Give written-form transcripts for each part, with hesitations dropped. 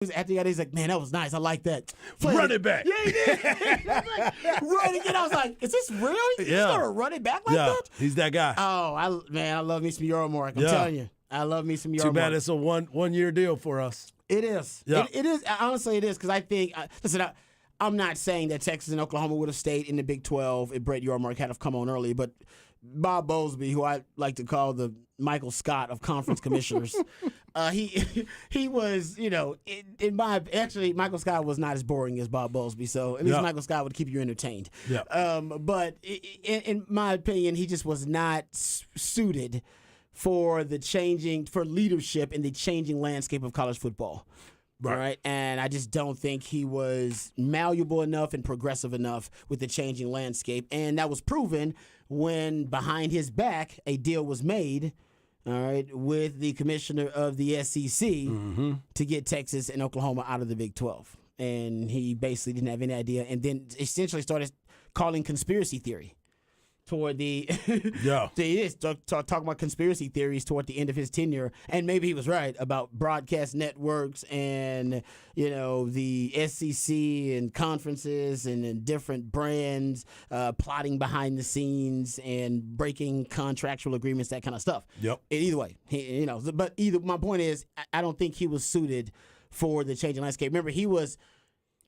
After he got it, he's like, man, that was nice. I like that. Run it back. Yeah, he did. Run again. I was like, is this real? He's going to run it back like that? He's that guy. Oh, I love me some Euromark. I'm telling you. I love me some Euromark. Too bad it's a one-year deal for us. It is. Yeah. It is. Honestly, it is because I think, listen, I'm not saying that Texas and Oklahoma would have stayed in the Big 12 if Brett Yormark had have come on early, but Bob Bowlesby, who I like to call the Michael Scott of conference commissioners, he was, actually Michael Scott was not as boring as Bob Bowlesby, so at least Michael Scott would keep you entertained. Yeah. But in my opinion, he just was not suited for leadership in the changing landscape of college football. Right. And I just don't think he was malleable enough and progressive enough with the changing landscape. And that was proven when behind his back a deal was made, all right, with the commissioner of the SEC to get Texas and Oklahoma out of the Big 12. And he basically didn't have any idea, and then essentially started calling conspiracy theory toward the talking about conspiracy theories toward the end of his tenure, and maybe he was right about broadcast networks and the SEC and conferences and different brands plotting behind the scenes and breaking contractual agreements, that kind of stuff. Yep. Either way, my point is, I don't think he was suited for the changing landscape. Remember, he was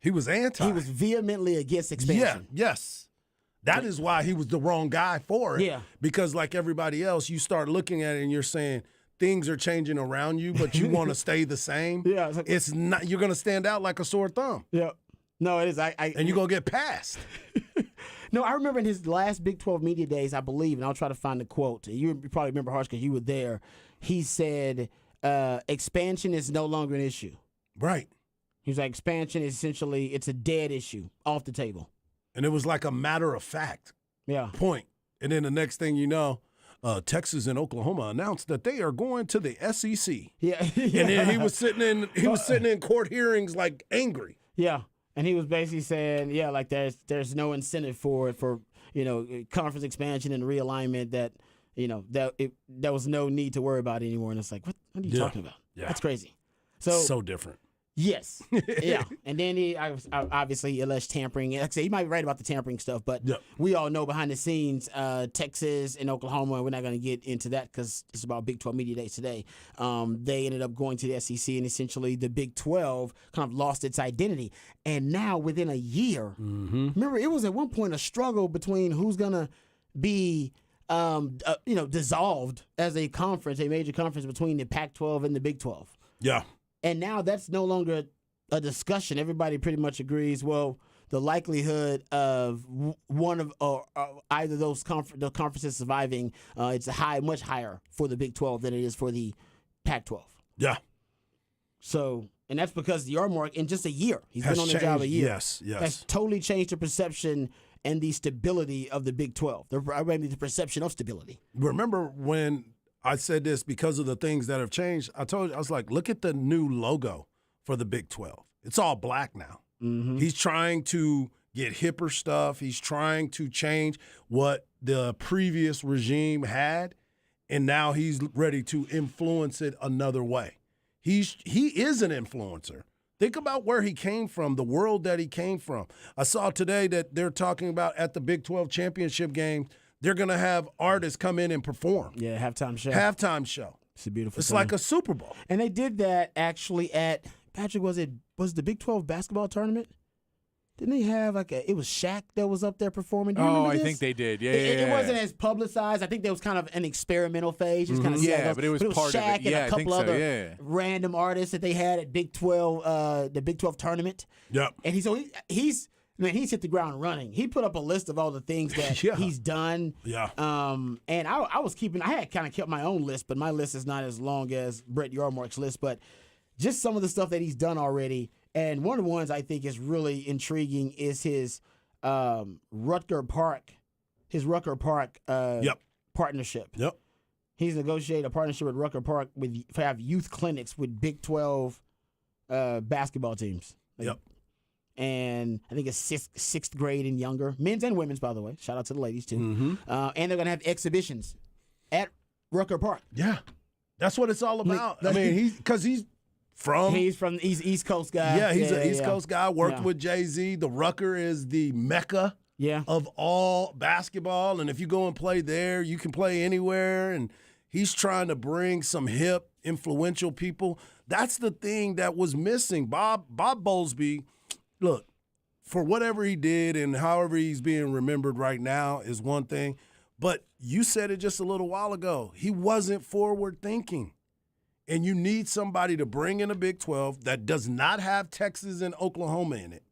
anti. He was vehemently against expansion. Yeah. Yes. That is why he was the wrong guy for it. Yeah. Because like everybody else, you start looking at it and you're saying things are changing around you, but you want to stay the same. Yeah. It's not. You're going to stand out like a sore thumb. Yeah. No, it is. And you're going to get passed. No, I remember in his last Big 12 media days, I believe, and I'll try to find the quote. You probably remember, Harsh, because you were there. He said, expansion is no longer an issue. Right. He was like, expansion is essentially, it's a dead issue, off the table. And it was like a matter of fact point. And then the next thing you know, Texas and Oklahoma announced that they are going to the SEC. Yeah. And then he was sitting in court hearings like angry. Yeah. And he was basically saying, like there's no incentive for conference expansion and realignment, that there was no need to worry about it anymore. And it's like, what are you talking about? Yeah. That's crazy. So different. Yes. Yeah. And then obviously he alleged tampering. Like I say, he might be right about the tampering stuff, but we all know behind the scenes, Texas and Oklahoma, we're not going to get into that because it's about Big 12 Media Days today. They ended up going to the SEC, and essentially the Big 12 kind of lost its identity. And now within a year, remember, it was at one point a struggle between who's going to be dissolved as a conference, a major conference between the Pac-12 and the Big 12. Yeah. And now that's no longer a discussion. Everybody pretty much agrees, well, the likelihood of one of or either those the conferences surviving, it's much higher for the Big 12 than it is for the Pac-12. Yeah. So, and that's because the Yormark, in just a year, he's been on the job a year. Yes. That's totally changed the perception and the stability of the Big 12. The perception of stability. Remember when I said this because of the things that have changed? I told you, I was like, look at the new logo for the Big 12. It's all black now. Mm-hmm. He's trying to get hipper stuff. He's trying to change what the previous regime had, and now he's ready to influence it another way. He is an influencer. Think about where he came from, the world that he came from. I saw today that they're talking about at the Big 12 championship game, they're going to have artists come in and perform. Yeah, halftime show. It's a beautiful It's thing. like a Super Bowl. And they did that actually at, Patrick, was the Big 12 basketball tournament? Didn't they have it was Shaq that was up there performing? Do you remember this? I think they did. Yeah, It wasn't as publicized. I think there was kind of an experimental phase. Just kind of but it was part Shaq of it. Yeah, and a couple I think other random artists that they had at Big 12, the Big 12 tournament. Yep. And he's hit the ground running. He put up a list of all the things that he's done. Yeah. And I had kind of kept my own list, but my list is not as long as Brett Yormark's list. But just some of the stuff that he's done already. And one of the ones I think is really intriguing is his Rutger Park partnership. Yep. He's negotiated a partnership with Rutger Park to have youth clinics with Big 12 basketball teams. Yep. And I think it's sixth grade and younger, men's and women's, by the way. Shout out to the ladies too. Mm-hmm. And they're gonna have exhibitions at Rutger Park. Yeah, that's what it's all about. I mean, he's from. He's East Coast guy. Yeah, he's an East Coast guy. Worked Yeah. with Jay-Z. The Rucker is the mecca of all basketball. And if you go and play there, you can play anywhere. And he's trying to bring some hip, influential people. That's the thing that was missing. Bob Bowlesby, look, for whatever he did and however he's being remembered right now is one thing. But you said it just a little while ago. He wasn't forward thinking. And you need somebody to bring in a Big 12 that does not have Texas and Oklahoma in it.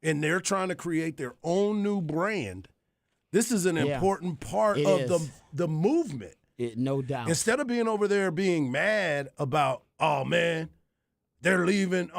And they're trying to create their own new brand. This is an important part of the movement. No doubt. Instead of being over there being mad about, oh, man, they're leaving.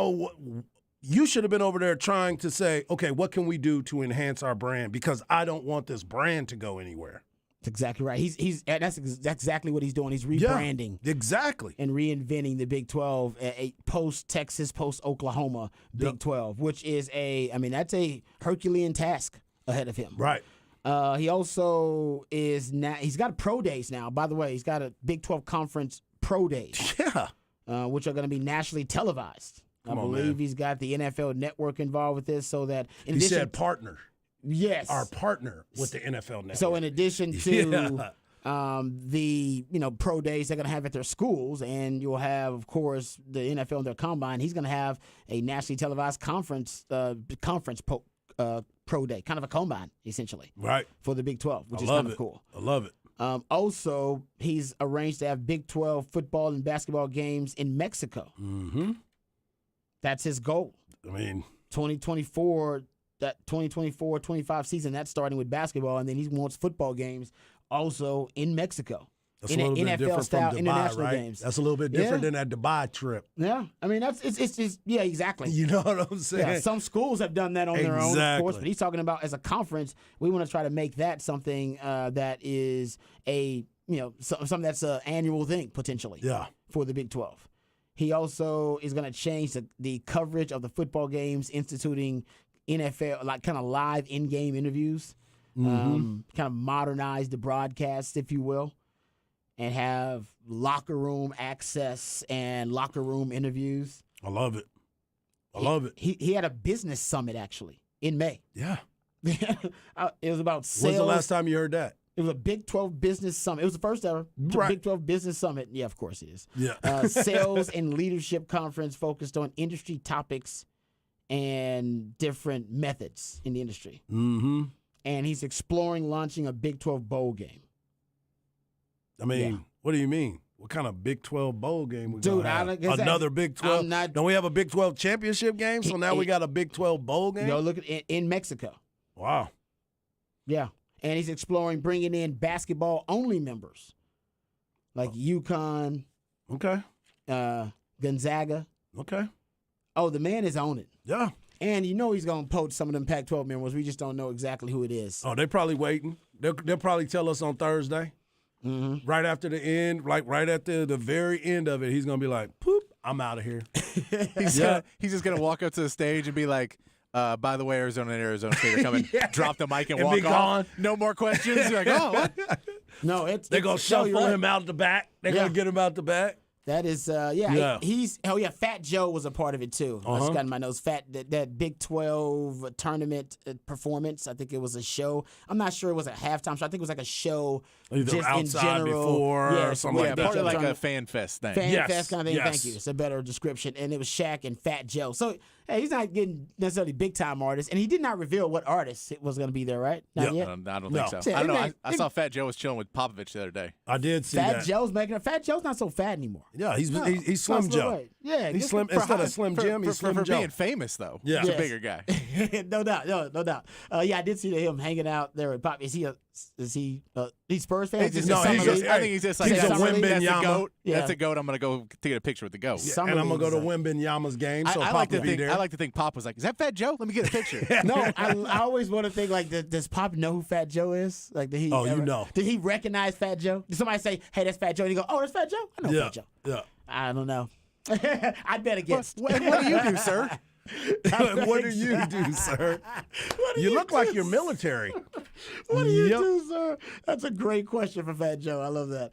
You should have been over there trying to say, okay, what can we do to enhance our brand? Because I don't want this brand to go anywhere. That's exactly right. That's exactly what he's doing. He's rebranding. Yeah, exactly. And reinventing the Big 12, a post-Texas, post-Oklahoma Big 12, which is that's a Herculean task ahead of him. Right. He also is now, he's got pro days now. By the way, he's got a Big 12 conference pro days. Yeah. Which are going to be nationally televised. I believe he's got the NFL Network involved with this, so that he said partner. Yes. Our partner with the NFL Network. So in addition to the pro days they're going to have at their schools, and you'll have, of course, the NFL and their combine, he's going to have a nationally televised conference pro day, kind of a combine, essentially. Right. For the Big 12, which is kind of cool. I love it. Also, he's arranged to have Big 12 football and basketball games in Mexico. Mm-hmm. That's his goal. I mean, 2024, that 2024-25 season, that's starting with basketball, and then he wants football games also in Mexico. That's a little bit different from Dubai, international right? games. That's a little bit different than that Dubai trip. Yeah, I mean it's exactly. You know what I'm saying? Yeah, some schools have done that on their own, of course, but he's talking about as a conference, we want to try to make that something that is something that's an annual thing potentially. Yeah. For the Big 12. He also is going to change the coverage of the football games, instituting NFL, like kind of live in-game interviews, kind of modernize the broadcast, if you will, and have locker room access and locker room interviews. I love it. I love it. He had a business summit, actually, in May. Yeah. It was about sales. When's the last time you heard that? It was a Big 12 business summit. It was the first ever Big 12 business summit. Yeah, of course it is. Yeah. Sales and leadership conference focused on industry topics and different methods in the industry. Mm-hmm. And he's exploring launching a Big 12 bowl game. I mean, what do you mean? What kind of Big 12 bowl game we gonna have? Another Big 12? Don't we have a Big 12 championship game? So now we got a Big 12 bowl game? Look at in Mexico. Wow. Yeah. And he's exploring bringing in basketball-only members like UConn. Okay. Gonzaga. Okay. Oh, the man is on it. Yeah. And he's going to poach some of them Pac-12 members. We just don't know exactly who it is. Oh, they're probably waiting. They'll probably tell us on Thursday. Mm-hmm. Right after the end, like right at the very end of it, he's going to be like, poop, I'm out of here. He's just going to walk up to the stage and be like, by the way, Arizona and Arizona State are coming. Drop the mic and walk be gone. off. No more questions. You're like, oh, what? No, they're going to shuffle him out the back. They're going to get him out the back. That is, Fat Joe was a part of it too. I just got in my notes. That Big 12 tournament performance. I think it was a show. I'm not sure it was a halftime show. I think it was like a show. Either just outside in general, before or something like that. Part of like a fan fest thing. Fan fest kind of thing. Thank you. It's a better description. And it was Shaq and Fat Joe. So, hey, he's not getting necessarily big time artists, and he did not reveal what artist it was going to be there, right? Not yet. I don't think so. I don't know. I saw Fat Joe was chilling with Popovich the other day. I did see that. Fat Joe's not so fat anymore. Yeah, he's Slim Joe. Right. Yeah, he's Slim instead of Slim Jim. He's Slim for Joe. being famous though. Yeah, he's a bigger guy. No doubt. I did see him hanging out there with Pop. Is he Spurs fan? I think he's just like he's a that's Wembanyama. a goat. Yeah. That's a goat. I'm gonna go take a picture with the goat. Yeah, and I'm gonna go to Wembanyama's game. So I Pop will be there. I like to think Pop was like, "Is that Fat Joe? Let me get a picture." No, I always want to think like, does Pop know who Fat Joe is? Like, did he? Did he recognize Fat Joe? Did somebody say, "Hey, that's Fat Joe"? And he go, "Oh, that's Fat Joe. I know Fat Joe." Yeah. I don't know. I bet against. What do you do, sir? What do you do, sir? You look like you're military. What do you do, sir? That's a great question for Fat Joe. I love that.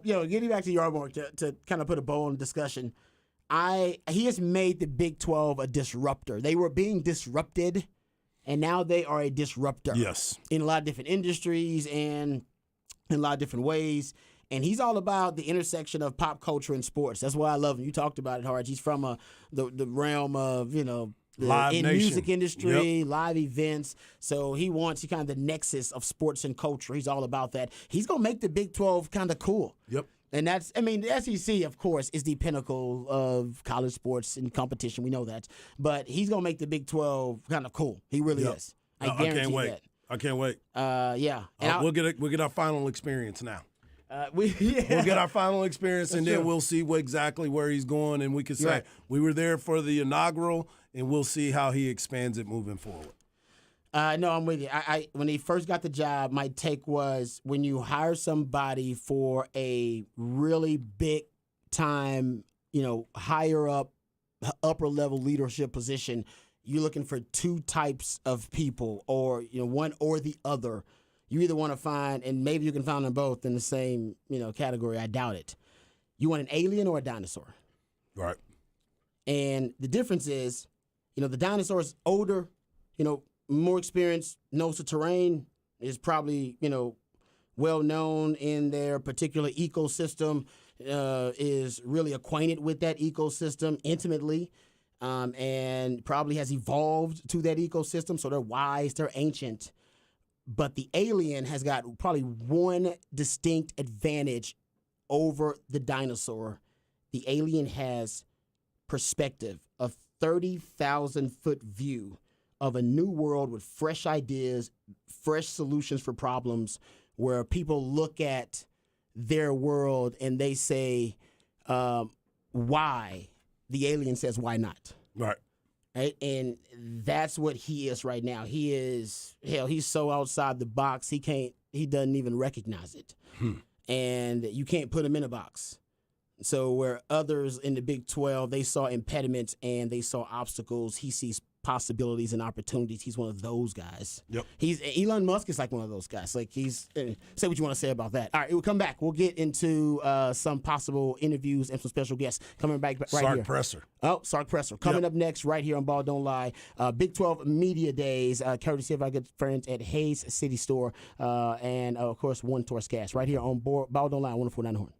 Getting back to Yarborough to kind of put a bow on the discussion. he has made the Big 12 a disruptor. They were being disrupted, and now they are a disruptor. Yes. In a lot of different industries and in a lot of different ways. And he's all about the intersection of pop culture and sports. That's why I love him. You talked about it, Harge. He's from the realm of, the Live Nation. music industry, live events. So he kind of the nexus of sports and culture. He's all about that. He's going to make the Big 12 kind of cool. Yep. And the SEC, of course, is the pinnacle of college sports and competition. We know that. But he's going to make the Big 12 kind of cool. He really is. I guarantee can't wait. that. I can't wait. Yeah. And We'll get our final experience now. We'll get our final experience, and then true. we'll see exactly where he's going, and we can say we were there for the inaugural, and we'll see how he expands it moving forward. No, I'm with you. When he first got the job, my take was when you hire somebody for a really big time, higher up, upper level leadership position, you're looking for two types of people, or one or the other. You either want to find, and maybe you can find them both in the same category. I doubt it. You want an alien or a dinosaur, Right. and the difference is, the dinosaur is older, more experienced, knows the terrain, is probably, well known in their particular ecosystem, is really acquainted with that ecosystem intimately, and probably has evolved to that ecosystem. So they're wise, they're ancient. But the alien has got probably one distinct advantage over the dinosaur. The alien has perspective, a 30,000-foot view of a new world with fresh ideas, fresh solutions for problems, where people look at their world and they say, why? The alien says, why not? Right. Right? And that's what he is right now. He is, he's so outside the box, he doesn't even recognize it. And you can't put him in a box. So where others in the Big 12, they saw impediments and they saw obstacles, he sees possibilities and opportunities. He's one of those guys. Yep. Elon Musk is like one of those guys. Like say what you want to say about that. All right, we'll come back. We'll get into some possible interviews and some special guests coming back right Sark here. Presser. Oh, Sark Presser. Coming up next right here on Ball Don't Lie. Big 12 Media Days, courtesy of our good friends at Hayes City Store, and of course, One Torch Gas right here on Ball Don't Lie, 104.9 Horn.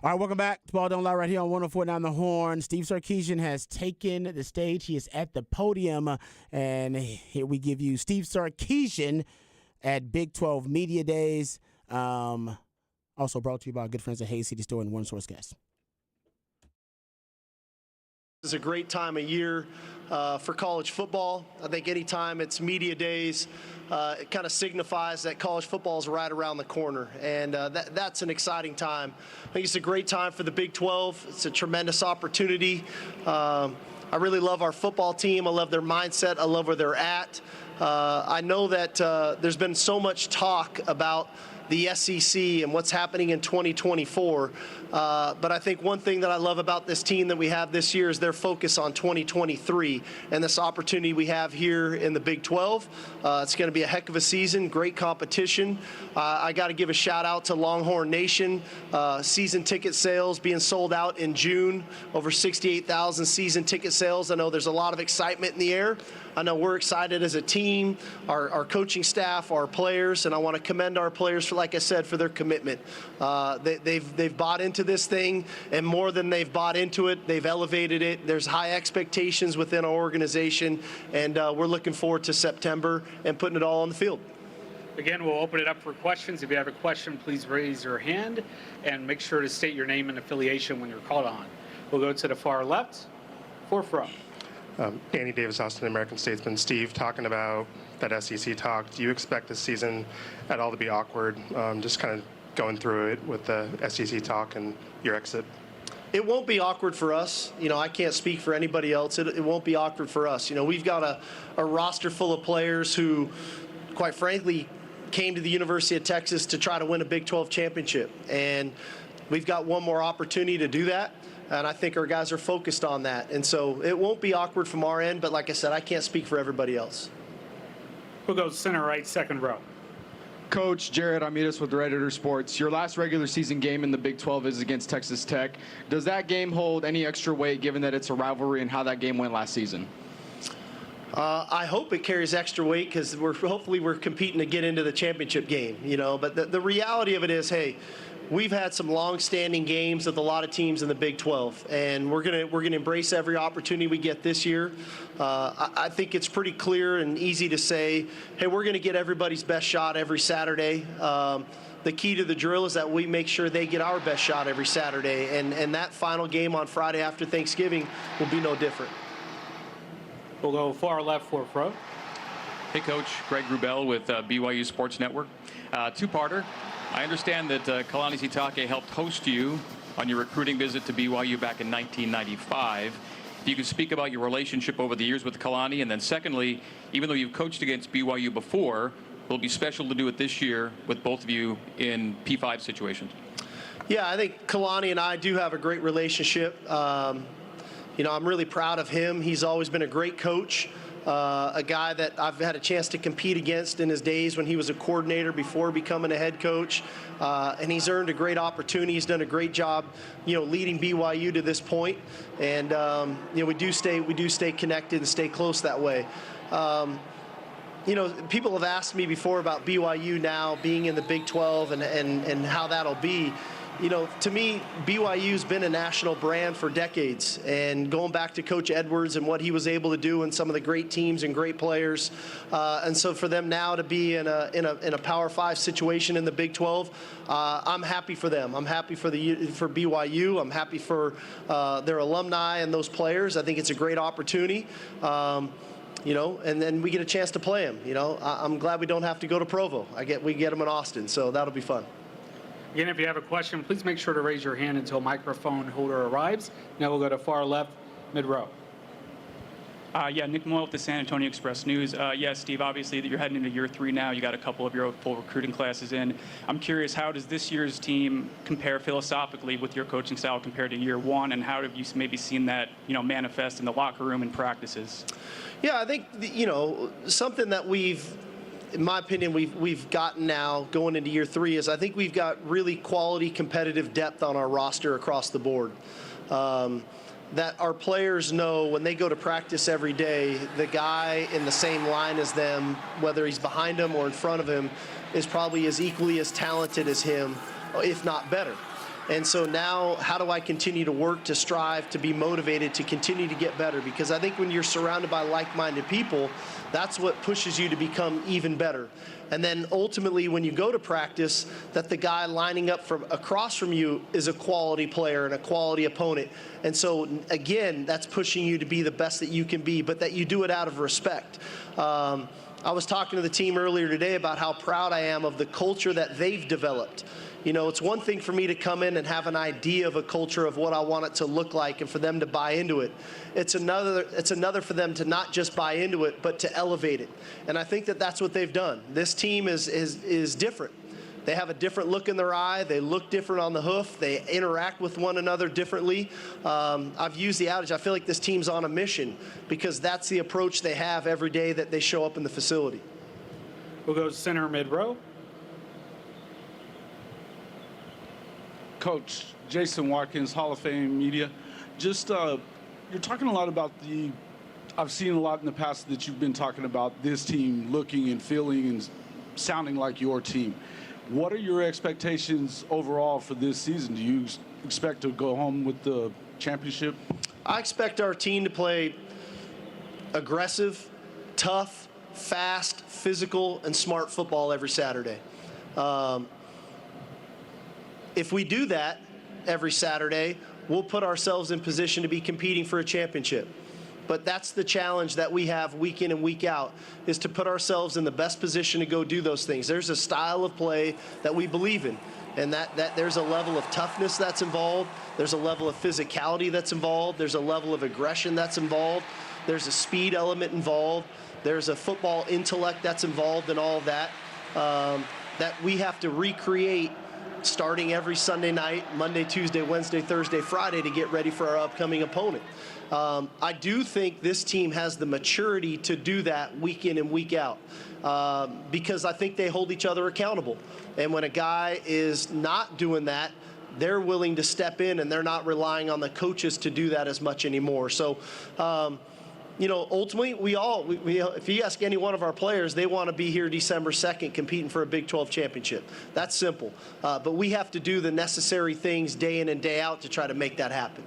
All right, welcome back to Ball Don't Lie right here on 104.9 The Horn. Steve Sarkisian has taken the stage. He is at the podium, and here we give you Steve Sarkisian at Big 12 Media Days. Also brought to you by our good friends at Hayes City Store and One Source Gas. It's a great time of year for college football. I think anytime it's media days, it kind of signifies that college football is right around the corner, and that's an exciting time. I think it's a great time for the Big 12. It's a tremendous opportunity. I really love our football team. I love their mindset. I love where they're at. I know that there's been so much talk about the SEC and what's happening in 2024. But I think one thing that I love about this team that we have this year is their focus on 2023 and this opportunity we have here in the Big 12. It's going to be a heck of a season, great competition. I got to give a shout out to Longhorn Nation. Season ticket sales being sold out in June, over 68,000 season ticket sales. I know there's a lot of excitement in the air. I know we're excited as a team, our coaching staff, our players, and I want to commend our players for, like I said, for their commitment. They've bought into this thing, and more than they've bought into it, they've elevated it. There's high expectations within our organization, and we're looking forward to September and putting it all on the field. Again, we'll open it up for questions. If you have a question, please raise your hand and make sure to state your name and affiliation when you're called on. We'll go to the far left, fourth row. Danny Davis, Austin, American Statesman. Steve, talking about that SEC talk, do you expect this season at all to be awkward? Just kind of going through it with the SEC talk and your exit. It won't be awkward for us. You know, I can't speak for anybody else. It won't be awkward for us. You know, we've got a roster full of players who, quite frankly, came to the University of Texas to try to win a Big 12 championship. And we've got one more opportunity to do that. And I think our guys are focused on that. And so it won't be awkward from our end, but like I said, I can't speak for everybody else. We'll go center right, second row. Coach Jared Armidas with Red Editor Sports. Your last regular season game in the Big 12 is against Texas Tech. Does that game hold any extra weight given that it's a rivalry and how that game went last season? I hope it carries extra weight because hopefully we're competing to get into the championship game, you know. But the reality of it is, hey, we've had some long-standing games with a lot of teams in the Big 12, and we're gonna embrace every opportunity we get this year. I think it's pretty clear and easy to say, hey, we're gonna get everybody's best shot every Saturday. The key to the drill is that we make sure they get our best shot every Saturday, and that final game on Friday after Thanksgiving will be no different. We'll go far left, fourth row. Hey, Coach. Greg Wrubell with BYU Sports Network. Two-parter. I understand that Kalani Sitake helped host you on your recruiting visit to BYU back in 1995. If you could speak about your relationship over the years with Kalani, and then secondly, even though you've coached against BYU before, will it be special to do it this year with both of you in P5 situations? Yeah, I think Kalani and I do have a great relationship. You know, I'm really proud of him. He's always been a great coach. A guy that I've had a chance to compete against in his days when he was a coordinator before becoming a head coach, and he's earned a great opportunity. He's done a great job, you know, leading BYU to this point, and you know, we do stay connected and stay close that way. You know, people have asked me before about BYU now being in the Big 12 and how that'll be. You know, to me, BYU's been a national brand for decades, and going back to Coach Edwards and what he was able to do and some of the great teams and great players, and so for them now to be in a Power 5 situation in the Big 12, I'm happy for them. I'm happy for BYU. I'm happy for their alumni and those players. I think it's a great opportunity. You know, and then we get a chance to play them. You know, I'm glad we don't have to go to Provo. We get them in Austin, so that'll be fun. Again, if you have a question, please make sure to raise your hand until microphone holder arrives. Now we'll go to far left, mid row. Yeah, Nick Moyle with the San Antonio Express News. Yeah, Steve, obviously that you're heading into year 3 now. You got a couple of your full recruiting classes in. I'm curious, how does this year's team compare philosophically with your coaching style compared to year 1, and how have you maybe seen that, you know, manifest in the locker room and practices? Yeah, I think, you know, something that in my opinion, we've gotten now going into year 3 is I think we've got really quality competitive depth on our roster across the board. That our players know when they go to practice every day, the guy in the same line as them, whether he's behind him or in front of him, is probably as equally as talented as him, if not better. And so now, how do I continue to work, to strive, to be motivated, to continue to get better? Because I think when you're surrounded by like-minded people, that's what pushes you to become even better. And then ultimately, when you go to practice, that the guy lining up from across from you is a quality player and a quality opponent. And so, again, that's pushing you to be the best that you can be, but that you do it out of respect. I was talking to the team earlier today about how proud I am of the culture that they've developed. You know, it's one thing for me to come in and have an idea of a culture of what I want it to look like and for them to buy into it. It's another for them to not just buy into it, but to elevate it. And I think that that's what they've done. This team is different. They have a different look in their eye. They look different on the hoof. They interact with one another differently. I've used the adage, I feel like this team's on a mission, because that's the approach they have every day that they show up in the facility. We'll go center mid-row. Coach Jason Watkins, Hall of Fame media. Just, you're talking a lot about I've seen a lot in the past that you've been talking about this team looking and feeling and sounding like your team. What are your expectations overall for this season? Do you expect to go home with the championship? I expect our team to play aggressive, tough, fast, physical, and smart football every Saturday. If we do that every Saturday, we'll put ourselves in position to be competing for a championship. But that's the challenge that we have week in and week out, is to put ourselves in the best position to go do those things. There's a style of play that we believe in, and that there's a level of toughness that's involved. There's a level of physicality that's involved. There's a level of aggression that's involved. There's a speed element involved. There's a football intellect that's involved in all of that, that we have to recreate starting every Sunday night, Monday, Tuesday, Wednesday, Thursday, Friday, to get ready for our upcoming opponent. I do think this team has the maturity to do that week in and week out, because I think they hold each other accountable. And when a guy is not doing that, they're willing to step in, and they're not relying on the coaches to do that as much anymore. So, you know, ultimately, we if you ask any one of our players, they want to be here December 2nd competing for a Big 12 championship. That's simple. But we have to do the necessary things day in and day out to try to make that happen.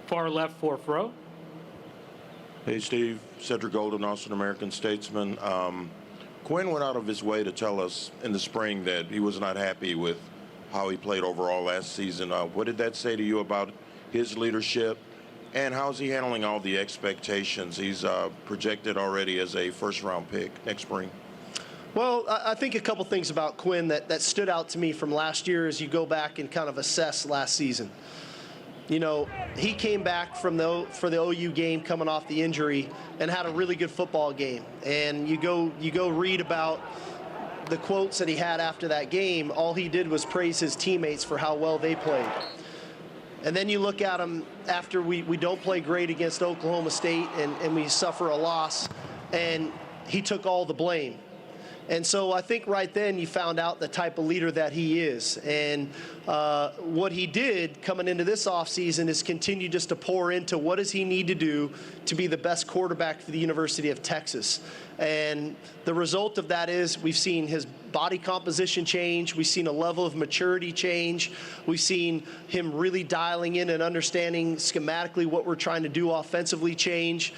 Far left, fourth row. Hey, Steve. Cedric Golden, Austin American Statesman. Quinn went out of his way to tell us in the spring that he was not happy with how he played overall last season. What did that say to you about his leadership? And how's he handling all the expectations? He's projected already as a first-round pick next spring. Well, I think a couple things about Quinn that stood out to me from last year as you go back and kind of assess last season. You know, he came back for the OU game coming off the injury and had a really good football game. And you go read about the quotes that he had after that game. All he did was praise his teammates for how well they played. And then you look at him after we don't play great against Oklahoma State and we suffer a loss, and he took all the blame. And so I think right then you found out the type of leader that he is. And what he did coming into this offseason is continue just to pour into what does he need to do to be the best quarterback for the University of Texas. And the result of that is we've seen his body composition change. We've seen a level of maturity change. We've seen him really dialing in and understanding schematically what we're trying to do offensively change.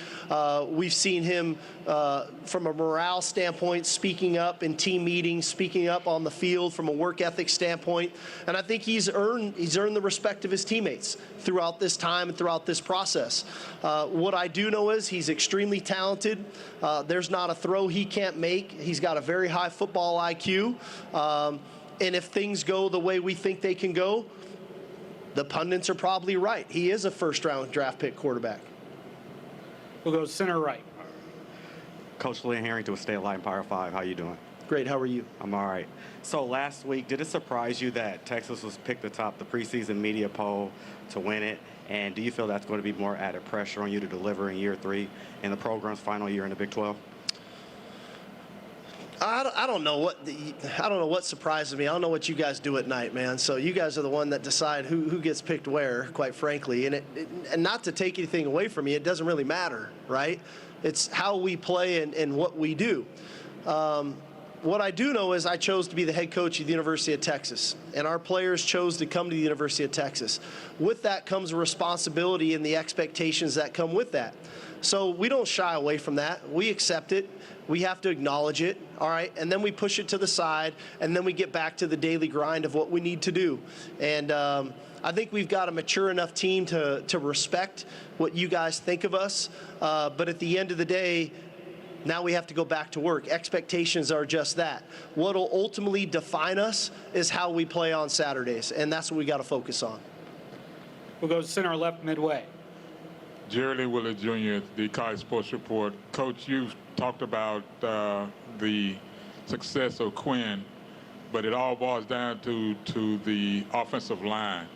We've seen him, from a morale standpoint, speaking up in team meetings, speaking up on the field from a work ethic standpoint. And I think he's earned the respect of his teammates throughout this time and throughout this process. What I do know is he's extremely talented. There's not a throw he can't make. He's got a very high football IQ. And if things go the way we think they can go, the pundits are probably right. He is a first-round draft pick quarterback. We'll go center right. Coach Lynn Harrington with State Line Power 5. How you doing? Great. How are you? I'm all right. So last week, did it surprise you that Texas was picked atop the preseason media poll to win it? And do you feel that's going to be more added pressure on you to deliver in year 3 in the program's final year in the Big 12? I don't know what surprises me. I don't know what you guys do at night, man. So you guys are the one that decide who gets picked where, quite frankly. And and not to take anything away from you, it doesn't really matter, right? It's how we play and what we do. What I do know is I chose to be the head coach of the University of Texas, and our players chose to come to the University of Texas. With that comes a responsibility and the expectations that come with that. So we don't shy away from that. We accept it. We have to acknowledge it, all right? And then we push it to the side, and then we get back to the daily grind of what we need to do. And I think we've got a mature enough team to respect what you guys think of us. But at the end of the day, now we have to go back to work. Expectations are just that. What will ultimately define us is how we play on Saturdays, and that's what we got to focus on. We'll go center left midway. Jerry Lee Willard Jr., the College Sports Report. Coach, you've talked about the success of Quinn, but it all boils down to the offensive line.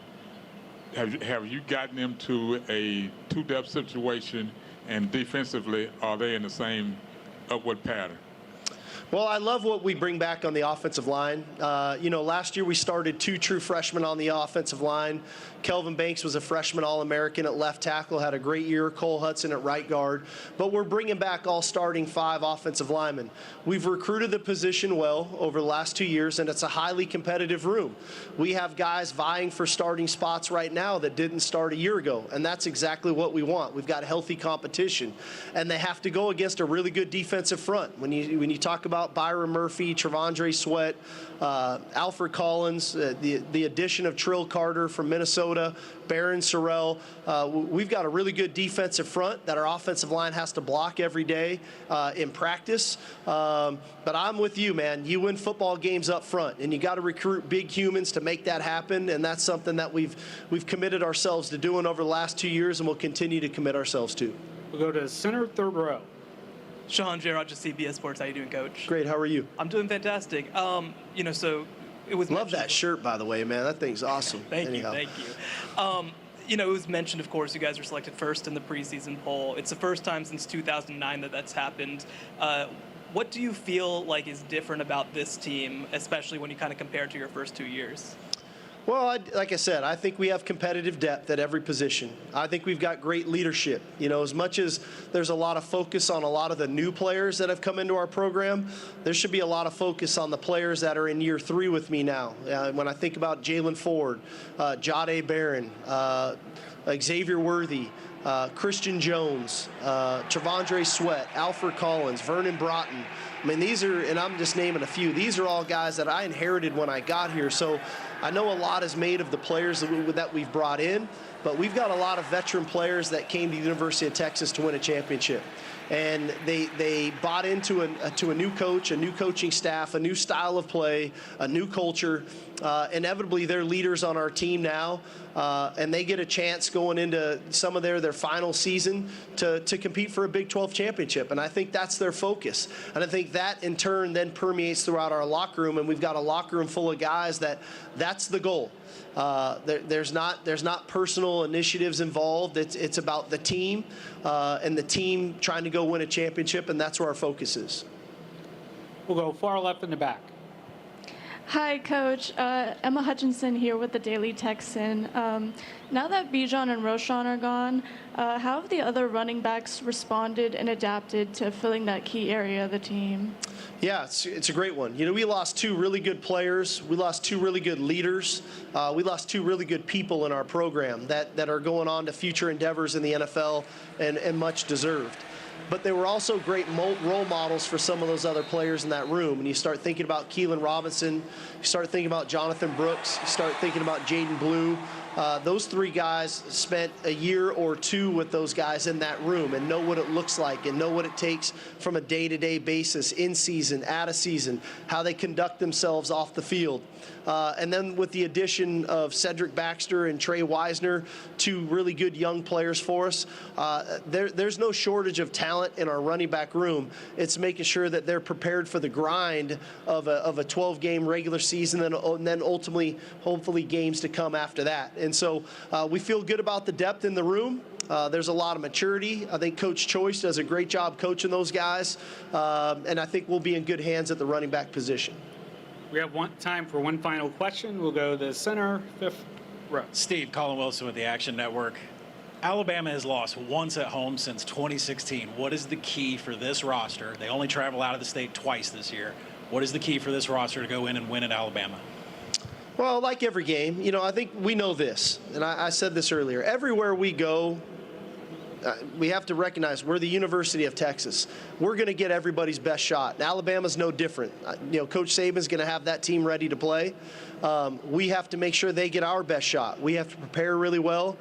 Have you gotten them to a two-depth situation, and defensively, are they in the same upward pattern? Well, I love what we bring back on the offensive line. Last year we started 2 true freshmen on the offensive line. Kelvin Banks was a freshman All-American at left tackle, had a great year. Cole Hudson at right guard. But we're bringing back all starting 5 offensive linemen. We've recruited the position well over the last 2 years, and it's a highly competitive room. We have guys vying for starting spots right now that didn't start a year ago, and that's exactly what we want. We've got healthy competition, and they have to go against a really good defensive front. When you talk about Byron Murphy, Trevondre Sweat, Alfred Collins, the addition of Trill Carter from Minnesota, Barron Sorrell. We've got a really good defensive front that our offensive line has to block every day in practice. But I'm with you, man. You win football games up front, and you got to recruit big humans to make that happen, and that's something that we've committed ourselves to doing over the last 2 years, and we'll continue to commit ourselves to. We'll go to center, third row. Sean J. Rogers, CBS Sports. How you doing, Coach? Great. How are you? I'm doing fantastic. So it was love that shirt, by the way, man. That thing's awesome. Thank you. It was mentioned, of course, you guys were selected first in the preseason poll. It's the first time since 2009 that that's happened. What do you feel like is different about this team, especially when you kind of compare it to your first 2 years? Well, like I said, I think we have competitive depth at every position. I think we've got great leadership. As much as there's a lot of focus on a lot of the new players that have come into our program, there should be a lot of focus on the players that are in year 3 with me now. When I think about Jalen Ford, Jahdae Barron, Xavier Worthy, Christian Jones, Trevondre Sweat, Alfred Collins, Vernon Broughton. I mean, these are, and I'm just naming a few, these are all guys that I inherited when I got here. So I know a lot is made of the players that we've brought in, but we've got a lot of veteran players that came to the University of Texas to win a championship. And they bought into a new coach, a new coaching staff, a new style of play, a new culture. Inevitably, they're leaders on our team now, and they get a chance going into some of their final season to compete for a Big 12 championship. And I think that's their focus. And I think that, in turn, then permeates throughout our locker room, and we've got a locker room full of guys that's the goal. There's not personal initiatives involved. It's about the team and the team trying to go win a championship, and that's where our focus is. We'll go far left in the back. Hi, Coach. Emma Hutchinson here with the Daily Texan. Now that Bijan and Roschon are gone, how have the other running backs responded and adapted to filling that key area of the team? Yeah, it's a great one. We lost 2 really good players. We lost 2 really good leaders. We lost 2 really good people in our program that are going on to future endeavors in the NFL and much deserved. But they were also great role models for some of those other players in that room. And you start thinking about Keelan Robinson, you start thinking about Jonathan Brooks, you start thinking about Jaden Blue. Those 3 guys spent a year or 2 with those guys in that room and know what it looks like and know what it takes from a day-to-day basis, in season, out of season, how they conduct themselves off the field. And then with the addition of Cedric Baxter and Trey Wisner, 2 really good young players for us, there's no shortage of talent in our running back room. It's making sure that they're prepared for the grind of a 12-game regular season and then ultimately, hopefully, games to come after that. And so we feel good about the depth in the room. There's a lot of maturity. I think Coach Choice does a great job coaching those guys, and I think we'll be in good hands at the running back position. We have time for one final question. We'll go to the center, 5th row. Steve, Colin Wilson with the Action Network. Alabama has lost once at home since 2016. What is the key for this roster? They only travel out of the state twice this year. What is the key for this roster to go in and win at Alabama? Well, like every game, I think we know this, and I said this earlier. Everywhere we go, we have to recognize we're the University of Texas. We're going to get everybody's best shot. And Alabama's no different. Coach Saban's going to have that team ready to play. We have to make sure they get our best shot. We have to prepare really well.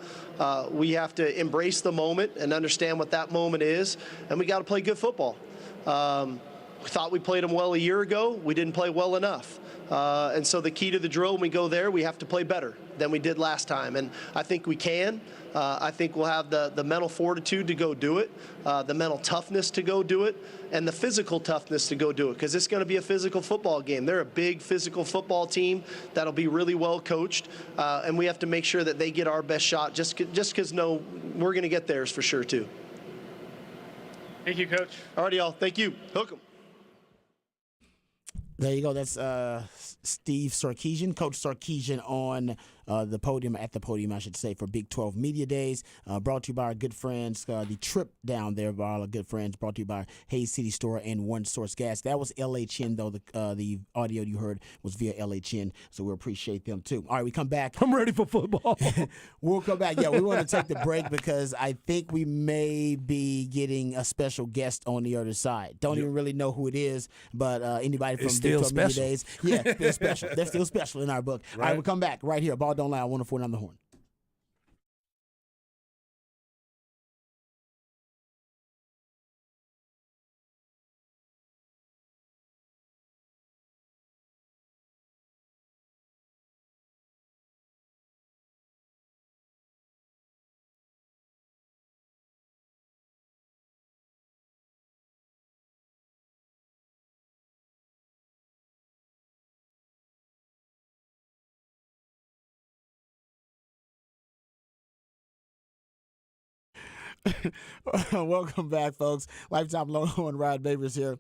We have to embrace the moment and understand what that moment is, and we got to play good football. We thought we played them well a year ago. We didn't play well enough. And so the key to the drill, when we go there, we have to play better than we did last time. And I think we can. I think we'll have the mental fortitude to go do it, the mental toughness to go do it, and the physical toughness to go do it, because it's going to be a physical football game. They're a big physical football team that'll be really well coached, and we have to make sure that they get our best shot just because, we're going to get theirs for sure, too. Thank you, Coach. All right, y'all. Thank you. Hook 'em. There you go. That's Steve Sarkisian, Coach Sarkisian on the podium, at the podium, I should say, for Big 12 Media Days, brought to you by our good friends, the trip down there by our good friends, brought to you by Hayes City Store and One Source Gas. That was LHN, though. The audio you heard was via LHN, so we appreciate them, too. All right, we come back. I'm ready for football. We'll come back. Yeah, we want to take the break because I think we may be getting a special guest on the other side. Don't even really know who it is, but anybody from Big 12 Media Days. Yeah, still special. They're still special in our book. Right. All right, we'll come back right here. Ball Don't Lie, 104.9 The Horn. Welcome back, folks. Lifetime Longhorn Rod Babers here.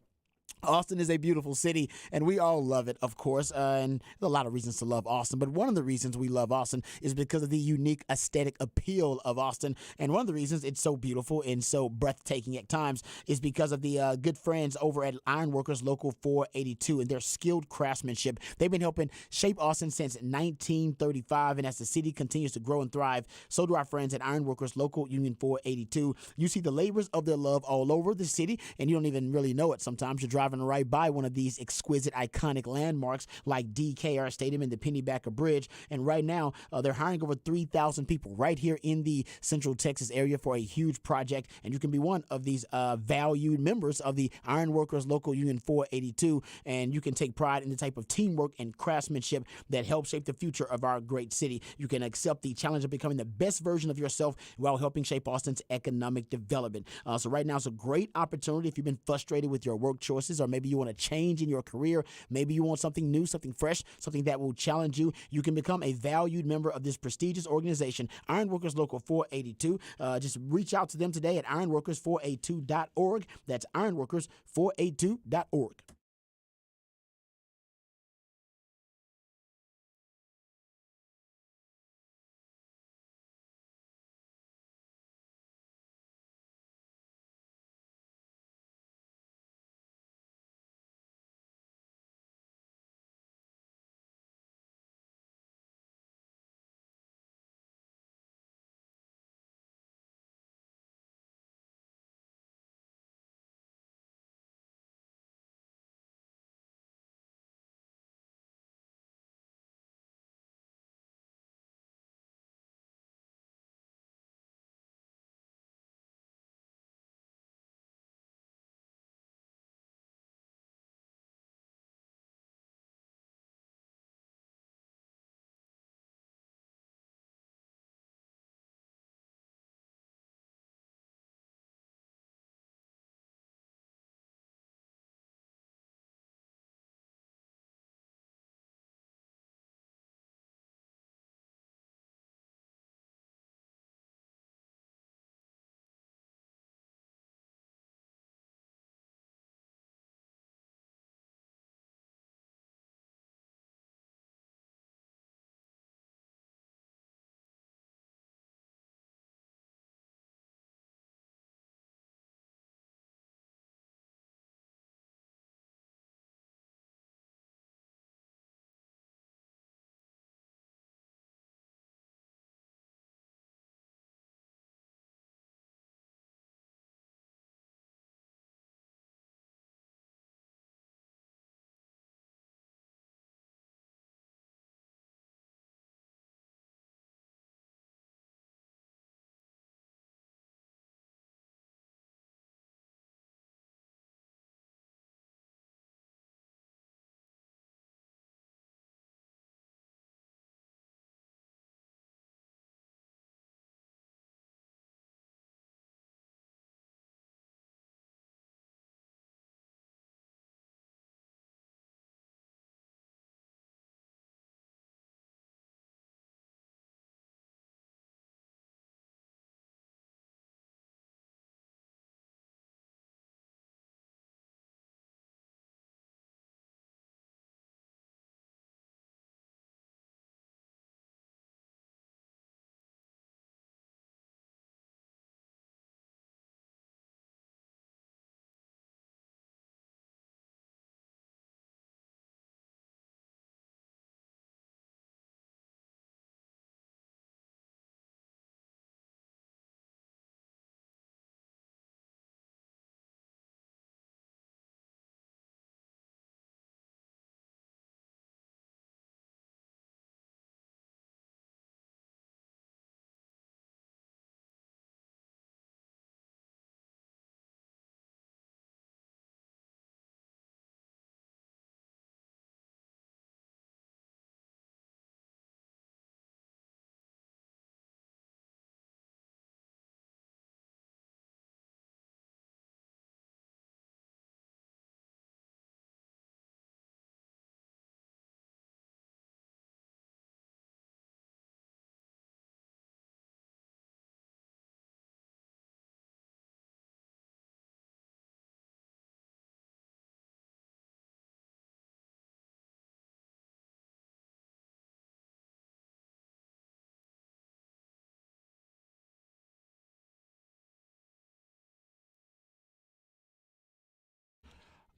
Austin is a beautiful city, and we all love it, of course, and there's a lot of reasons to love Austin, but one of the reasons we love Austin is because of the unique aesthetic appeal of Austin, and one of the reasons it's so beautiful and so breathtaking at times is because of the good friends over at Ironworkers Local 482 and their skilled craftsmanship. They've been helping shape Austin since 1935, and as the city continues to grow and thrive, so do our friends at Ironworkers Local Union 482. You see the labors of their love all over the city, and you don't even really know it. Sometimes you're driving right by one of these exquisite, iconic landmarks like DKR Stadium and the Pennybacker Bridge. And right now, they're hiring over 3,000 people right here in the Central Texas area for a huge project. And you can be one of these valued members of the Ironworkers Local Union 482. And you can take pride in the type of teamwork and craftsmanship that helps shape the future of our great city. You can accept the challenge of becoming the best version of yourself while helping shape Austin's economic development. So right now, it's a great opportunity if you've been frustrated with your work choices, or maybe you want to change in your career. Maybe you want something new, something fresh, something that will challenge you. You can become a valued member of this prestigious organization, Ironworkers Local 482. Just reach out to them today at ironworkers482.org. That's ironworkers482.org.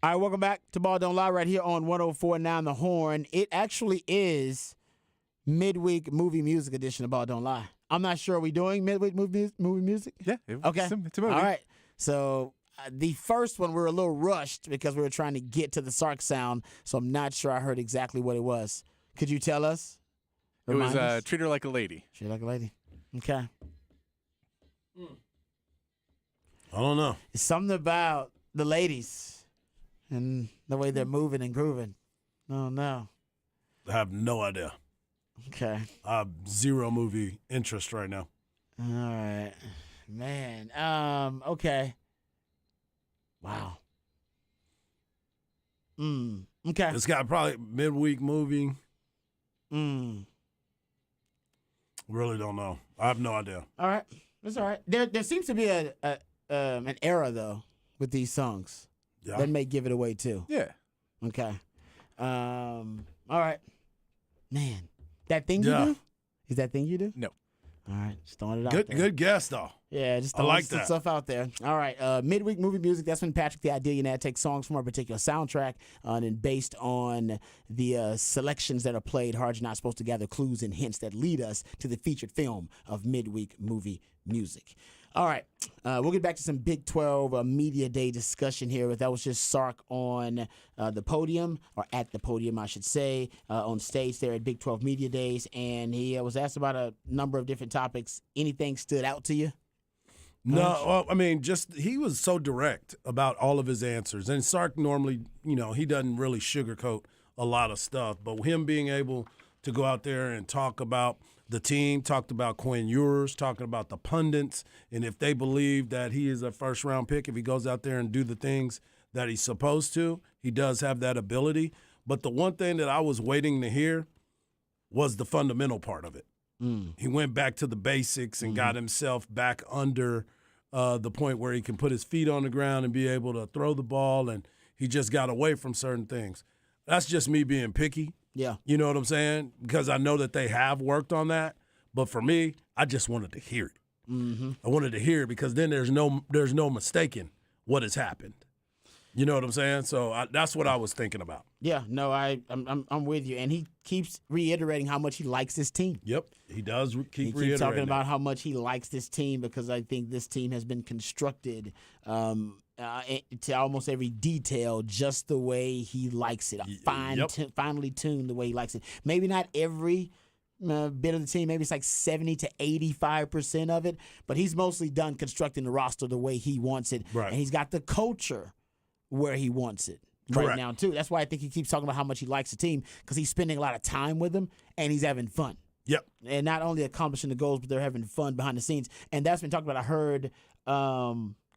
All right, welcome back to Ball Don't Lie right here on 104.9 The Horn. It actually is midweek movie music edition of Ball Don't Lie. I'm not sure. Are we doing midweek movie music? Yeah. Okay. It's a movie. All right. So the first one, we were a little rushed because we were trying to get to the Sark sound, so I'm not sure I heard exactly what it was. Could you tell us? It was Remind us? Treat Her Like a Lady. Treat Her Like a Lady. Okay. I don't know. It's something about the ladies and the way they're moving and grooving. Oh, no. I have no idea. Okay. I have zero movie interest right now. All right. Man. Okay. Wow. Okay. It's got probably midweek movie. Really don't know. I have no idea. All right. That's all right. There seems to be an era, though, with these songs. Yeah. That may give it away, too. Yeah. Okay. All right. Man. That thing you Yeah. do? Is that thing you do? No. All right. Just throwing it out Good there. good guess, though. Yeah, just I throwing like some that. stuff out there. All right, midweek movie music. That's when Patrick the Idealionad takes songs from a particular soundtrack, and then based on the selections that are played, Hard's not supposed to gather clues and hints that lead us to the featured film of midweek movie music. All right, we'll get back to some Big 12 Media Day discussion here. But that was just Sark on the podium, or at the podium, I should say, on stage there at Big 12 Media Days. And he was asked about a number of different topics. Anything stood out to you? No, well, I mean, just he was so direct about all of his answers. And Sark normally, he doesn't really sugarcoat a lot of stuff. But him being able to go out there and talk about the team, talked about Quinn Ewers, talking about the pundits, and if they believe that he is a first-round pick, if he goes out there and do the things that he's supposed to, he does have that ability. But the one thing that I was waiting to hear was the fundamental part of it. He went back to the basics and got himself back under the point where he can put his feet on the ground and be able to throw the ball, and he just got away from certain things. That's just me being picky. Yeah. You know what I'm saying? Because I know that they have worked on that. But for me, I just wanted to hear it. I wanted to hear it because then there's no mistaking what has happened. You know what I'm saying? So that's what I was thinking about. Yeah, no, I'm with you. And he keeps reiterating how much he likes this team. Yep, he does keep He reiterating keeps talking that. about how much he likes this team because I think this team has been constructed to almost every detail just the way he likes it. Finely tuned the way he likes it. Maybe not every bit of the team. Maybe it's like 70 to 85% of it. But he's mostly done constructing the roster the way he wants it. Right. And he's got the culture where he wants it. Correct. Right now, too. That's why I think he keeps talking about how much he likes the team because he's spending a lot of time with them and he's having fun. Yep. And not only accomplishing the goals, but they're having fun behind the scenes. And that's been talked about. I heard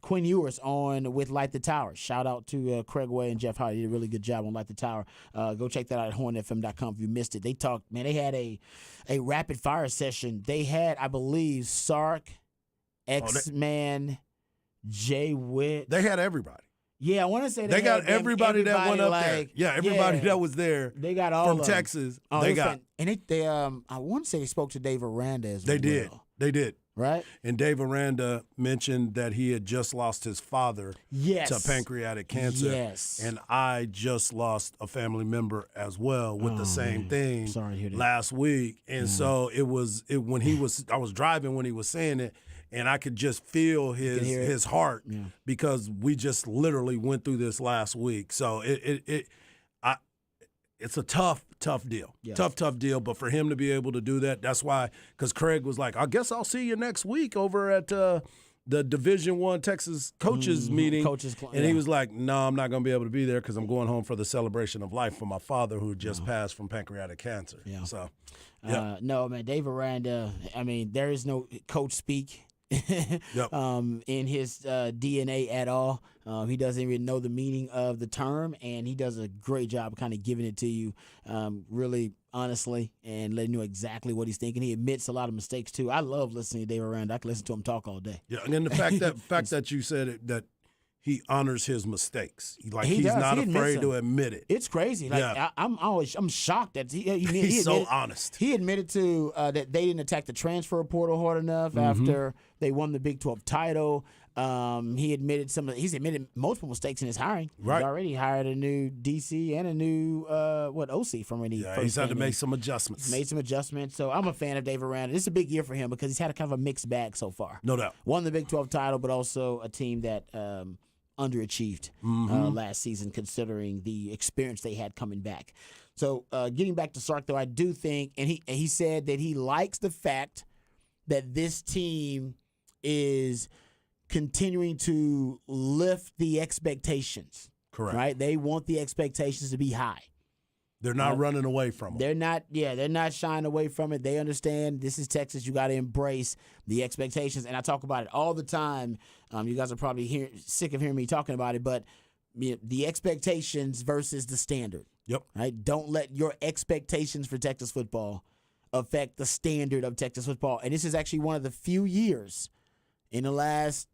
Quinn Ewers on with Light the Tower. Shout out to Craig Way and Jeff Hardy. They did a really good job on Light the Tower. Go check that out at hornfm.com if you missed it. They talked, man, they had a rapid fire session. They had, I believe, Sark, X-Man, Jay Witt. They had everybody. Yeah, I want to say They got everybody that went up there. Yeah, everybody that was there. They got all from of them. Texas. Oh, they it was got. fun. And they I want to say they spoke to Dave Aranda as well. They did. Right? And Dave Aranda mentioned that he had just lost his father to pancreatic cancer. Yes. And I just lost a family member as well with the same thing Sorry to hear that. last week. And so I was driving when he was saying it, and I could just feel his heart because we just literally went through this last week. So it's a tough deal. Yeah. Tough deal. But for him to be able to do that, that's why, because Craig was like, I guess I'll see you next week over at the Division I Texas coaches meeting. And he was like, no, I'm not going to be able to be there because I'm going home for the celebration of life for my father who just passed from pancreatic cancer. Yeah. So, no, man, Dave Aranda, I mean, there is no coach speak in his DNA at all. He doesn't even know the meaning of the term, and he does a great job of kind of giving it to you really honestly and letting you know exactly what he's thinking. He admits a lot of mistakes, too. I love listening to Dave Aranda. I can listen to him talk all day. Yeah, and then the fact that you said it, that he honors his mistakes. Like He he's does. not He admits afraid them. to admit it. It's crazy. Like Yeah. I'm shocked that he He's so admitted, honest. He admitted to that they didn't attack the transfer portal hard enough after they won the Big 12 title. He admitted he's admitted multiple mistakes in his hiring. Right. He's already hired a new DC and a new OC from when he first he's had to came make in. some adjustments. Made some adjustments. So I'm a fan of Dave Aranda. This is a big year for him because he's had a kind of a mixed bag so far. No doubt. Won the Big 12 title, but also a team that underachieved last season considering the experience they had coming back. So getting back to Sark, though, I do think, and he said that he likes the fact that this team is continuing to lift the expectations. Correct. Right? They want the expectations to be high. They're not running away from them. They're not shying away from it. They understand this is Texas. You got to embrace the expectations. And I talk about it all the time. You guys are probably sick of hearing me talking about it, but the expectations versus the standard. Yep. Right? Don't let your expectations for Texas football affect the standard of Texas football. And this is actually one of the few years in the last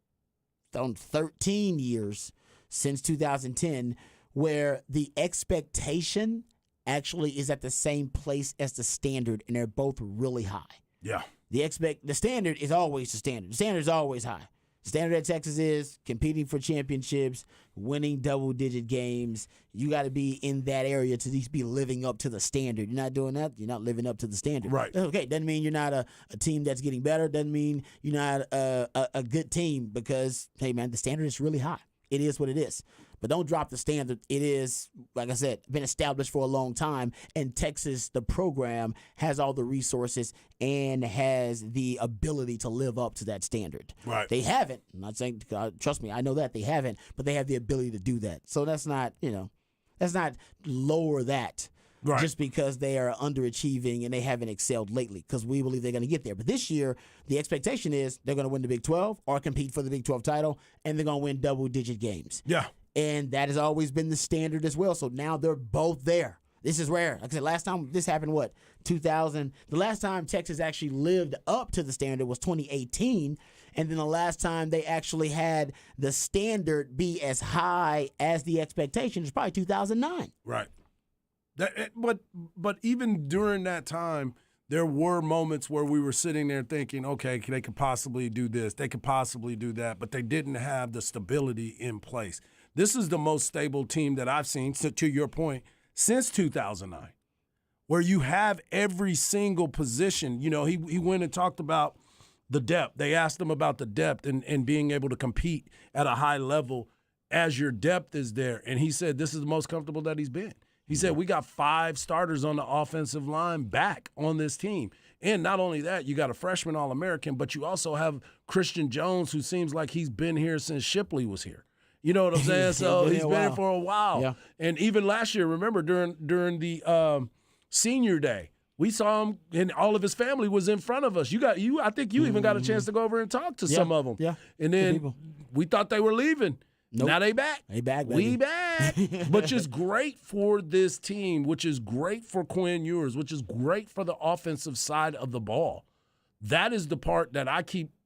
13 years since 2010 where the expectation actually is at the same place as the standard, and they're both really high. Yeah. The standard is always the standard. The standard is always high. The standard at Texas is competing for championships, winning double-digit games. You got to be in that area to at least be living up to the standard. You're not doing that, you're not living up to the standard. Right. That's okay. Doesn't mean you're not a team that's getting better. Doesn't mean you're not a good team because, hey, man, the standard is really high. It is what it is. But don't drop the standard. It is, like I said, been established for a long time. And Texas, the program, has all the resources and has the ability to live up to that standard. Right. They haven't. I'm not saying, trust me, I know that they haven't, but they have the ability to do that. So that's not lower that. Right. Just because they are underachieving and they haven't excelled lately, because we believe they're going to get there. But this year, the expectation is they're going to win the Big 12 or compete for the Big 12 title, and they're going to win double-digit games. Yeah. And that has always been the standard as well. So now they're both there. This is rare. Like I said, last time this happened, 2000? The last time Texas actually lived up to the standard was 2018. And then the last time they actually had the standard be as high as the expectation is probably 2009. Right. But even during that time, there were moments where we were sitting there thinking, okay, they could possibly do this, they could possibly do that, but they didn't have the stability in place. This is the most stable team that I've seen, to your point, since 2009, where you have every single position. You know, he went and talked about the depth. They asked him about the depth and being able to compete at a high level as your depth is there. And he said this is the most comfortable that he's been. He said, we got 5 starters on the offensive line back on this team. And not only that, you got a freshman All-American, but you also have Christian Jones, who seems like he's been here since Shipley was here. You know what I'm saying? So he's been here for a while. Yeah. And even last year, remember, during the senior day, we saw him and all of his family was in front of us. I think you even got a chance to go over and talk to some of them. Yeah. And then we thought they were leaving. Nope. Now they back. They back, baby. We back. Which is great for this team, which is great for Quinn Ewers, which is great for the offensive side of the ball. That is the part that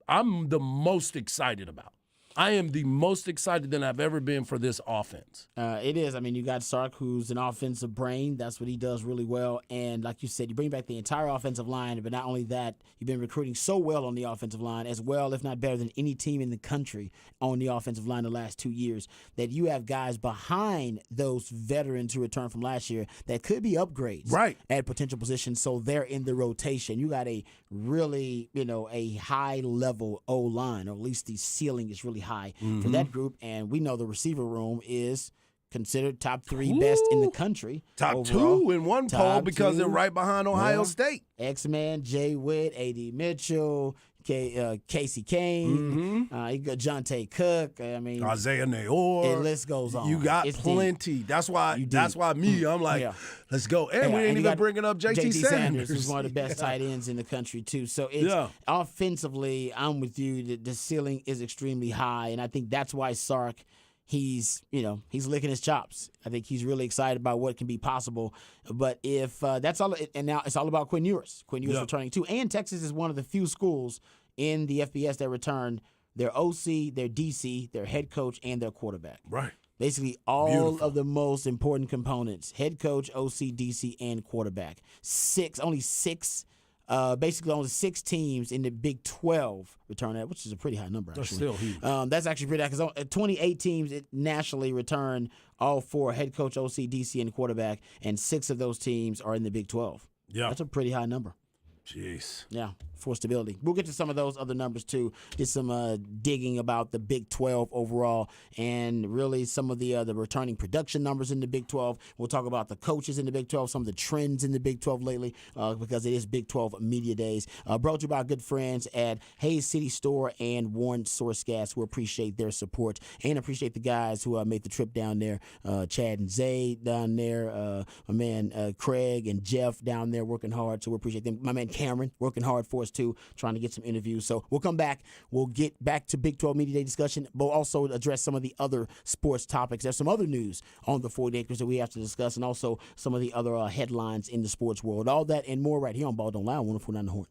I'm the most excited about. I am the most excited than I've ever been for this offense. It is. I mean, you got Sark, who's an offensive brain. That's what he does really well. And like you said, you bring back the entire offensive line. But not only that, you've been recruiting so well on the offensive line, as well, if not better than any team in the country on the offensive line the last 2 years, that you have guys behind those veterans who returned from last year that could be upgrades at potential positions. So they're in the rotation. You got a really, a high-level O-line, or at least the ceiling is really high for that group. And we know the receiver room is considered top 3 best in the country. Top overall. 2 in one poll because they're right behind Ohio State. X-Man, Jay Witt, A.D. Mitchell, Casey Kane, you got Jonte Cook. I mean, Isaiah Nayor. The list goes on. You got It's plenty. deep. That's why I'm like, let's go. And we ain't even bringing up JT Sanders. Who's one of the best tight ends in the country too. So it's offensively, I'm with you. The ceiling is extremely high, and I think that's why Sark, he's licking his chops. I think he's really excited about what can be possible. But if that's all, and now it's all about Quinn Ewers. Quinn Ewers returning too, and Texas is one of the few schools in the FBS that returned their OC, their DC, their head coach, and their quarterback. Right. Basically, all of the most important components: head coach, OC, DC, and quarterback. Only six basically only 6 teams in the Big 12 return that, which is a pretty high number, actually. That's still huge. That's actually pretty high because 28 teams nationally return all 4 head coach, OC, DC, and quarterback, and 6 of those teams are in the Big 12. Yeah. That's a pretty high number. Jeez. Yeah, for stability. We'll get to some of those other numbers too. Did some digging about the Big 12 overall and really some of the returning production numbers in the Big 12. We'll talk about the coaches in the Big 12, some of the trends in the Big 12 lately because it is Big 12 Media Days. Brought to you by our good friends at Hayes City Store and Warren Source Gas. We appreciate their support and appreciate the guys who made the trip down there. Chad and Zay down there. My man Craig and Jeff down there working hard. So we appreciate them. My man Cameron working hard for us too, trying to get some interviews. So we'll come back. We'll get back to Big 12 Media Day discussion, but we'll also address some of the other sports topics. There's some other news on the 40 acres that we have to discuss, and also some of the other headlines in the sports world. All that and more right here on Ball Don't Lie, 104.9 The Horn.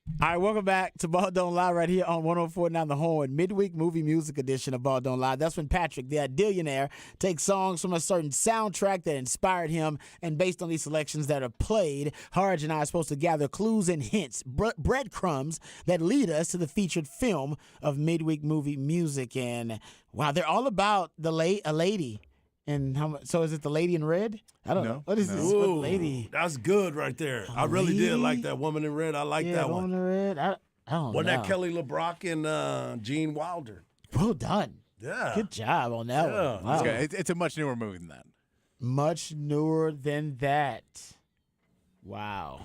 All right, welcome back to Ball Don't Lie right here on 104.9 The Horn, midweek movie music edition of Ball Don't Lie. That's when Patrick, the Idillionaire, takes songs from a certain soundtrack that inspired him, and based on these selections that are played, Harge and I are supposed to gather clues and hints, breadcrumbs that lead us to the featured film of midweek movie music. And wow, they're all about a lady. And how much? So is it the lady in red? I don't know. What is this? What lady? That's good right there. I really did like that woman in red. I like that one. Woman in red. I don't know. Wasn't that Kelly LeBrock and Gene Wilder? Well done. Yeah. Good job on that one. Wow. It's a much newer movie than that. Much newer than that. Wow.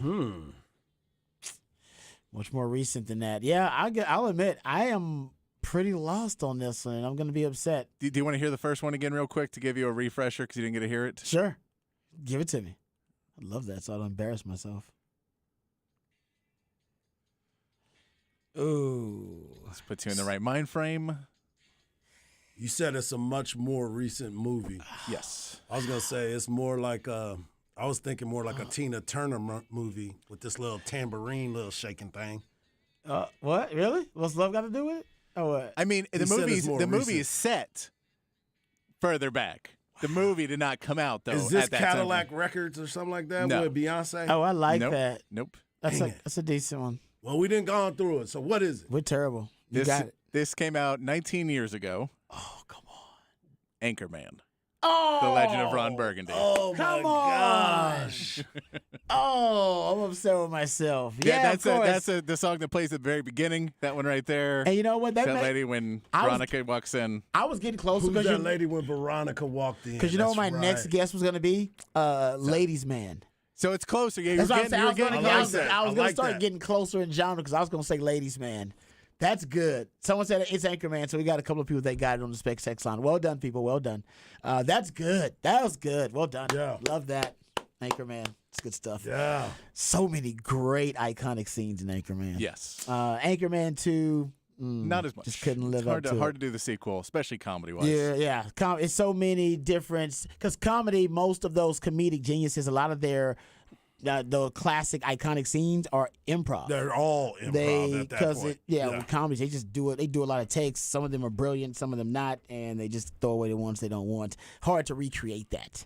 Much more recent than that. Yeah, I'll admit, I am pretty lost on this one. I'm going to be upset. Do you want to hear the first one again real quick to give you a refresher because you didn't get to hear it? Sure. Give it to me. I love that, so I don't embarrass myself. Ooh. Let's put you in the right mind frame. You said it's a much more recent movie. Yes. I was going to say it's more like I was thinking more like a Tina Turner movie with this little tambourine, little shaking thing. What? Really? What's love got to do with it? Oh, what? I mean, the movie is set further back. The movie did not come out, though. Is this at that Cadillac time. Records or something like that No. with Beyonce? Oh, I like Nope. that. Nope. That's a decent one. Well, we didn't go through it, so what is it? We're terrible. You got it. This came out 19 years ago. Oh, come on. Anchorman. Oh, The Legend of Ron Burgundy. Oh, come my gosh. Oh, I'm upset with myself. Yeah, of course. that's the song that plays at the very beginning. That one right there. And you know what? That lady when Veronica walks in. I was getting closer. Who's that lady when Veronica walked in? Because you know what my That's next right. guess was going to be? Ladies' Man. So it's closer. Yeah, That's what I'm saying. I was going to like start that. getting closer in genre because I was going to say Ladies' Man. That's good. Someone said it's Anchorman, so we got a couple of people that got it on the Specs text line. Well done, people. Well done. That's good. That was good. Well done. Yeah. Love that. Anchorman. It's good stuff. Yeah. So many great iconic scenes in Anchorman. Yes. Anchorman 2. Not as much. Just couldn't live It's up to hard it. to do the sequel, especially comedy-wise. Yeah. It's so many different, because comedy, most of those comedic geniuses, a lot of their the classic iconic scenes are improv. They're all improv at that point. With comedies, they just do it. They do a lot of takes. Some of them are brilliant, some of them not, and they just throw away the ones they don't want. Hard to recreate that.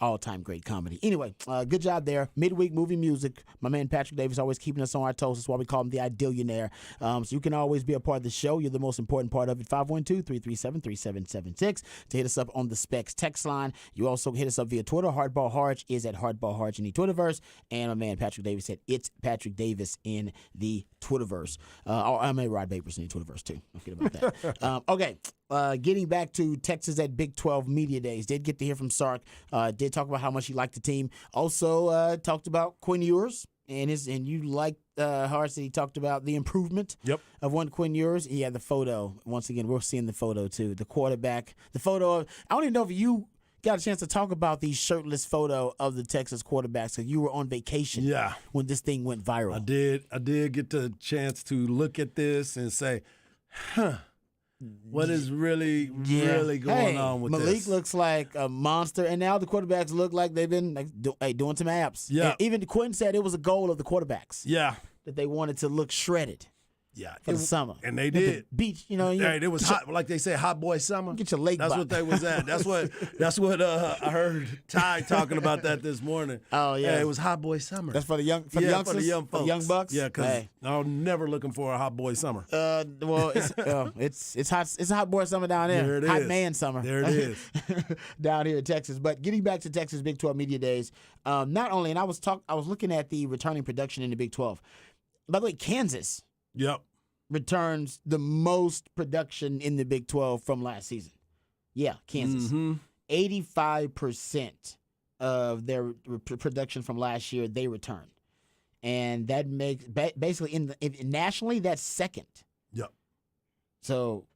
All-time great comedy. Anyway, good job there. Midweek movie music. My man Patrick Davis always keeping us on our toes. That's why we call him the Idillionaire. So you can always be a part of the show. You're the most important part of it. 512-337-3776 to hit us up on the Specs text line. You also hit us up via Twitter. Hardball Harge is at Hardball Harge in the Twitterverse. And my man Patrick Davis said it's Patrick Davis in the Twitterverse. I mean Rod Babers in the Twitterverse too. Don't forget about that. Okay. Getting back to Texas at Big 12 Media Days. Did get to hear from Sark. Did talk about how much he liked the team. Also talked about Quinn Ewers and you liked Harge that he talked about the improvement of one Quinn Ewers. He had the photo. Once again, we're seeing the photo too. The quarterback. The photo of, I don't even know if you got a chance to talk about the shirtless photo of the Texas quarterbacks because you were on vacation when this thing went viral. I did get the chance to look at this and say, what is really going on with Malik this? looks like a monster, and now the quarterbacks look like they've been doing some abs. Yeah. And even Quinn said it was a goal of the quarterbacks. Yeah. That they wanted to look shredded. Yeah. For the summer. And they At the did. beach, Hey, it was hot, like they say, hot boy summer. Get your leg That's box. what they was at. That's what I heard Ty talking about that this morning. Oh, yeah. Hey, it was hot boy summer. That's for the young, for the young folks, folks. the young bucks. Yeah, because Hey. I'm never looking for a hot boy summer. Well, it's hot. It's a hot boy summer down there. There it Hot is. man summer. There it is. Down here in Texas. But getting back to Texas Big 12 Media Days, not only, and I was looking at the returning production in the Big 12. By the way, Kansas. Yep. Returns the most production in the Big 12 from last season. Yeah, Kansas. 85% of their production from last year they return, and that makes basically nationally that's second. Yep. So,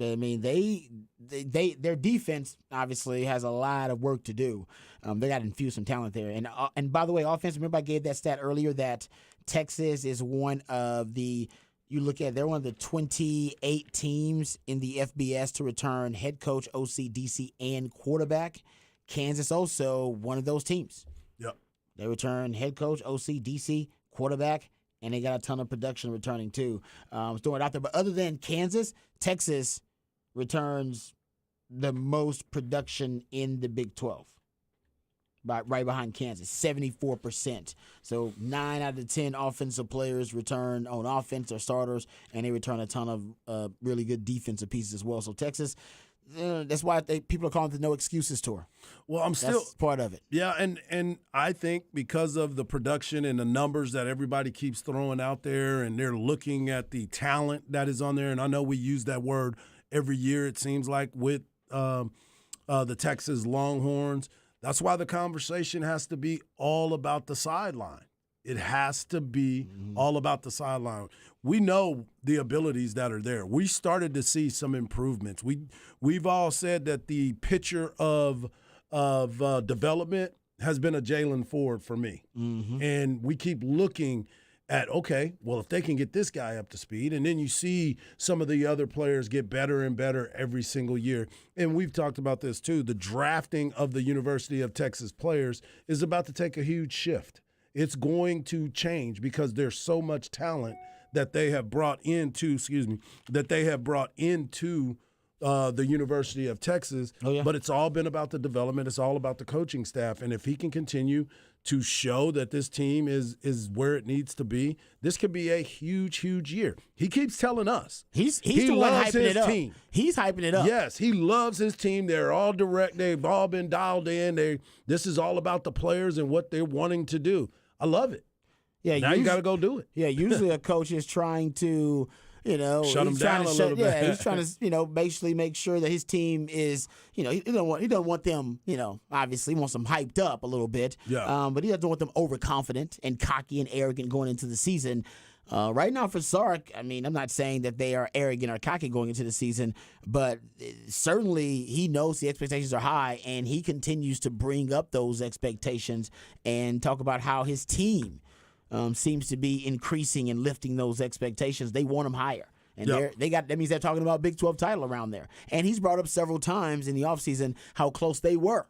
I mean, their defense obviously has a lot of work to do. They got to infuse some talent there, and by the way, offense. Remember I gave that stat earlier that Texas is one of the. You look at, they're one of the 28 teams in the FBS to return head coach, OC, DC, and quarterback. Kansas also one of those teams. Yep. They return head coach, OC, DC, quarterback, and they got a ton of production returning too. Throwing it out there. But other than Kansas, Texas returns the most production in the Big 12. Right behind Kansas, 74%. So 9 out of 10 offensive players return on offense or starters, and they return a ton of really good defensive pieces as well. So Texas, that's why people are calling it the No Excuses Tour. Well, That's part of it. Yeah, and I think because of the production and the numbers that everybody keeps throwing out there, and they're looking at the talent that is on there, and I know we use that word every year, it seems like, with the Texas Longhorns. That's why the conversation has to be all about the sideline. It has to be all about the sideline. We know the abilities that are there. We started to see some improvements. We've all said that the picture of development has been a Jalen Ford for me. And we keep looking at, okay, well, if they can get this guy up to speed, and then you see some of the other players get better and better every single year. And we've talked about this too. The drafting of the University of Texas players is about to take a huge shift. It's going to change because there's so much talent that they have brought into, the University of Texas. But it's all been about the development. It's all about the coaching staff. And if he can continue to show that this team is where it needs to be, this could be a huge, huge year. He keeps telling us. He the one loves hyping his it up. team. He's hyping it up. Yes, he loves his team. They're all direct. They've all been dialed in. This is all about the players and what they're wanting to do. I love it. Yeah, now you got to go do it. Yeah, usually a coach is trying to, shut him down a little bit. Yeah, he's trying to, basically make sure that his team is, he don't want them, obviously he wants them hyped up a little bit. Yeah. But he doesn't want them overconfident and cocky and arrogant going into the season. Right now for Sark, I'm not saying that they are arrogant or cocky going into the season, but certainly he knows the expectations are high, and he continues to bring up those expectations and talk about how his team seems to be increasing and lifting those expectations. They want him higher. And that means they're talking about Big 12 title around there. And he's brought up several times in the offseason how close they were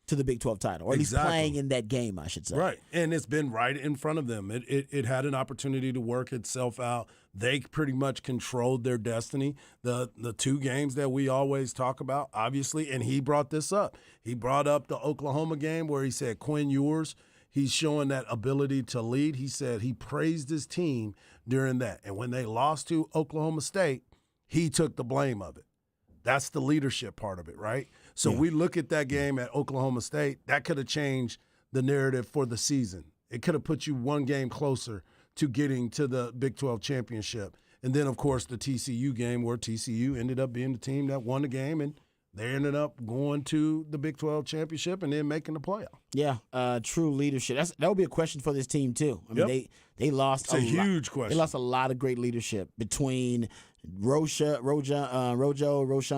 to the Big 12 title, or at least playing in that game, I should say. Right, and it's been right in front of them. It had an opportunity to work itself out. They pretty much controlled their destiny. The two games that we always talk about, obviously, and he brought this up. He brought up the Oklahoma game where he said, Quinn Ewers, he's showing that ability to lead. He said he praised his team during that. And when they lost to Oklahoma State, he took the blame of it. That's the leadership part of it, right? So we look at that game at Oklahoma State. That could have changed the narrative for the season. It could have put you one game closer to getting to the Big 12 championship. And then, of course, the TCU game where TCU ended up being the team that won the game, and they ended up going to the Big 12 championship and then making the playoff. Yeah, true leadership. That would be a question for this team too. They lost a huge question. They lost a lot of great leadership between Roshan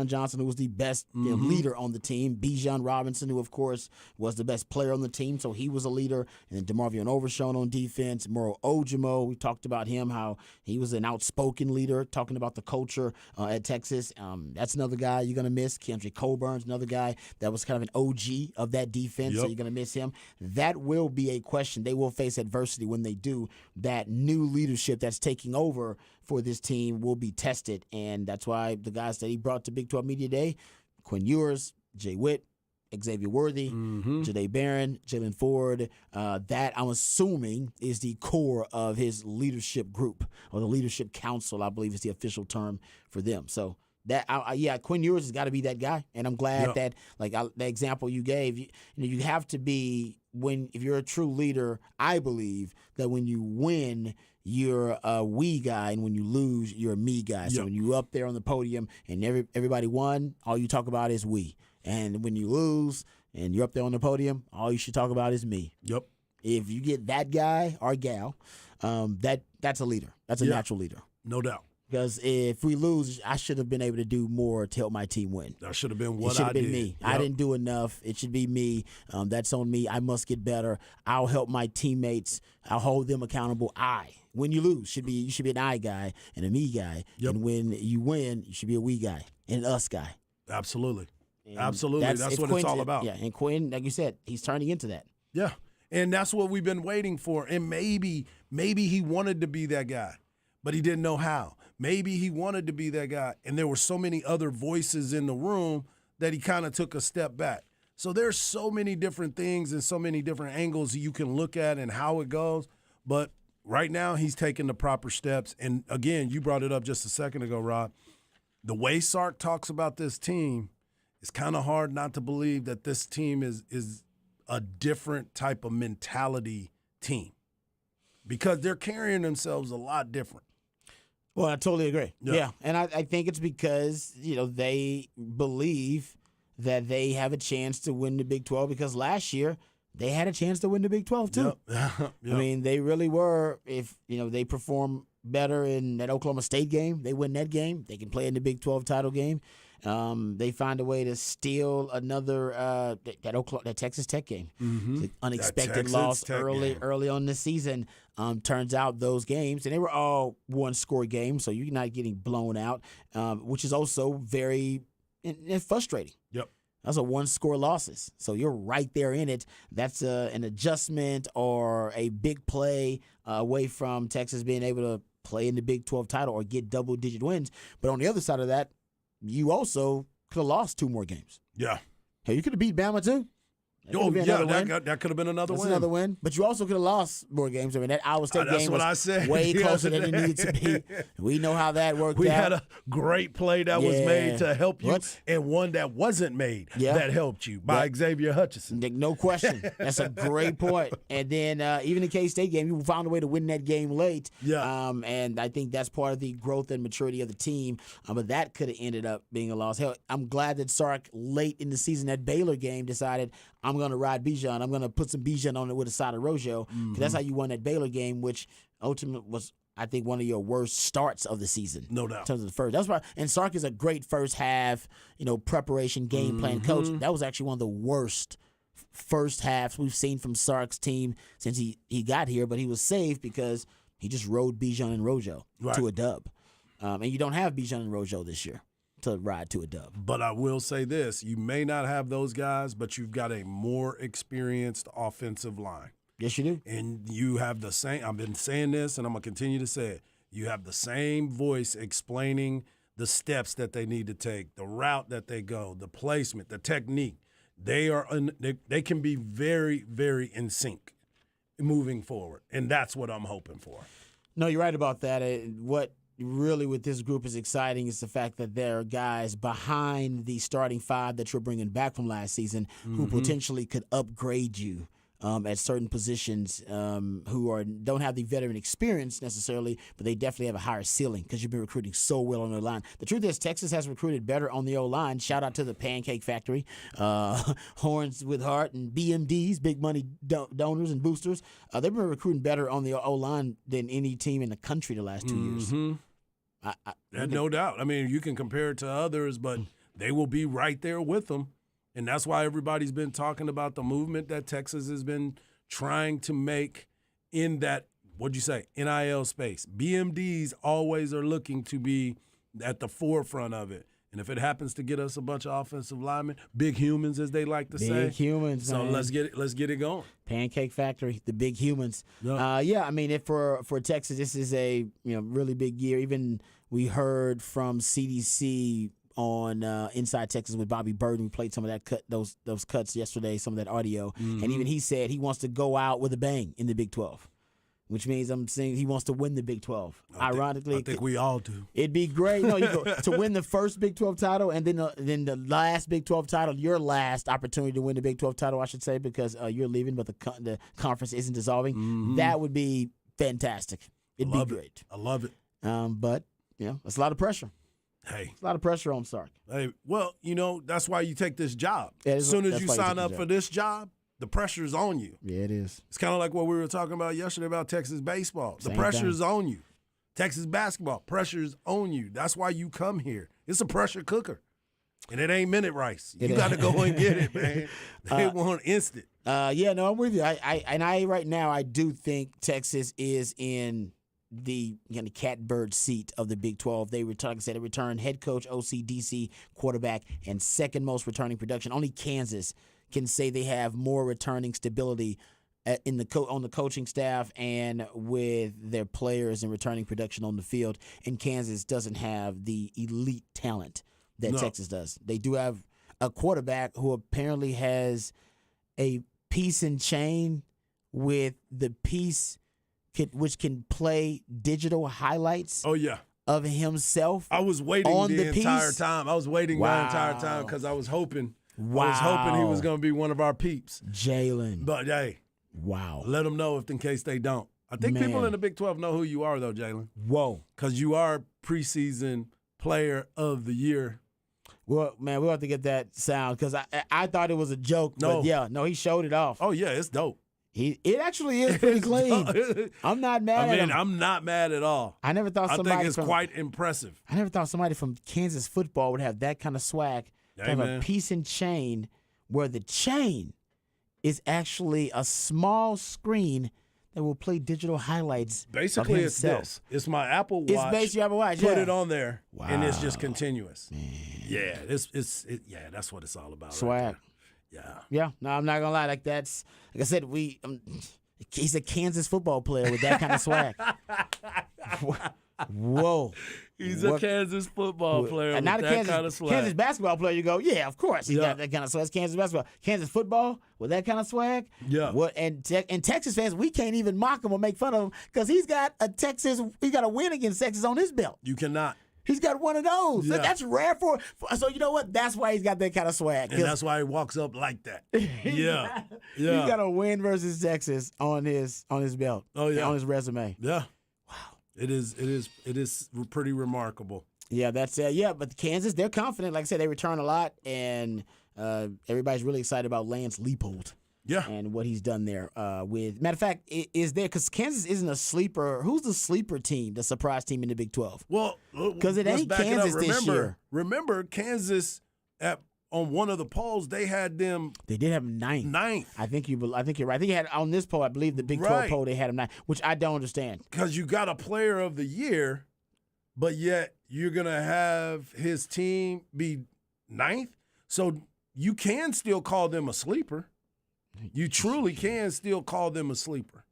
Johnson, who was the best leader on the team, Bijan Robinson, who of course was the best player on the team, so he was a leader, and then DeMarvion Overshown on defense, Moro Ojimo, we talked about him, how he was an outspoken leader, talking about the culture at Texas. That's another guy you're going to miss. Kendrick Colburn's another guy that was kind of an OG of that defense, so you're going to miss him. That will be a question. They will face adversity when they do. That new leadership that's taking over for this team will be tested, and that's why the guys that he brought to Big 12 Media Day, Quinn Ewers, Jay Witt, Xavier Worthy, Jahdae Barron, Jalen Ford, that I'm assuming is the core of his leadership group, or the leadership council, I believe is the official term for them. So that, Quinn Ewers has got to be that guy, and I'm glad that, the example you gave, you have to be, if you're a true leader, I believe that when you win, you're a we guy, and when you lose, you're a me guy. So when you're up there on the podium and everybody won, all you talk about is we. And when you lose and you're up there on the podium, all you should talk about is me. Yep. If you get that guy or gal, that's a leader. That's a natural leader. No doubt. Because if we lose, I should have been able to do more to help my team win. That should have been what I did. It should have been me. Yep. I didn't do enough. It should be me. That's on me. I must get better. I'll help my teammates. I'll hold them accountable. When you lose, you should be an I guy and a me guy. Yep. And when you win, you should be a we guy and an us guy. Absolutely. Absolutely. That's what it's all about. Yeah, and Quinn, like you said, he's turning into that. Yeah. And that's what we've been waiting for. And maybe he wanted to be that guy, but he didn't know how. Maybe he wanted to be that guy, and there were so many other voices in the room that he kind of took a step back. So there's so many different things and so many different angles you can look at and how it goes. But right now he's taking the proper steps. And, again, you brought it up just a second ago, Rob. The way Sark talks about this team, it's kind of hard not to believe that this team is a different type of mentality team because they're carrying themselves a lot different. Well, I totally agree. Yeah. And I think it's because, they believe that they have a chance to win the Big 12 because last year they had a chance to win the Big 12 too. Yep. I mean, they really were. If, they perform better in that Oklahoma State game, they win that game, they can play in the Big 12 title game. They find a way to steal another that Texas Tech game. Mm-hmm. The unexpected loss early on in the season. Turns out those games, and they were all one-score games, so you're not getting blown out, which is also very frustrating. Yep. Those are one-score losses, so you're right there in it. That's an adjustment or a big play away from Texas being able to play in the Big 12 title or get double-digit wins. But on the other side of that, you also could have lost 2 more games. Yeah. Hey, you could have beat Bama too. That could have been another That's win. another win. But you also could have lost more games. I mean, that Iowa State game was way the closer other than it needed to be. We know how that worked out. We had a great play that was made to help you and one that wasn't made that helped you by Xavier Hutchinson. No question. That's a great point. And then even the K-State game, you found a way to win that game late. Yeah. And I think that's part of the growth and maturity of the team. But that could have ended up being a loss. Hell, I'm glad that Sark late in the season, that Baylor game, decided I'm going to ride Bijan. I'm going to put some Bijan on it with a side of Rojo. Mm-hmm. That's how you won that Baylor game, which ultimately was, I think, one of your worst starts of the season. No doubt. In terms of the first. That's why, and Sark is a great first half, preparation, game plan coach. That was actually one of the worst first halves we've seen from Sark's team since he got here, but he was safe because he just rode Bijan and Rojo to a dub. And you don't have Bijan and Rojo this year to ride to a dub. But I will say this, you may not have those guys, but you've got a more experienced offensive line. Yes, you do. And you have the same, I've been saying this and I'm going to continue to say it, you have the same voice explaining the steps that they need to take, the route that they go, the placement, the technique. They can be very, very in sync moving forward, and that's what I'm hoping for. No, you're right about that. What really with this group is exciting is the fact that there are guys behind the starting 5 that you're bringing back from last season who potentially could upgrade you at certain positions, who don't have the veteran experience necessarily, but they definitely have a higher ceiling because you've been recruiting so well on the line. The truth is, Texas has recruited better on the O-line. Shout out to the Pancake Factory, Horns with Heart, and BMDs, big money donors and boosters. They've been recruiting better on the O-line than any team in the country the last 2 years. No doubt. I mean, you can compare it to others, but they will be right there with them. And that's why everybody's been talking about the movement that Texas has been trying to make in that, what'd you say, NIL space. BMDs always are looking to be at the forefront of it. And if it happens to get us a bunch of offensive linemen, big humans, as they like to say. Big humans, So man. let's get it going. Pancake Factory, the big humans. Yep. I mean, if for Texas, this is a really big year. Even we heard from CDC on Inside Texas with Bobby Burden. We played some of that those cuts yesterday, some of that audio, and even he said he wants to go out with a bang in the Big 12, which means I'm saying he wants to win the Big 12. Ironically, I think we all do. It'd be great, to win the first Big 12 title and then the last Big 12 title, your last opportunity to win the Big 12 title, I should say, because you're leaving, but the conference isn't dissolving. That would be fantastic. It'd be great. I love it. But it's a lot of pressure. Hey. It's a lot of pressure on Sark. Hey, well, that's why you take this job. Yeah, as soon as you sign up for this job, the pressure is on you. Yeah, it is. It's kind of like what we were talking about yesterday about Texas baseball. The pressure is on you. Texas basketball, pressure is on you. That's why you come here. It's a pressure cooker. And it ain't minute rice. You got to go and get it, man. They want instant. I'm with you. I right now I do think Texas is in the catbird seat of the Big 12. They returned head coach, OC, DC, quarterback, and second most returning production. Only Kansas can say they have more returning stability on the coaching staff and with their players and returning production on the field. And Kansas doesn't have the elite talent that Texas does. They do have a quarterback who apparently has a piece and chain with the piece which can play digital highlights. Oh yeah. Of himself. I was waiting on the entire piece. time. I was waiting the entire time because I was hoping. I was hoping he was going to be one of our peeps. Jalen. But hey. Wow. Let them know in case they don't. I think people in the Big 12 know who you are though, Jalen. Whoa. Because you are preseason player of the year. Well, man, we'll have to get that sound because I thought it was a joke. No. But he showed it off. Oh yeah, it's dope. It actually is pretty clean. I'm not mad at him. I'm not mad at all. I never thought somebody. I think it's quite impressive. I never thought somebody from Kansas football would have that kind of swag. To have a piece and chain where the chain is actually a small screen that will play digital highlights. Basically, of it's himself. this. It's my Apple Watch. It's basically Apple Watch. Put yeah. it on there, and it's just Wow. continuous. Man. Yeah, yeah, that's what it's all about. Swag. Right there. Yeah. No, I'm not gonna lie. Like I said, he's a Kansas football player with that kind of swag. Whoa. He's a Kansas football player with not that kind of swag. Kansas basketball player, you go, yeah, of course. He's got that kind of swag. It's Kansas basketball. Kansas football with that kind of swag. Yeah. And Texas fans, we can't even mock him or make fun of him because he's got a win against Texas on his belt. You cannot. He's got one of those. Yeah. That's rare for. So you know what? That's why he's got that kind of swag. And that's why he walks up like that. Yeah. He's got a win versus Texas on his belt. Oh yeah. On his resume. Yeah. Wow. It is pretty remarkable. Yeah, that's yeah. But Kansas, they're confident. Like I said, they return a lot, and everybody's really excited about Lance Leipold. Yeah, and what he's done there. With matter of fact, is there because Kansas isn't a sleeper? Who's the sleeper team, the surprise team in the Big 12? Well, because it ain't Kansas this year. Remember, Kansas on one of the polls they had them. They did have them ninth. I think you're right. I think you had on this poll. I believe the Big 12 poll they had them ninth, which I don't understand. Because you got a player of the year, but yet you're gonna have his team be ninth, so you can still call them a sleeper. You truly can still call them a sleeper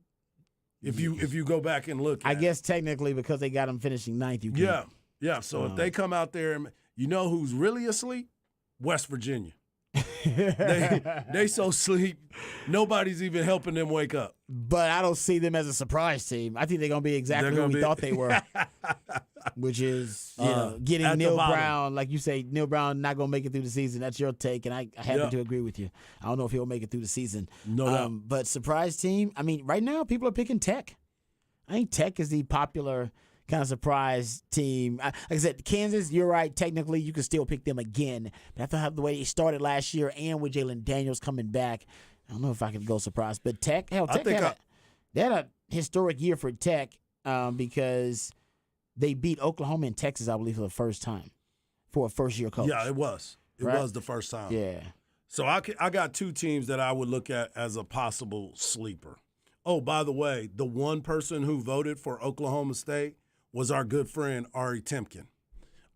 if you go back and look. I guess technically because they got them finishing ninth, you can. Yeah. So if they come out there, and you know who's really asleep? West Virginia. they so sleep, nobody's even helping them wake up. But I don't see them as a surprise team. I think they're going to be exactly who we thought they were, which is getting Neil Brown. Like you say, Neil Brown not going to make it through the season. That's your take, and I happen to agree with you. I don't know if he'll make it through the season. No doubt. But surprise team, I mean, right now people are picking Tech. I think Tech is the popular kind of surprise team. Like I said, Kansas, you're right. Technically, you can still pick them again. But after how the way they started last year and with Jalen Daniels coming back, I don't know if I could go surprise. But Tech, they had a historic year for Tech because they beat Oklahoma and Texas, I believe, for the first time for a first-year coach. Yeah, it was. It was the first time. Yeah. So I got two teams that I would look at as a possible sleeper. Oh, by the way, the one person who voted for Oklahoma State was our good friend Ari Timken.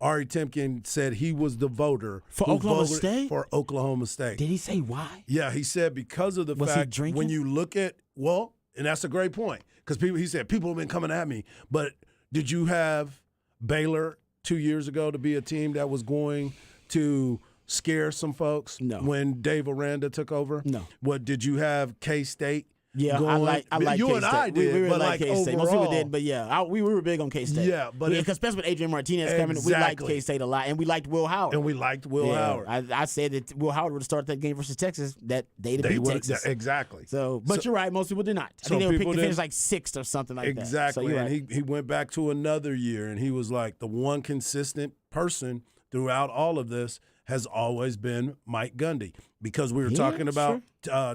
Ari Timken said he was the voter for who Oklahoma voted State. For Oklahoma State. Did he say why? Yeah, he said because of the fact when you look at and that's a great point because he said people have been coming at me, but did you have Baylor 2 years ago to be a team that was going to scare some folks? No. When Dave Aranda took over? No. What did you have K-State? Yeah, going? I like you K-State. And I did, we really but like K-State. overall, most people didn't, but yeah, we were big on K-State. Yeah, but especially with Adrian Martinez coming, we liked K-State a lot, and we liked Will Howard. And we liked Will Howard. I said that Will Howard would have started that game versus Texas. That they'd beat Texas. Exactly. So, but you're right. Most people did not. I think they were picked to finish like sixth or something like that. Exactly. So and he went back to another year, and he was like the one consistent person throughout all of this has always been Mike Gundy because we were talking about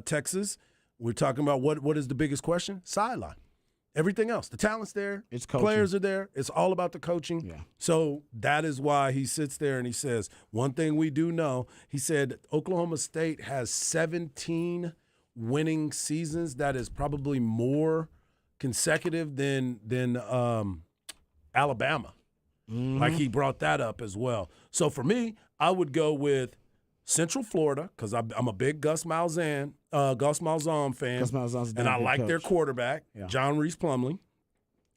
Texas. We're talking about what is the biggest question? Sideline. Everything else. The talent's there. It's coaching. Players are there. It's all about the coaching. Yeah. So that is why he sits there and he says, one thing we do know, he said Oklahoma State has 17 winning seasons. That is probably more consecutive than Alabama. Mm-hmm. Like he brought that up as well. So for me, I would go with Central Florida, because I'm a big Gus Malzahn fan. Gus Malzahn's a and I damn good like their coach. quarterback, Yeah. John Reese Plumlee.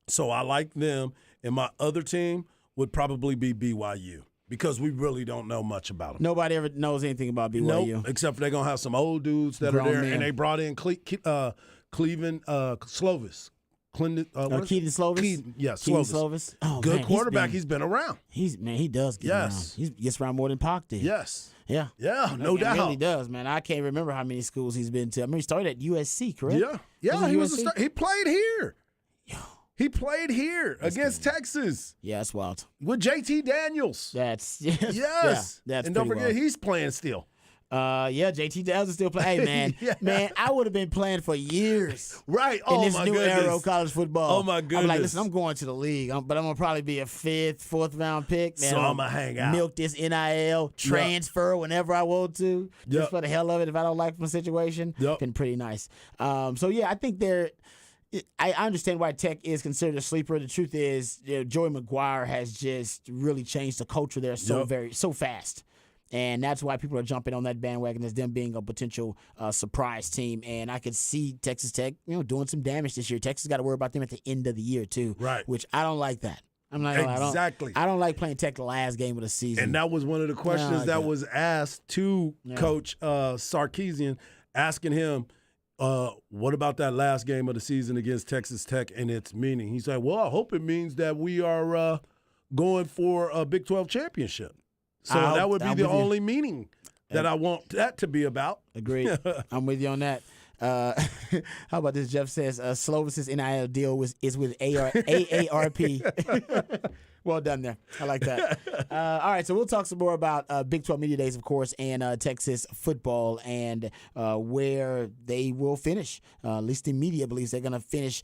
So I like them. And my other team would probably be BYU because we really don't know much about them. Nobody ever knows anything about BYU. Nope, except for they're going to have some old dudes that Grown are there. men. And they brought in Cleveland Slovis. Keaton Slovis? Yes, Keaton Slovis. Slovis. Oh, Good man, quarterback. He's been around. He does get Yes. around. He gets around more than Pac did. Yes. Yeah. Yeah, no He doubt. really does, man. I can't remember how many schools he's been to. I mean, he started at USC, correct? Yeah. Yeah, it he was USC? he played here. He played here against Texas. Yeah, that's wild. With JT Daniels. That's Yes. Yeah, that's and don't pretty forget, wild. he's playing still. Yeah, JT Daniels is still playing. Hey, man, Yeah. man, I would have been playing for years. Right. In Oh, this my new goodness. era of college football. Oh, my I'm like, goodness. listen, I'm going to the league, but I'm gonna probably be a 5th, 4th round pick. Man, So I'ma hang out. milk this NIL, transfer whenever I want to, just Yep. for the hell of it. If I don't like my situation, Yep. been pretty nice. So yeah, I think I understand why Tech is considered a sleeper. The truth is, Joey McGuire has just really changed the culture there so fast. And that's why people are jumping on that bandwagon as them being a potential surprise team. And I could see Texas Tech, doing some damage this year. Texas got to worry about them at the end of the year too, Right. Which I don't like that. I'm not Exactly. I don't like playing Tech the last game of the season. And that was one of the questions that was asked to Coach Sarkisian, asking him, what about that last game of the season against Texas Tech and its meaning? He said, well, I hope it means that we are going for a Big 12 championship. So that would be the only meaning that I want that to be about. Agreed. I'm with you on that. How about this? Jeff says Slovis's NIL deal is with AARP. Well done there. I like that. All right, so we'll talk some more about Big 12 Media Days, of course, and Texas football and where they will finish. At least the media believes they're going to finish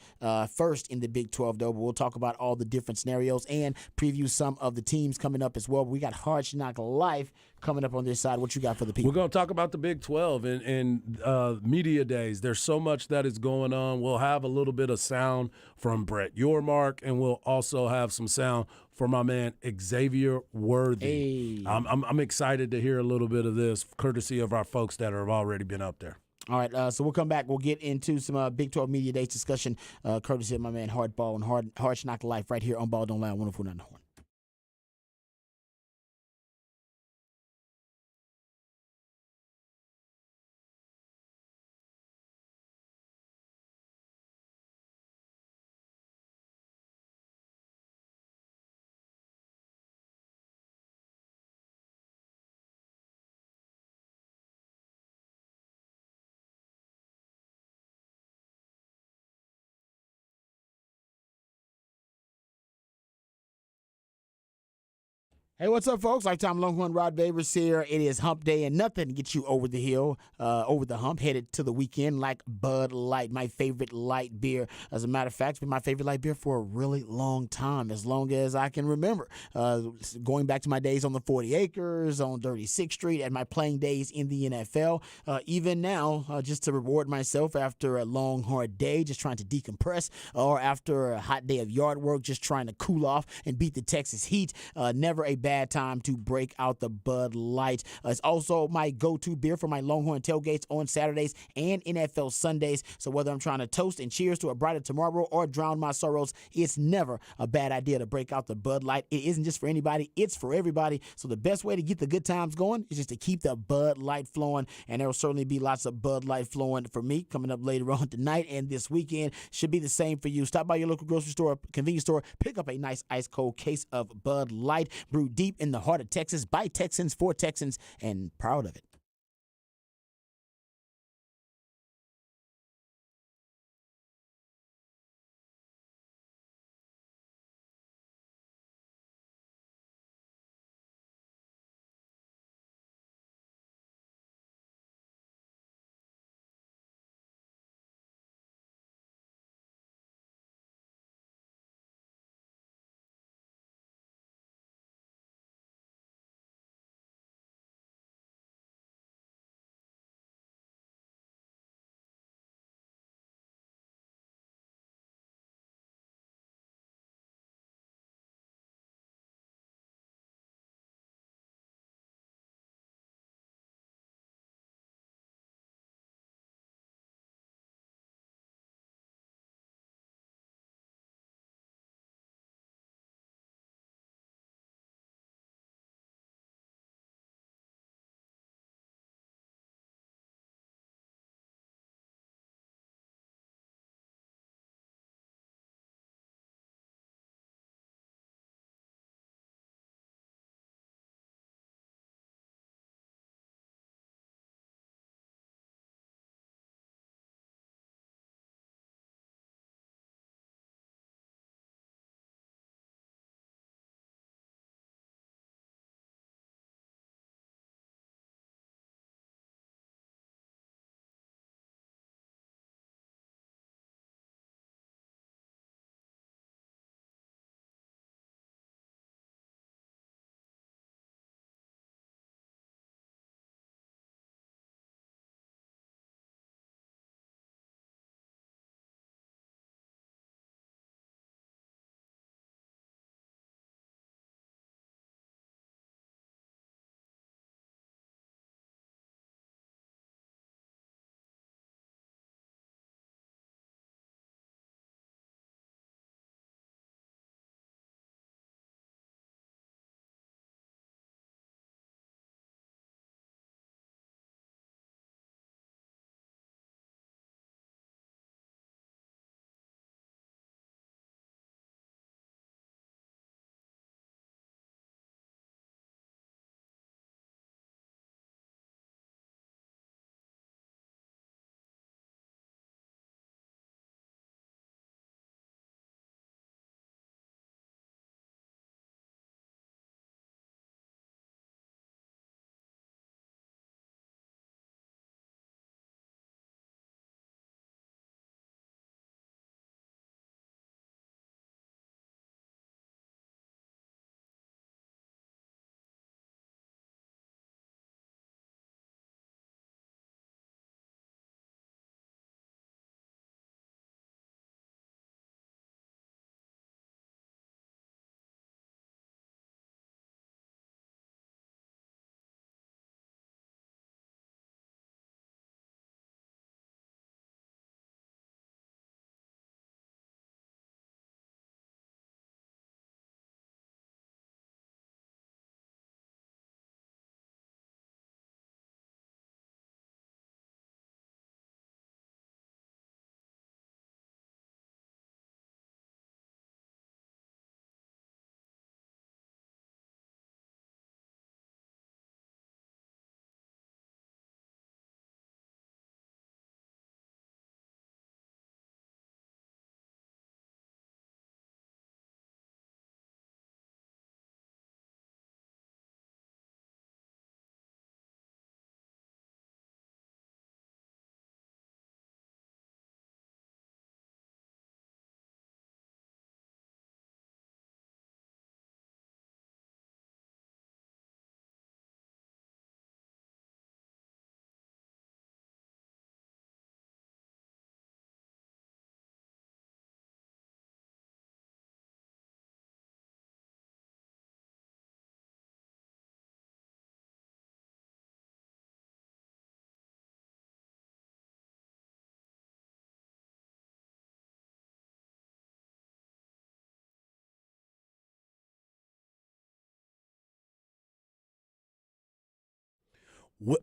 first in the Big 12, though. But we'll talk about all the different scenarios and preview some of the teams coming up as well. We got Hard Knock Life coming up on this side. What you got for the people? We're going to talk about the Big 12 and media days. There's so much that is going on. We'll have a little bit of sound from Brett Yormark, and we'll also have some sound from my man Xavier Worthy. Hey. I'm excited to hear a little bit of this, courtesy of our folks that have already been up there. All right, so we'll come back. We'll get into some Big 12 Media Days discussion, courtesy of my man Hardball and Hard Knock Life right here on Ball Don't Lie on 104.9 The Horn. Hey, what's up, folks? Lifetime Longhorn Rod Babers here. It is hump day, and nothing gets you over the hill, over the hump, headed to the weekend like Bud Light, my favorite light beer. As a matter of fact, it's been my favorite light beer for a really long time, as long as I can remember. Going back to my days on the 40 Acres, on 36th Street, and my playing days in the NFL. Even now, just to reward myself after a long, hard day, just trying to decompress, or after a hot day of yard work, just trying to cool off and beat the Texas heat. Never a bad time to break out the Bud Light. It's also my go-to beer for my Longhorn tailgates on Saturdays and NFL Sundays. So whether I'm trying to toast and cheers to a brighter tomorrow or drown my sorrows, it's never a bad idea to break out the Bud Light. It isn't just for anybody, it's for everybody. So the best way to get the good times going is just to keep the Bud Light flowing, and there will certainly be lots of Bud Light flowing for me coming up later on tonight and this weekend. Should be the same for you. Stop by your local grocery store, convenience store, pick up a nice ice cold case of Bud Light, brewed deep in the heart of Texas, by Texans, for Texans, and proud of it.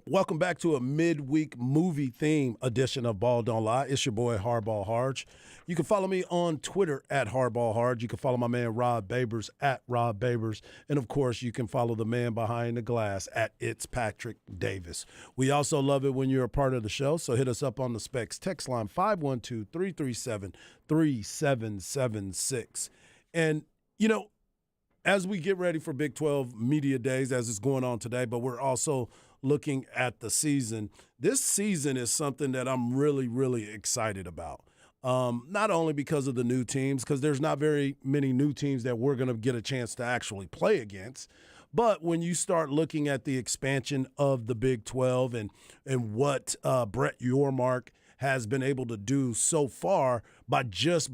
Welcome back to a midweek movie theme edition of Ball Don't Lie. It's your boy, Hardball Harge. You can follow me on Twitter at Hardball Harge. You can follow my man, Rob Babers, at Rob Babers. And, of course, you can follow the man behind the glass at It's Patrick Davis. We also love it when you're a part of the show, so hit us up on the Specs text line 512-337-3776. And, you know, as we get ready for Big 12 Media Days, as it's going on today, but we're also looking at the season. This season is something that I'm really, really excited about. Not only because of the new teams, because there's not very many new teams that we're going to get a chance to actually play against, but when you start looking at the expansion of the Big 12 and what Brett Yormark has been able to do so far by just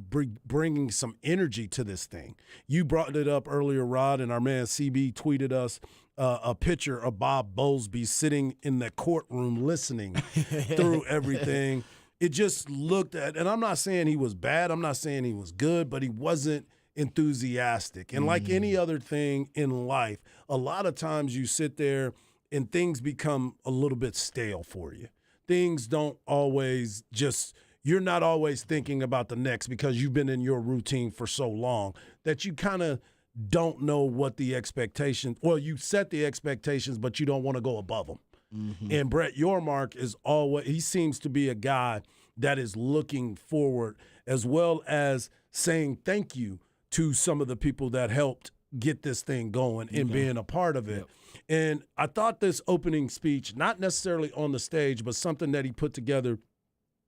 bringing some energy to this thing. You brought it up earlier, Rod, and our man CB tweeted us a picture of Bob Bowlesby sitting in the courtroom listening through everything. It just looked at, and I'm not saying he was bad, I'm not saying he was good, but he wasn't enthusiastic. And like any other thing in life, a lot of times you sit there and things become a little bit stale for you. Things don't always you're not always thinking about the next because you've been in your routine for so long that you kind of don't know what the expectations, well, you set the expectations, but you don't want to go above them. Mm-hmm. And Brett Yormark he seems to be a guy that is looking forward, as well as saying thank you to some of the people that helped get this thing going and being a part of it. Yep. And I thought this opening speech, not necessarily on the stage, but something that he put together,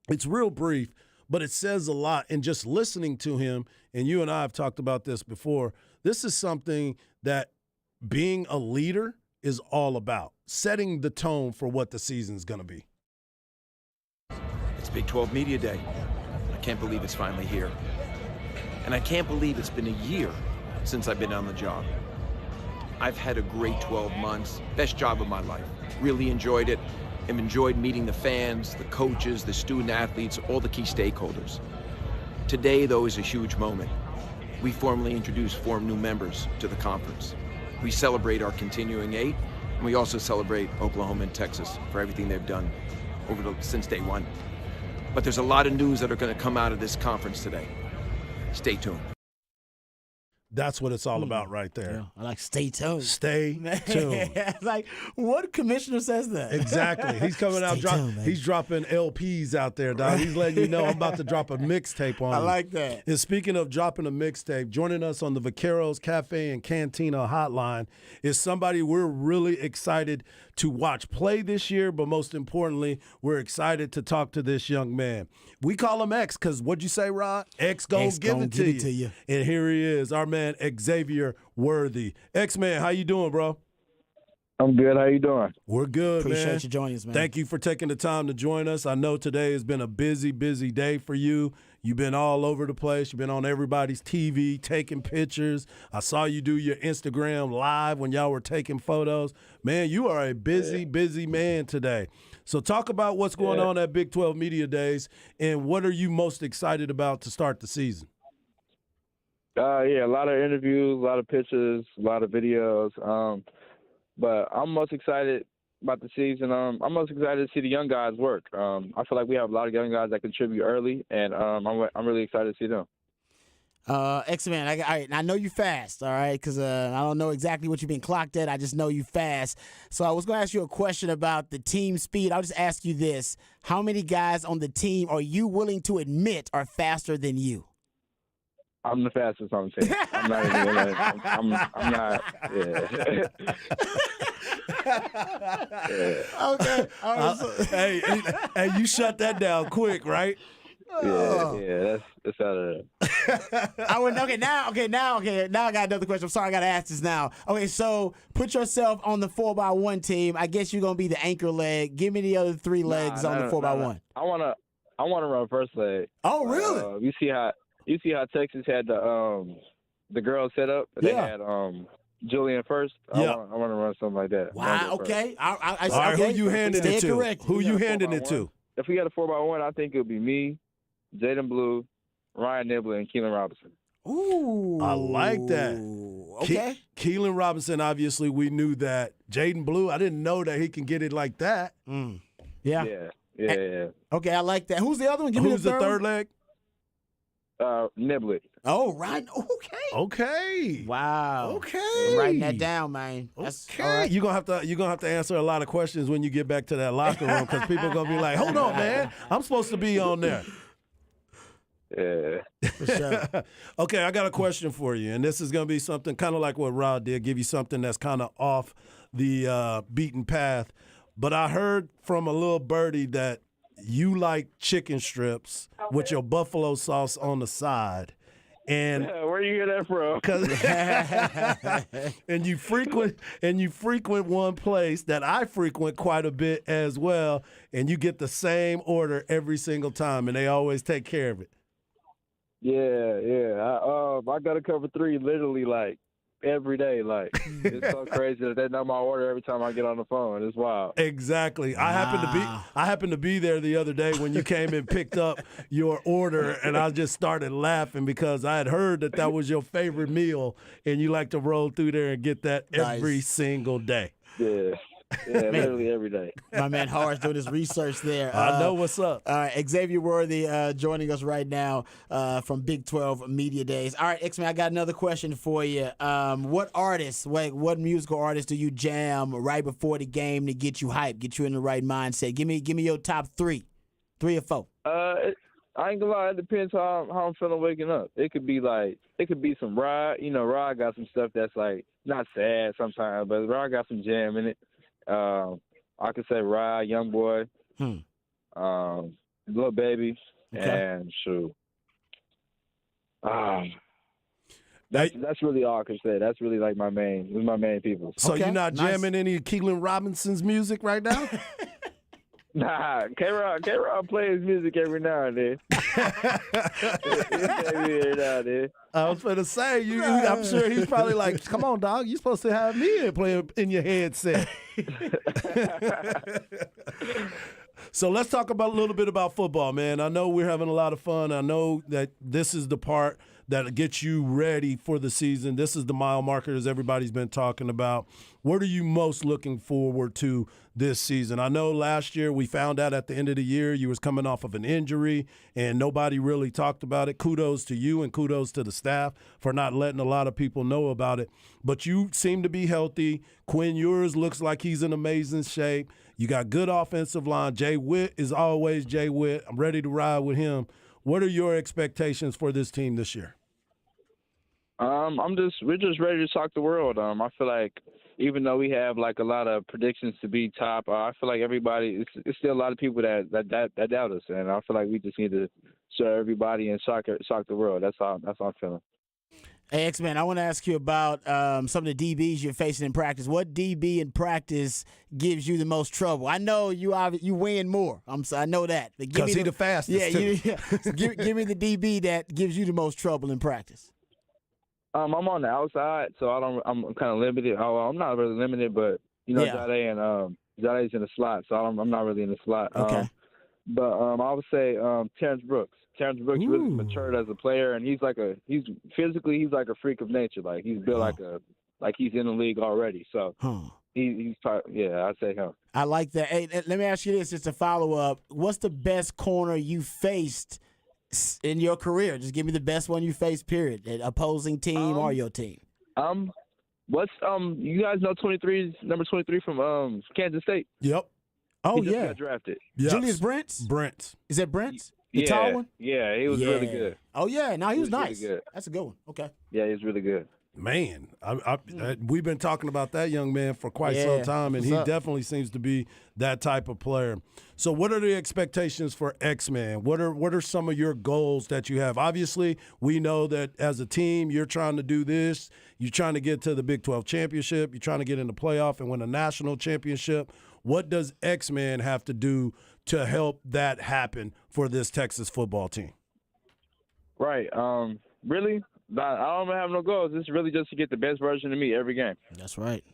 it's real brief, but it says a lot. And just listening to him, and you and I have talked about this before, this is something that being a leader is all about, setting the tone for what the season's going to be. It's Big 12 Media Day. I can't believe it's finally here. And I can't believe it's been a year since I've been on the job. I've had a great 12 months, best job of my life. Really enjoyed it. I've enjoyed meeting the fans, the coaches, the student athletes, all the key stakeholders. Today, though, is a huge moment. We formally introduce 4 new members to the conference. We celebrate our continuing 8, and we also celebrate Oklahoma and Texas for everything they've done since day one. But there's a lot of news that are going to come out of this conference today. Stay tuned. That's what it's all about right there. Yeah, I like stay tuned. Stay tuned. It's like, what commissioner says that? Exactly. He's coming out, he's dropping LPs out there, dog. He's letting you know I'm about to drop a mixtape on I you. like that. And speaking of dropping a mixtape, joining us on the Vaqueros Cafe and Cantina hotline is somebody we're really excited to watch play this year, but most importantly, we're excited to talk to this young man. We call him X because what'd you say, Rod? X gon' give it to you. And here he is, our man Xavier Worthy. X-Man, how you doing, bro? I'm good. How you doing? We're good, man. Appreciate you joining us, man. Thank you for taking the time to join us. I know today has been a busy, busy day for you. You've been all over the place. You've been on everybody's TV, taking pictures. I saw you do your Instagram live when y'all were taking photos. Man, you are a busy, busy man today. So talk about what's going on at Big 12 Media Days, and what are you most excited about to start the season? A lot of interviews, a lot of pictures, a lot of videos. But I'm most excited about the season. I'm most excited to see the young guys work. I feel like we have a lot of young guys that contribute early, and I'm really excited to see them. X-Man, I know you fast, all right, because I don't know exactly what you've been clocked at. I just know you fast. So I was going to ask you a question about the team speed. I'll just ask you this. How many guys on the team are you willing to admit are faster than you? I'm the fastest on the team. I'm not even gonna. I'm not. Yeah. Okay. All right, so. Hey, you shut that down quick, right? Yeah, that's out of there. Now I got another question. I'm sorry, I got to ask this now. Okay, so put yourself on the 4x1 team. I guess you're gonna be the anchor leg. Give me the other 3 legs on the 4x1. I wanna run first leg. Oh, really? You see how Texas had the girls set up? They had Julian first. Yeah. I want to run something like that. Wow. Okay. All right. Who you handing it to? Correct. Who you handing it to? If we got a 4x1, I think it'll be me, Jaden Blue, Ryan Nibbler, and Keelan Robinson. Ooh. I like that. Okay. Keelan Robinson, obviously, we knew that. Jaden Blue, I didn't know that he can get it like that. Yeah. Yeah. Okay, I like that. Who's the other one? Give me Who's the third leg? Niblett. Oh, right. Okay. Okay. Wow. Okay. I'm writing that down, man. That's Okay. all right. You're gonna have to answer a lot of questions when you get back to that locker room because people are gonna be like, hold on, man. I'm supposed to be on there. Yeah. For sure. Okay, I got a question for you, and this is going to be something kind of like what Rod did, give you something that's kind of off the beaten path. But I heard from a little birdie that you like chicken strips with your buffalo sauce on the side. And where you hear that from? and you frequent one place that I frequent quite a bit as well, and you get the same order every single time, and they always take care of it. Yeah. I got to cover 3 literally like every day. Like it's so crazy that they know my order every time I get on the phone. It's wild. Exactly. I happened to be there the other day when you came and picked up your order, and I just started laughing because I had heard that was your favorite meal, and you like to roll through there and get that every single day. Yeah. Yeah, literally every day. My man Harsh doing his research there. I know what's up. All right, Xavier Worthy joining us right now from Big 12 Media Days. All right, X-Man, I got another question for you. What musical artists do you jam right before the game to get you hyped, get you in the right mindset? Give me your top 3 or 4. I ain't gonna lie, it depends how I'm feeling waking up. It could be some Rod. You know, Rod got some stuff that's like not sad sometimes, but Rod got some jam in it. I could say Rod, Youngboy, Lil Baby, and shoot. That's really all I can say. That's really like my main people. So you're not jamming any Keelan Robinson's music right now? Nah, K-Rod plays music every now and then. I was going to say, I'm sure he's probably like, come on, dog, you're supposed to have me play in your headset. So let's talk about a little bit about football, man. I know we're having a lot of fun. I know that this is the part that gets you ready for the season. This is the mile markers everybody's been talking about. What are you most looking forward to this season? I know last year we found out at the end of the year you was coming off of an injury and nobody really talked about it. Kudos to you and kudos to the staff for not letting a lot of people know about it. But you seem to be healthy. Quinn Ewers looks like he's in amazing shape. You got good offensive line. Jay Witt is always Jay Witt. I'm ready to ride with him. What are your expectations for this team this year? We're just ready to shock the world. I feel like even though we have like a lot of predictions to be top, I feel like everybody, it's still a lot of people that doubt us, and I feel like we just need to show everybody and shock the world. That's how I'm feeling. Hey, X-Man, I want to ask you about some of the DBs you're facing in practice. What DB in practice gives you the most trouble? I know you win more. I know that. Because he's the fastest, too. Give me the DB that gives you the most trouble in practice. I'm on the outside, so I'm kind of limited. I'm not really limited, but Zade's in the slot, so I'm not really in the slot. Okay. But I would say Terrence Brooks. Terrence Brooks really matured as a player, and he's like a freak of nature. Like he's built like he's in the league already. So he's I'd say him. I like that. Hey, let me ask you this, just a follow up. What's the best corner you faced in your career? Just give me the best one you faced, period. An opposing team or your team. What's you guys know number 23 from Kansas State? Yep. Oh, he just got drafted. Yes. Julius Brents? Brents. Is that Brents? The tall one? Yeah, he was really good. Oh, yeah. No, he was nice. Really good. That's a good one. Okay. Yeah, he was really good. Man, we've been talking about that young man for quite some time, and he definitely seems to be that type of player. So what are the expectations for X-Man? What are some of your goals that you have? Obviously, we know that as a team, you're trying to do this. You're trying to get to the Big 12 championship. You're trying to get in the playoff and win a national championship. What does X-Man have to do to help that happen for this Texas football team? Right. Really? I don't have no goals. It's really just to get the best version of me every game. That's right.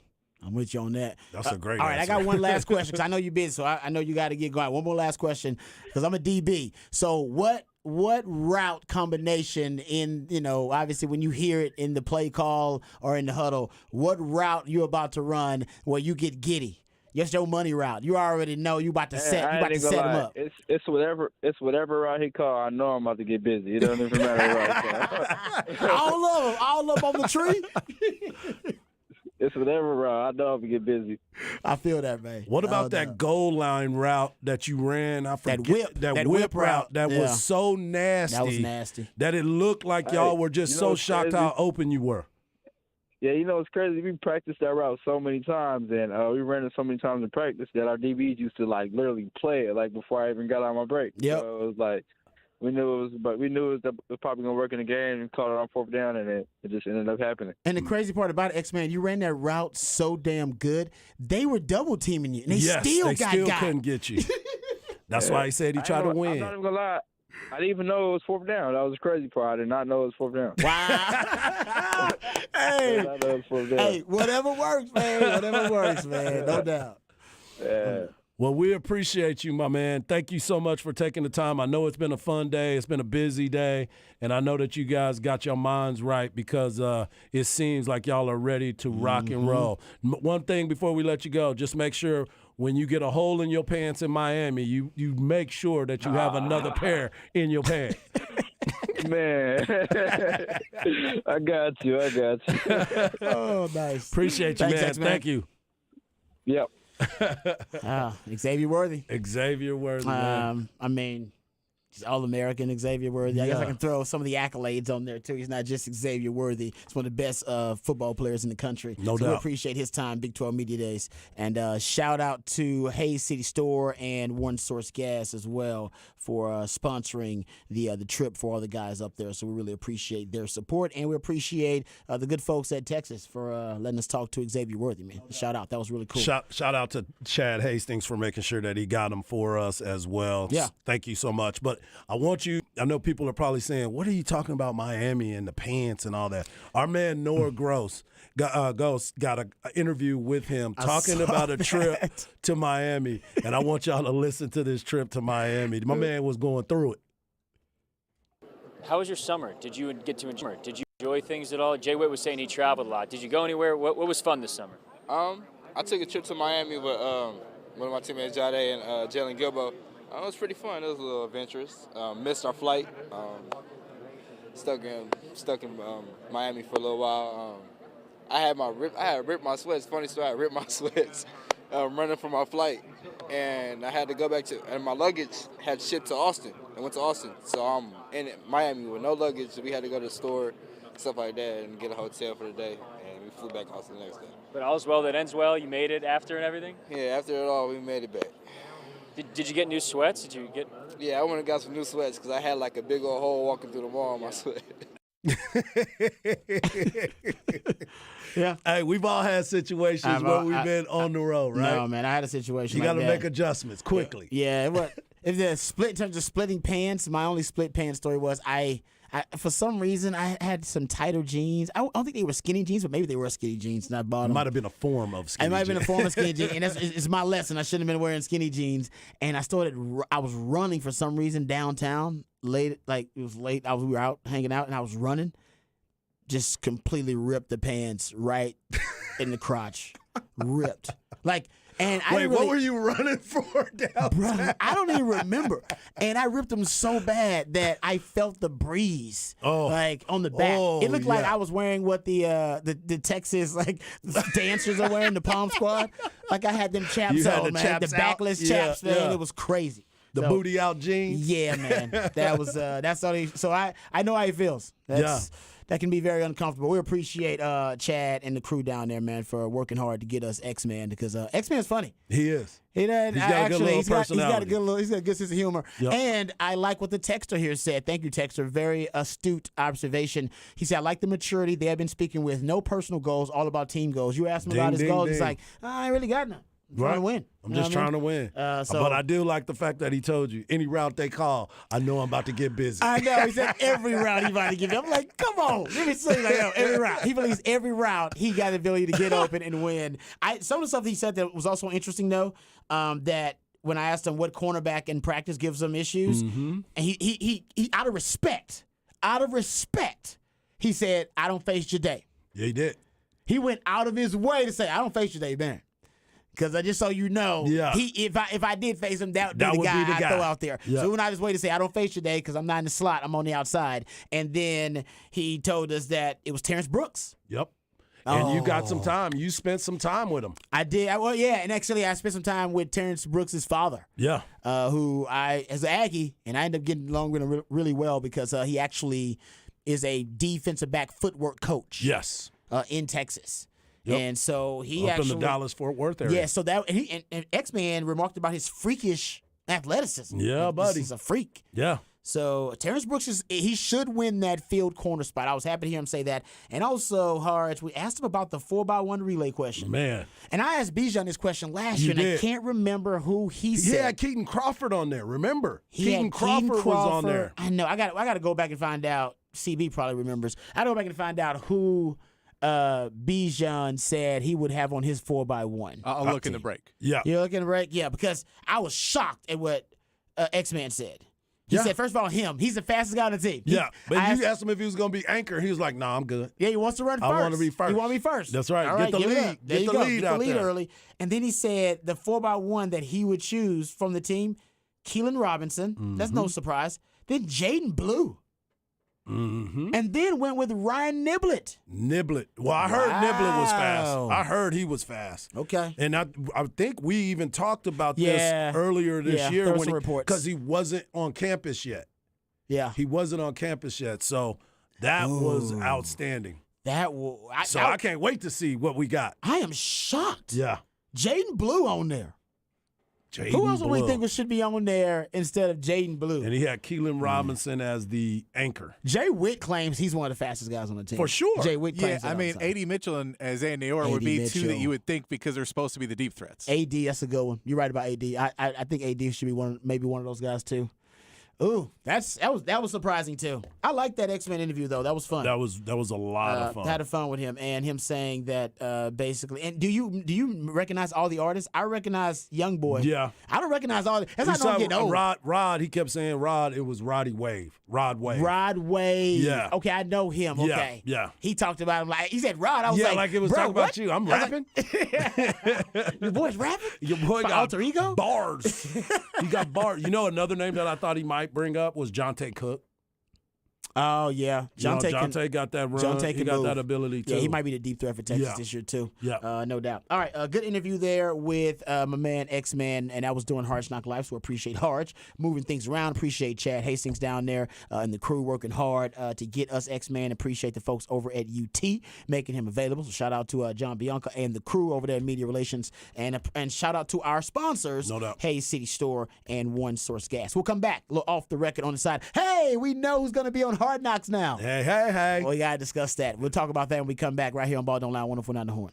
I'm with you on that. That's a great All right, answer. I got one last question because I know you're busy, so I know you got to get going. One more last question because I'm a DB. So what route combination in, obviously when you hear it in the play call or in the huddle, what route you about to run where you get giddy? Just your money route. You already know you about to set him up. It's whatever route he call. I know I'm about to get busy. It doesn't even matter route. all of them on the tree. It's whatever route. I know I'm gonna get busy. I feel that, man. What about that goal line route that you ran? I forget that whip route that was so nasty. That was nasty. That it looked like y'all were just so shocked how open you were. Yeah, it's crazy. We practiced that route so many times, and we ran it so many times in practice that our DBs used to literally play it before I even got on my break. Yep. So it was we knew it was probably gonna work in the game, and called it on 4th down, and it just ended up happening. And the crazy part about it, X-Man, you ran that route so damn good. They were double teaming you, and they still couldn't get you. That's why he said he tried to win. I'm not even gonna lie. I didn't even know it was 4th down. That was the crazy part. I did not know it was 4th down. Wow. Hey, whatever works, man. Whatever works, man. No doubt. Yeah. Well, we appreciate you, my man. Thank you so much for taking the time. I know it's been a fun day. It's been a busy day. And I know that you guys got your minds right because it seems like y'all are ready to rock and roll. One thing before we let you go, just make sure when you get a hole in your pants in Miami, you make sure that you have another pair in your pants. Man, I got you. Oh, nice. Appreciate you, man. Thank you. Yep. Xavier Worthy. Xavier Worthy, man. I mean, he's All-American Xavier Worthy. I guess I can throw some of the accolades on there, too. He's not just Xavier Worthy. He's one of the best football players in the country. No doubt. We appreciate his time, Big 12 Media Days. And shout out to Hayes City Store and One Source Gas as well for sponsoring the trip for all the guys up there. So we really appreciate their support. And we appreciate the good folks at Texas for letting us talk to Xavier Worthy, man. Shout out. That was really cool. Shout out to Chad Hastings for making sure that he got them for us as well. Yeah. Thank you so much. But I know people are probably saying, what are you talking about Miami and the pants and all that? Our man Noah Gross got an interview with him talking about a trip to Miami. And I want y'all to listen to this trip to Miami. My man was going through it. How was your summer? Did you get to enjoy things at all? Jay Witt was saying he traveled a lot. Did you go anywhere? What was fun this summer? I took a trip to Miami with one of my teammates, Jade and Jalen Gilbo. It was pretty fun. It was a little adventurous. Missed our flight. Stuck in Miami for a little while. I had ripped my sweats. Funny story. I ripped my sweats running from my flight, and I had to go back and my luggage had shipped to Austin. I went to Austin, so I'm in Miami with no luggage. So we had to go to the store, stuff like that, and get a hotel for the day. And we flew back to Austin the next day. But all's well that ends well. You made it after and everything. Yeah, after it all, we made it back. Did you get new sweats? Did you get? Yeah, I went and got some new sweats because I had a big old hole walking through the mall in my sweat. Yeah. Hey, we've all had situations where we've been on the road, right? No, man, I had a situation. You got to make adjustments quickly. Yeah. If in terms of splitting pants, my only split pants story was I for some reason I had some tighter jeans. I don't think they were skinny jeans, but maybe they were skinny jeans, and I bought them. It might have been a form of skinny jeans. It might have been a form of skinny jeans, and it's my lesson. I shouldn't have been wearing skinny jeans. And I was running for some reason downtown late, it was late. We were out hanging out, and I was running. Just completely ripped the pants right in the crotch. Ripped. And what were you running for downtown? Bro, I don't even remember. And I ripped them so bad that I felt the breeze on the back. It looked like I was wearing what the Texas dancers are wearing, the Palm Squad. I had them chaps on, man. The backless chaps, man. Yeah. It was crazy. The booty out jeans. Yeah, man. That was that's all. So I know how he feels. That can be very uncomfortable. We appreciate Chad and the crew down there, man, for working hard to get us X-Man because X-Man's funny. He is. He's got a good little personality. He's got a good sense of humor. Yep. And I like what the texter here said. Thank you, texter. Very astute observation. He said, I like the maturity they have been speaking with. No personal goals, all about team goals. You asked him about his goals. He's like, I ain't really got none. I'm trying to win. I'm just trying to win. But I do like the fact that he told you, any route they call, I know I'm about to get busy. I know. He said every route he about to give. I'm like, come on. Let me see. Every route. He believes every route he got the ability to get open and win. Some of the stuff that he said that was also interesting, though, that when I asked him what cornerback in practice gives him issues, and he out of respect, he said, "I don't face Jade." Yeah, he did. He went out of his way to say, "I don't face Jade, man." Because just so you know, if I did face him, that would be the guy I'd throw out there. Yeah. So he went out of his way to say, "I don't face Jade because I'm not in the slot. I'm on the outside." And then he told us that it was Terrence Brooks. Yep. And you got some time. You spent some time with him. I did. And actually, I spent some time with Terrence Brooks' father. Yeah. Who as an Aggie, and I ended up getting along with him really well because he actually is a defensive back footwork coach. Yes. In Texas. Yep. And so he up actually in the Dallas-Fort Worth area. Yeah, so that and X-Man remarked about his freakish athleticism. Yeah, buddy. He's a freak. Yeah. So Terrence Brooks he should win that field corner spot. I was happy to hear him say that. And also, Harge, we asked him about the 4x1 relay question. Man. And I asked Bijan this question last year, and I can't remember who he said. He had Keaton Crawford on there, remember? Keaton Crawford was on there. I know. I got to go back and find out. CB probably remembers. I got to go back and find out who Bijan said he would have on his 4x1. I'll look in the break. Yeah. You're looking in the break? Yeah, because I was shocked at what X-Man said. He said, first of all, he's the fastest guy on the team. But you asked him if he was going to be anchor. He was like, "Nah, I'm good." Yeah, he wants to run first. I want to be first. He want to be first. That's right. All Get the give it lead. up. There Get you the go. lead Get out the lead there. early. And then he said the 4x1 that he would choose from the team, Keelan Robinson. That's no surprise. Then Jaden Blue. And then went with Ryan Niblett. Well, I heard Niblett was fast. I heard he was fast. Okay. And I think we even talked about this earlier this year because he wasn't on campus yet. Yeah. He wasn't on campus yet. So that was outstanding. I I can't wait to see what we got. I am shocked. Yeah. Jaden Blue on there. Who else do we think should be on there instead of Jaden Blue? And he had Keelan Robinson as the anchor. Jay Witt claims he's one of the fastest guys on the team. For sure. Jay Witt claims that. I mean, A.D. Mitchell and Isaiah Neyor would be two that you would think because they're supposed to be the deep threats. A.D., that's a good one. You're right about A.D. I think A.D. should be maybe one of those guys too. Ooh, that was surprising too. I like that X-Men interview though. That was fun. That was a lot of fun. Had fun with him and him saying that basically. And do you recognize all the artists? I recognize Youngboy. Yeah. I don't recognize all. That's not I'm getting old. Rod. He kept saying Rod. It was Roddy Wave. Rod Wave. Rod Wave. Yeah. Okay, I know him. Okay. Yeah. He talked about him like he said Rod. I was like it was bro, talking about you. I'm rapping. Your boy's rapping. Your boy got alter ego bars. He got bars. You know another name that I thought he might bring up was Jonte Cook. Oh yeah, Jonte got that run. He got that ability too. Yeah, he might be the deep threat for Texas this year too. Yeah, no doubt. All right, good interview there with my man X-Man, and I was doing Harge Knock Live, so appreciate Harge moving things around. Appreciate Chad Hastings down there and the crew working hard to get us X-Man. Appreciate the folks over at UT making him available. So shout out to John Bianca and the crew over there in Media Relations, and shout out to our sponsors, no doubt, Hayes City Store and One Source Gas. We'll come back a little off the record on the side. Hey, we know who's going to be on Hard Knocks now. Hey. Well, we got to discuss that. We'll talk about that when we come back right here on Ball Don't Lie, 104.9 The Horn.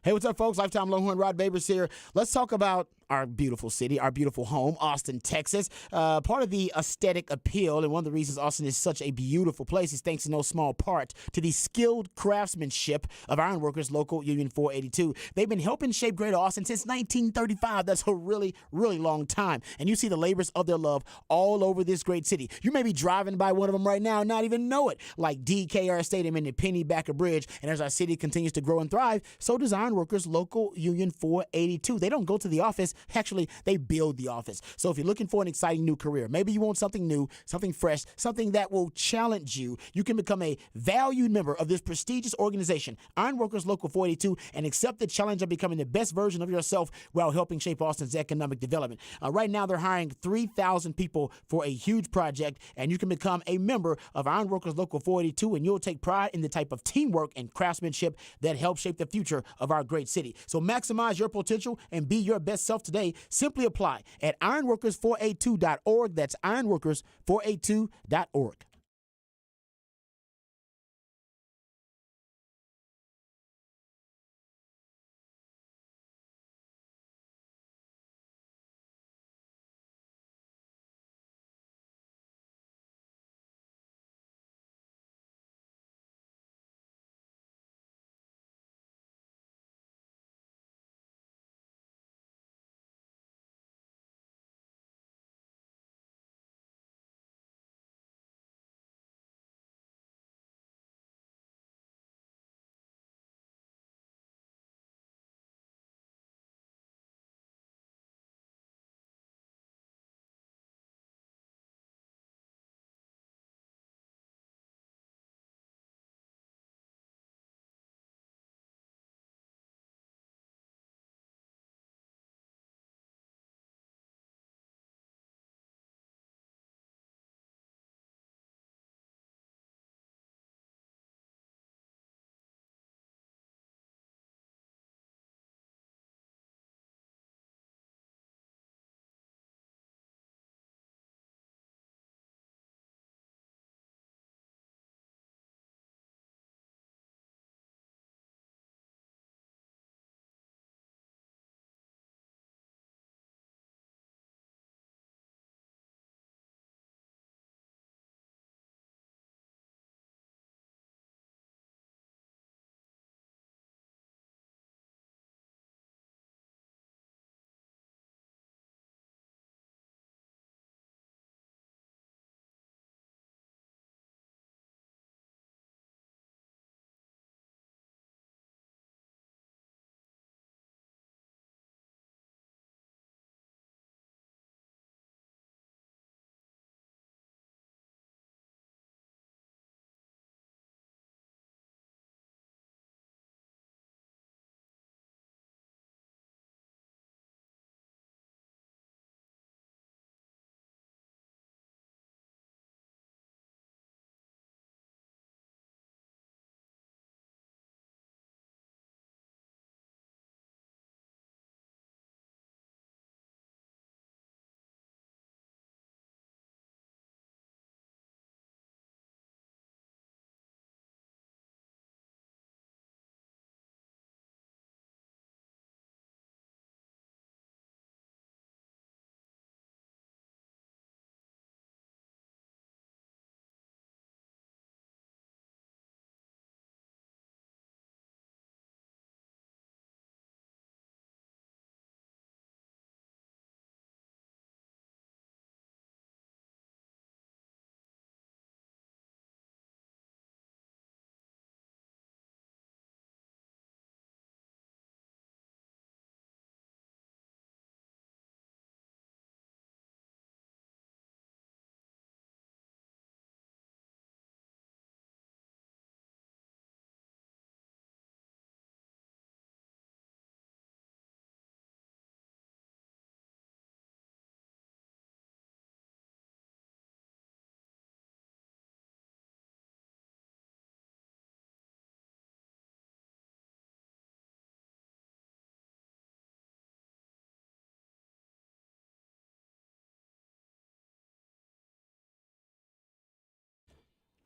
Hey, what's up, folks? Lifetime Longhorn Rod Babers here. Let's talk about our beautiful city, our beautiful home, Austin, Texas. Part of the aesthetic appeal, and one of the reasons Austin is such a beautiful place is thanks in no small part to the skilled craftsmanship of Ironworkers Local Union 482. They've been helping shape Greater Austin since 1935. That's a really, really long time. And you see the labors of their love all over this great city. You may be driving by one of them right now and not even know it, like DKR Stadium and the Pennybacker Bridge. And as our city continues to grow and thrive, so does Ironworkers Local Union 482. They don't go to the office. Actually, they build the offense. So if you're looking for an exciting new career, maybe you want something new, something fresh, something that will challenge you, you can become a valued member of this prestigious organization, Ironworkers Local 482, and accept the challenge of becoming the best version of yourself while helping shape Austin's economic development. Right now, they're hiring 3,000 people for a huge project, and you can become a member of Ironworkers Local 482, and you'll take pride in the type of teamwork and craftsmanship that helps shape the future of our great city. So maximize your potential and be your best self today. Simply apply at ironworkers482.org. That's ironworkers482.org.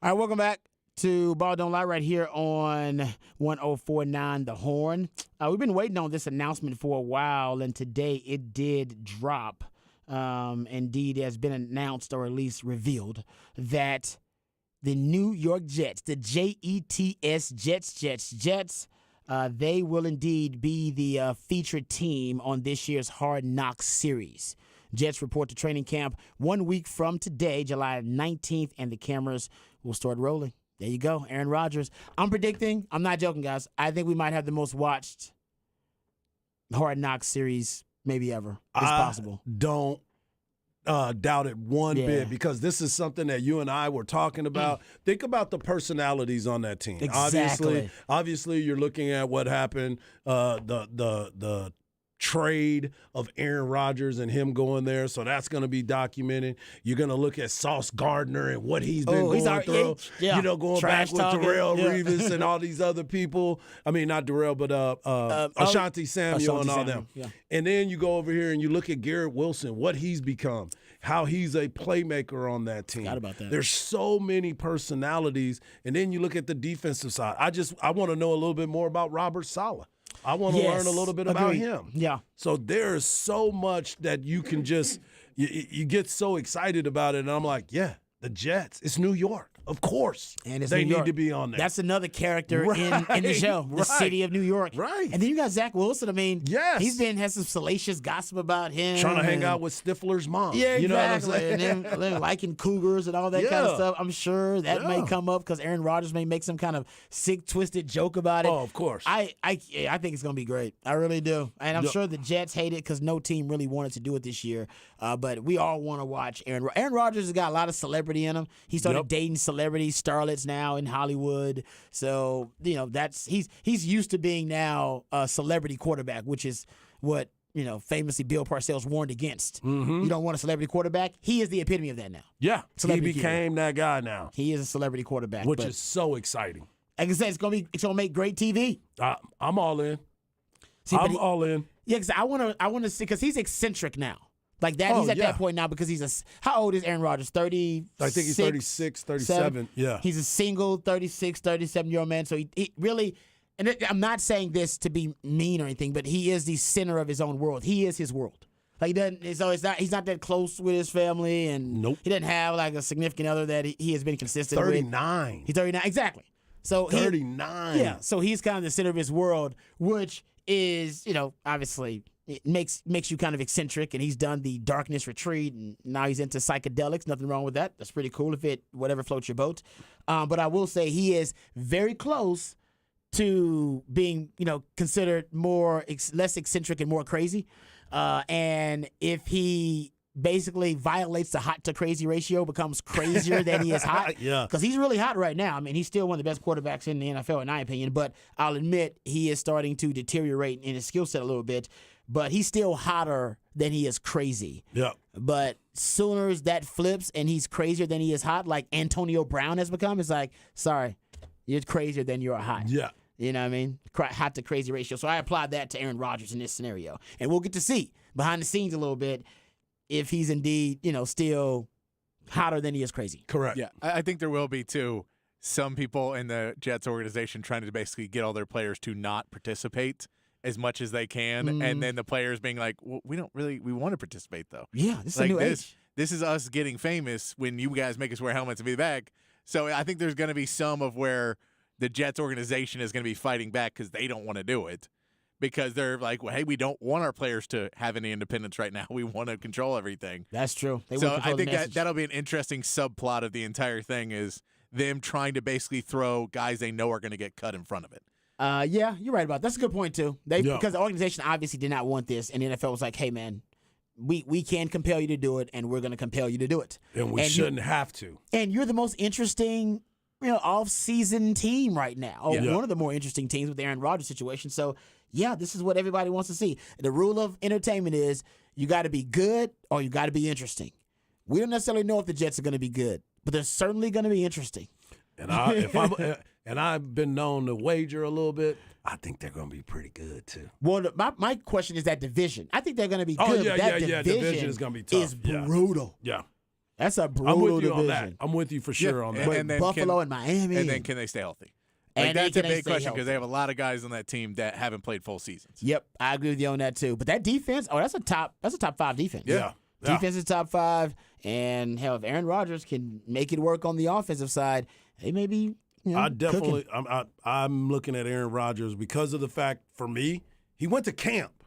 All right, welcome back to Ball Don't Lie right here on 104.9 The Horn. We've been waiting on this announcement for a while, and today it did drop. Indeed, it has been announced or at least revealed that the New York Jets, the Jets, Jets, they will indeed be the featured team on this year's Hard Knocks series. Jets report to training camp 1 week from today, July 19th, and the cameras will start rolling. There you go, Aaron Rodgers. I'm not joking, guys. I think we might have the most watched Hard Knocks series maybe ever. It's possible. Don't doubt it one bit, because this is something that you and I were talking about. Think about the personalities on that team. Exactly. Obviously, you're looking at what happened. The trade of Aaron Rodgers and him going there, so that's going to be documented. You're going to look at Sauce Gardner and what he's been going through. Yeah. You know, going Trash back with talking. Darrell Yeah. Revis and all these other people. I mean, not Darrell, but Ashanti Samuel and all them. Yeah. And then you go over here and you look at Garrett Wilson, what he's become, how he's a playmaker on that team. Forgot about that. There's so many personalities. And then you look at the defensive side. I want to know a little bit more about Robert Saleh. I want to learn a little bit about Agreed. him. Yeah. So there's so much that you can just you get so excited about it. And I'm like, yeah, the Jets. It's New York. Of course. And it's they New need York. to be on there. That's another character in the show, the Right. city of New York. Right. And then you got Zach Wilson. I mean, Yes. he's has some salacious gossip about him. Trying to hang and- out with Stifler's mom. Yeah, You know what I'm exactly. saying? And then liking cougars and all that kind of Yeah. stuff. I'm sure that may Yeah. come up because Aaron Rodgers may make some kind of sick, twisted joke about it. Oh, of course. I think it's going to be great. I really do. And I'm Yep. sure the Jets hate it because no team really wanted to do it this year. But we all want to watch Aaron. Aaron Rodgers has got a lot of celebrity in him. He started Yep. dating celebrity starlets now in Hollywood. So, he's used to being now a celebrity quarterback, which is what, famously Bill Parcells warned against. Mm-hmm. You don't want a celebrity quarterback. He is the epitome of that now. Yeah, he Celebrity became that guy now, He is a celebrity quarterback. which but is so exciting. like I said, it's gonna make great TV. I'm all in. See, but I'm all in. Yeah, because I want to see because he's eccentric now. Like that, he's at that point now because how old is Aaron Rodgers? 30. I think he's 36, 37. Yeah. He's a single 36, 37-year-old man. So he really, and I'm not saying this to be mean or anything, but he is the center of his own world. He is his world. Like he doesn't. So he's not that close with his family, and Nope. he doesn't have like a significant other that he has been consistent with. 39. He's 39, exactly. So 39. Yeah. So he's kind of the center of his world, which is obviously. It makes you kind of eccentric, and he's done the Darkness Retreat, and now he's into psychedelics. Nothing wrong with that. That's pretty cool if whatever floats your boat. But I will say he is very close to being, considered less eccentric and more crazy. And if he basically violates the hot to crazy ratio, becomes crazier than he is hot. Yeah. Because he's really hot right now. I mean, he's still one of the best quarterbacks in the NFL, in my opinion. But I'll admit he is starting to deteriorate in his skill set a little bit. But he's still hotter than he is crazy. Yeah. But sooner as that flips and he's crazier than he is hot, like Antonio Brown has become, it's like, sorry, you're crazier than you're hot. Yeah. You know what I mean? Hot to crazy ratio. So I applied that to Aaron Rodgers in this scenario. And we'll get to see behind the scenes a little bit if he's indeed, still hotter than he is crazy. Correct. Yeah, I think there will be, too, some people in the Jets organization trying to basically get all their players to not participate as much as they can, and then the players being like, well, we want to participate, though. Yeah, this is like a new age. This is us getting famous when you guys make us wear helmets and be back. So I think there's going to be some of where the Jets organization is going to be fighting back because they don't want to do it. Because they're like, well, hey, we don't want our players to have any independence right now. We want to control everything. That's true. So I think that'll be an interesting subplot of the entire thing is them trying to basically throw guys they know are going to get cut in front of it. Yeah, you're right about that. That's a good point, too. Because the organization obviously did not want this, and the NFL was like, hey, man, we can compel you to do it, and we're going to compel you to do it. And we shouldn't have to. And you're the most interesting off-season team right now. One of the more interesting teams with the Aaron Rodgers situation. So, yeah, this is what everybody wants to see. The rule of entertainment is you got to be good or you got to be interesting. We don't necessarily know if the Jets are going to be good, but they're certainly going to be interesting. And I've been known to wager a little bit. I think they're going to be pretty good too. Well, my question is that division. I think they're going to be good. Oh, yeah, but that yeah. Division is going to be tough. Is brutal. Yeah. That's a brutal I'm with you division. on that. I'm with you for sure on that. And then Buffalo and Miami. And then can they stay healthy? And that's a can they big stay question healthy? because they have a lot of guys on that team that haven't played full seasons. Yep, I agree with you on that too. But that defense, that's a top 5 defense. Yeah. Defense is top 5, and hell, if Aaron Rodgers can make it work on the offensive side, they may be. I'm looking at Aaron Rodgers because of the fact, for me, he went to camp.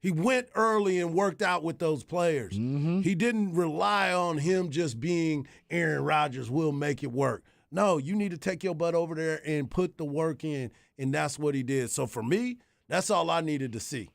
He went early and worked out with those players. Mm-hmm. He didn't rely on him just being Aaron Rodgers, will make it work. No, you need to take your butt over there and put the work in, and that's what he did. So for me, that's all I needed to see.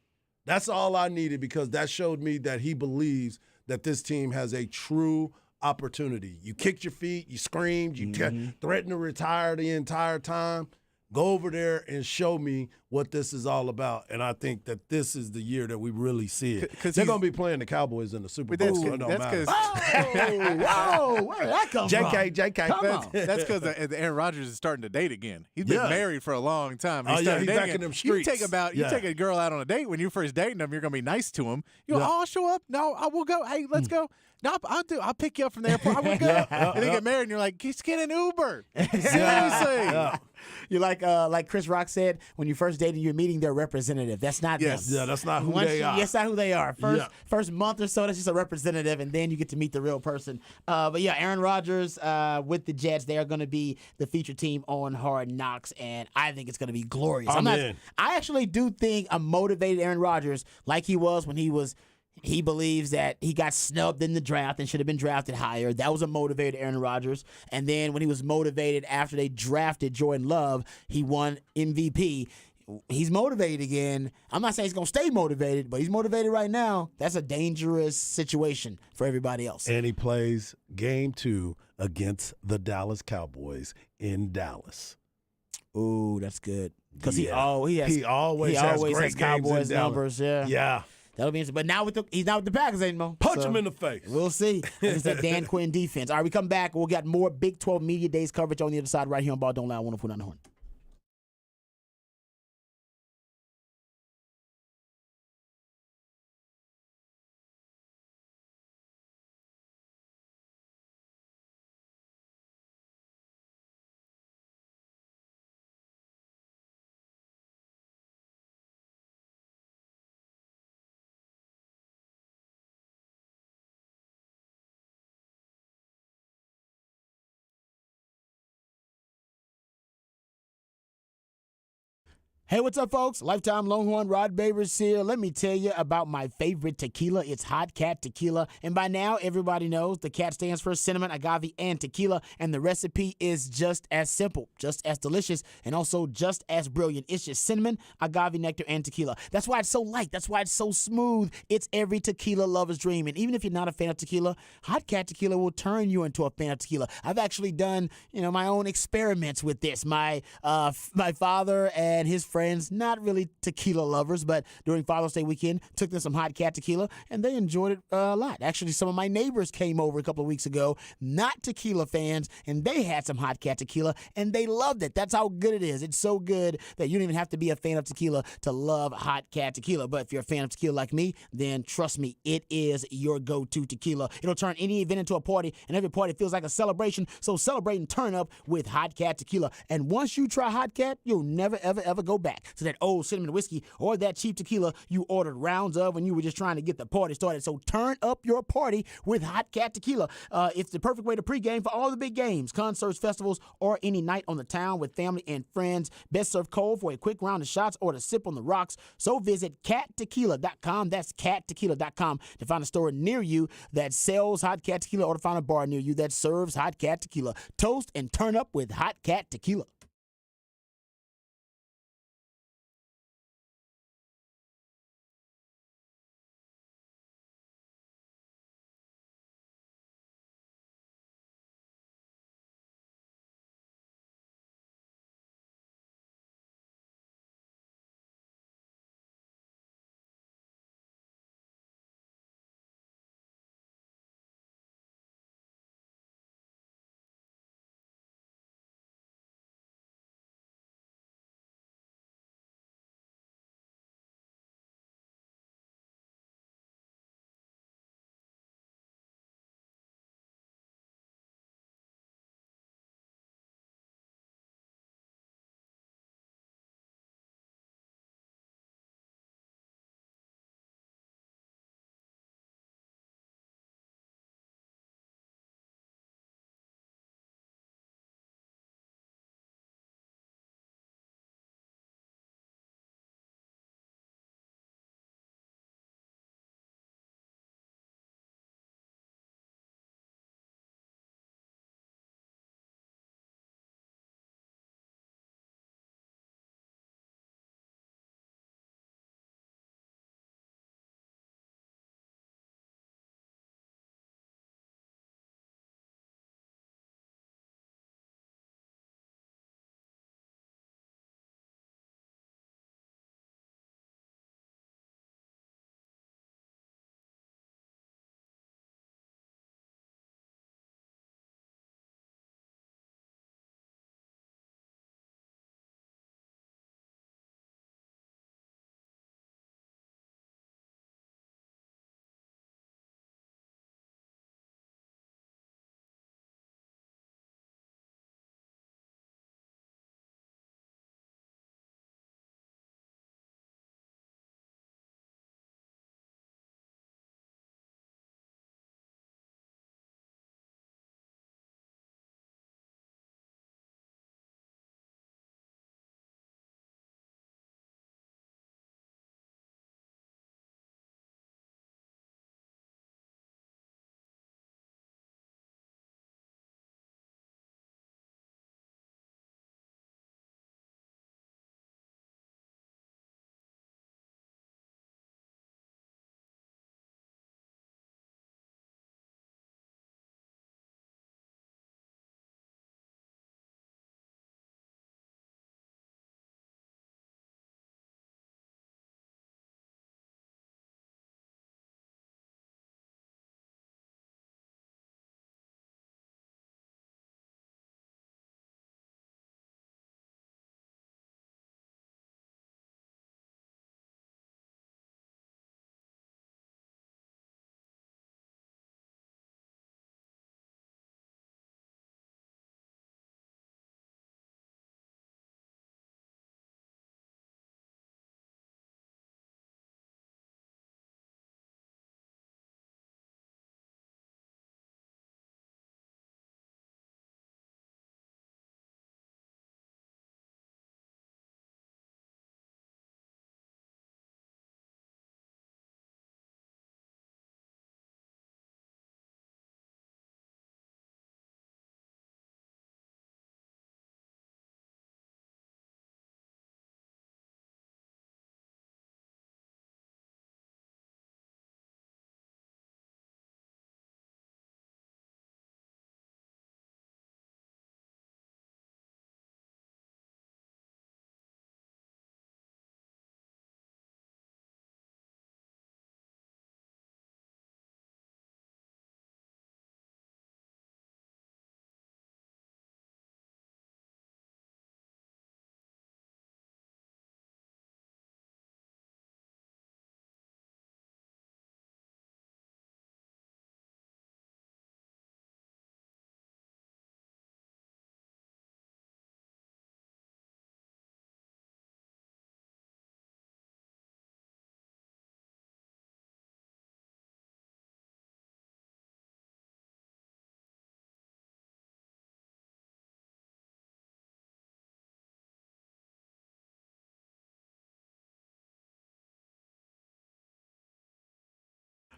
That's all I needed because that showed me that he believes that this team has a true opportunity. You kicked your feet, you screamed, you threatened to retire the entire time. Go over there and show me what this is all about. And I think that this is the year that we really see it. Because they're going to be playing the Cowboys in the Super Bowl, so it don't matter. Whoa, where did that come from? JK. That's because Aaron Rodgers is starting to date again. He's been married for a long time. He's he's back in them streets. You take a girl out on a date when you're first dating them, you're going to be nice to him. I'll show up. No, I will go. Hey, let's go. No, I'll pick you up from the airport. I will go. And then get married, and you're like, just get an Uber. Seriously. You're like Chris Rock said, when you first dated, you're meeting their representative. That's not them. Yeah, that's not who they are. That's not who they are. First month or so, that's just a representative, and then you get to meet the real person. But yeah, Aaron Rodgers with the Jets, they are going to be the featured team on Hard Knocks, and I think it's going to be glorious. I actually do think a motivated Aaron Rodgers, like he was when he believes that he got snubbed in the draft and should have been drafted higher. That was a motivated Aaron Rodgers. And then when he was motivated after they drafted Jordan Love, he won MVP. He's motivated again. I'm not saying he's going to stay motivated, but he's motivated right now. That's a dangerous situation for everybody else. And he plays game 2 against the Dallas Cowboys in Dallas. Ooh, that's good. Because he always has Cowboys numbers. Yeah. That'll be interesting. But now he's not with the Packers anymore. Punch him in the face. We'll see. It's that Dan Quinn defense. All right, we come back. We'll get more Big 12 Media Days coverage on the other side right here on Ball Don't Lie. I want to put on the horn. Hey, what's up, folks? Lifetime Longhorn Rod Babers here. Let me tell you about my favorite tequila. It's Hot Cat Tequila. And by now, everybody knows the cat stands for cinnamon, agave, and tequila. And the recipe is just as simple, just as delicious, and also just as brilliant. It's just cinnamon, agave, nectar, and tequila. That's why it's so light. That's why it's so smooth. It's every tequila lover's dream. And even if you're not a fan of tequila, Hot Cat Tequila will turn you into a fan of tequila. I've actually done, my own experiments with this. My father and his friends, not really tequila lovers, but during Father's Day weekend, took them some Hot Cat Tequila, and they enjoyed it a lot. Actually, some of my neighbors came over a couple of weeks ago, not tequila fans, and they had some Hot Cat Tequila, and they loved it. That's how good it is. It's so good that you don't even have to be a fan of tequila to love Hot Cat Tequila. But if you're a fan of tequila like me, then trust me, it is your go-to tequila. It'll turn any event into a party, and every party feels like a celebration. So celebrate and turn up with Hot Cat Tequila. And once you try Hot Cat, you'll never, ever, ever go back to that old cinnamon whiskey or that cheap tequila you ordered rounds of when you were just trying to get the party started. So turn up your party with Hot Cat Tequila. It's the perfect way to pregame for all the big games, concerts, festivals, or any night on the town with family and friends. Best served cold for a quick round of shots or to sip on the rocks. So visit cattequila.com. That's cattequila.com to find a store near you that sells Hot Cat Tequila or to find a bar near you that serves Hot Cat Tequila. Toast and turn up with Hot Cat Tequila.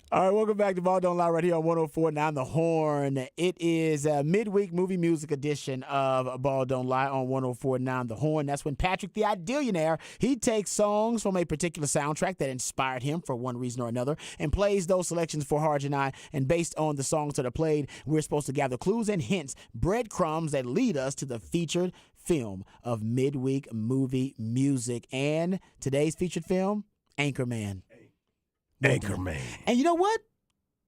All right, welcome back to Ball Don't Lie right here on 104.9 The Horn. It is a midweek movie music edition of Ball Don't Lie on 104.9 The Horn. That's when Patrick the Idillionaire, he takes songs from a particular soundtrack that inspired him for one reason or another and plays those selections for Harj and I. And based on the songs that are played, we're supposed to gather clues and hints, breadcrumbs that lead us to the featured film of midweek movie music. And today's featured film, Anchorman. Anchorman. And you know what?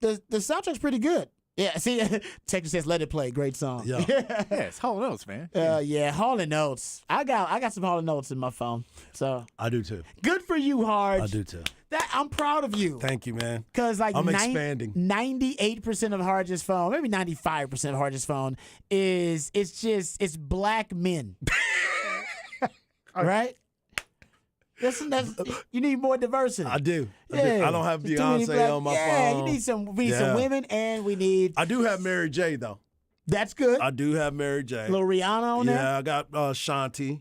The soundtrack's pretty good. Yeah, see, Texas says "Let It Play." Great song. Yeah, yeah, it's Hall & Oates, man. Yeah, Hall & Oates. I got some Hall & Oates in my phone. So I do too. Good for you, Harj. I do too. I'm proud of you. Thank you, man. Because like I'm expanding. 98% of Harj's phone, maybe 95% of Harj's phone it's black men. Right? That's, you need more diversity. I do. Yeah. I don't have There's too many Beyonce on my phone. You need some. We need some women, and we need. I do have Mary J though. That's good. I do have Mary J. Little Rihanna on there. Yeah, I got Shanti.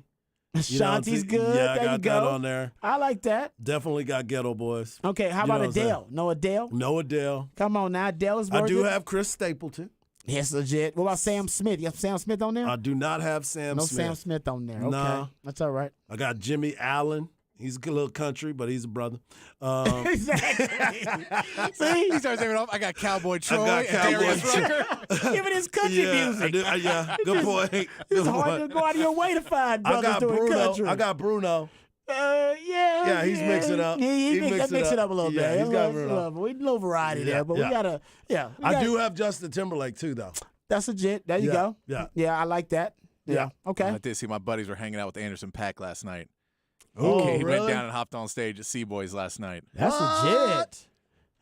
Shanti's good. Yeah, I there got you go. that on there. I like that. Definitely got Ghetto Boys. Okay, how You know about what I'm saying? Adele? No Adele? No Adele. Come on now, Adele's worth I do it. have Chris Stapleton. Yes, legit. What about Sam Smith? You have Sam Smith on there? I do not have Sam no Smith. Sam Smith on there. Okay, No. that's all right. I got Jimmy Allen. He's a good little country, but he's a brother. Exactly. See, he starts naming off. I got Cowboy Troy got and Cowboy Darius Troy. Rucker. Giving his country music. I do, yeah, good point. It's Good hard to point. go out of your way to find I brothers got doing Bruno. country. I got Bruno. Yeah, he's mixing up. Yeah, he mixing mix it up a little Yeah, bit. he's got Bruno. We need a little variety there, but we gotta. Yeah, I do have Justin Timberlake too, though. That's legit. There you go. Yeah. I like that. Yeah. Okay. I did see my buddies were hanging out with Anderson .Paak last night. Oh, he really? went down and hopped on stage at C-Boys last night. That's legit.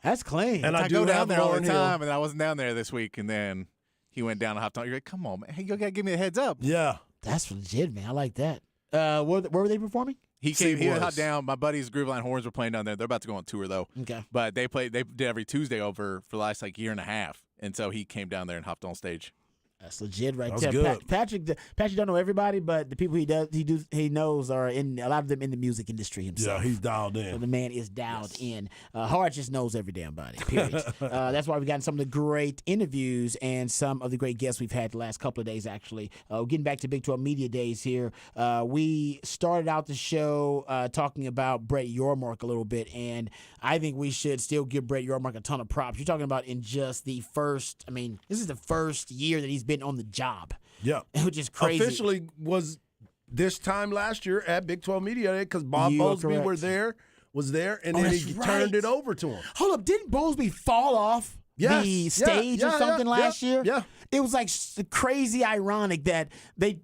That's clean. And I do go down have there all the Lauryn Hill. time, and I wasn't down there this week. And then he went down and hopped on. You're like, come on, man. Hey, you gotta give me a heads up. Yeah. That's legit, man. I like that. Where were they performing? He came. He C-Boys. hopped down. My buddies, Grooveline Horns, were playing down there. They're about to go on tour though. Okay. But they played. They did every Tuesday over for the last year and a half. And so he came down there and hopped on stage. That's legit right That's there. good. Patrick don't know everybody, but the people he knows are in a lot of them in the music industry himself. Yeah, he's dialed So in. the man is dialed in. Harj just knows every damn body, period. That's why we've gotten some of the great interviews and some of the great guests we've had the last couple of days, actually. Getting back to Big 12 Media Days here, we started out the show talking about Brett Yormark a little bit, and I think we should still give Brett Yormark a ton of props. You're talking about in just the first, this is the first year that he's been on the job. Yeah. Which is crazy. Officially was this time last year at Big 12 Media Day because Bob You are Bowlesby was there, and then that's he right. turned it over to him. Hold up, didn't Bowlesby fall off Yes. the Yeah, stage or yeah, something yeah, last year? yeah. It was like crazy ironic that they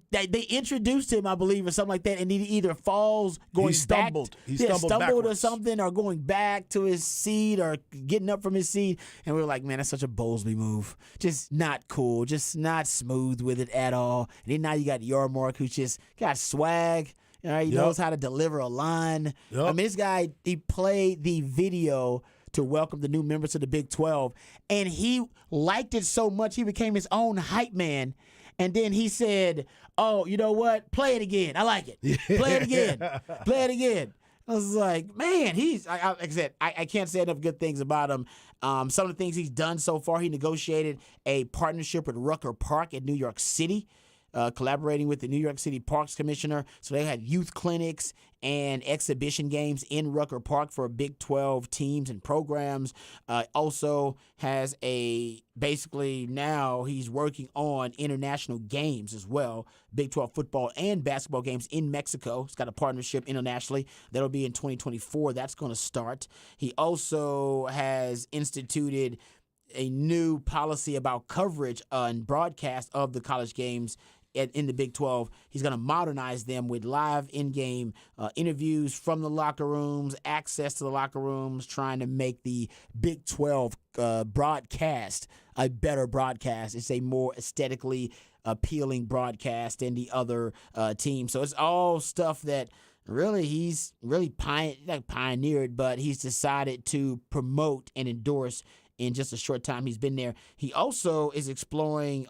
introduced him, I believe, or something like that, and he either falls going stumbled. back, He stumbled or backwards. something, or going back to his seat or getting up from his seat, and we were like, man, that's such a Bowlesby move. Just not cool, just not smooth with it at all. And then now you got Yormark, who's just got swag. All right, he Yep. knows how to deliver a line. Yep. This guy, he played the video to welcome the new members to the Big 12, and he liked it so much he became his own hype man. And then he said, "Oh, you know what? Play it again. I like it. Play it again. Play it again." I was like, man, like I said, I can't say enough good things about him. Some of the things he's done so far, he negotiated a partnership with Rucker Park in New York City. Collaborating with the New York City Parks Commissioner. So they had youth clinics and exhibition games in Rucker Park for Big 12 teams and programs. Also has basically now he's working on international games as well, Big 12 football and basketball games in Mexico. He's got a partnership internationally. That'll be in 2024. That's going to start. He also has instituted a new policy about coverage and broadcast of the college games in the Big 12. He's going to modernize them with live in-game interviews from the locker rooms, access to the locker rooms, trying to make the Big 12 broadcast a better broadcast. It's a more aesthetically appealing broadcast than the other teams. So it's all stuff that really he's really not pioneered, but he's decided to promote and endorse in just a short time he's been there. He also is exploring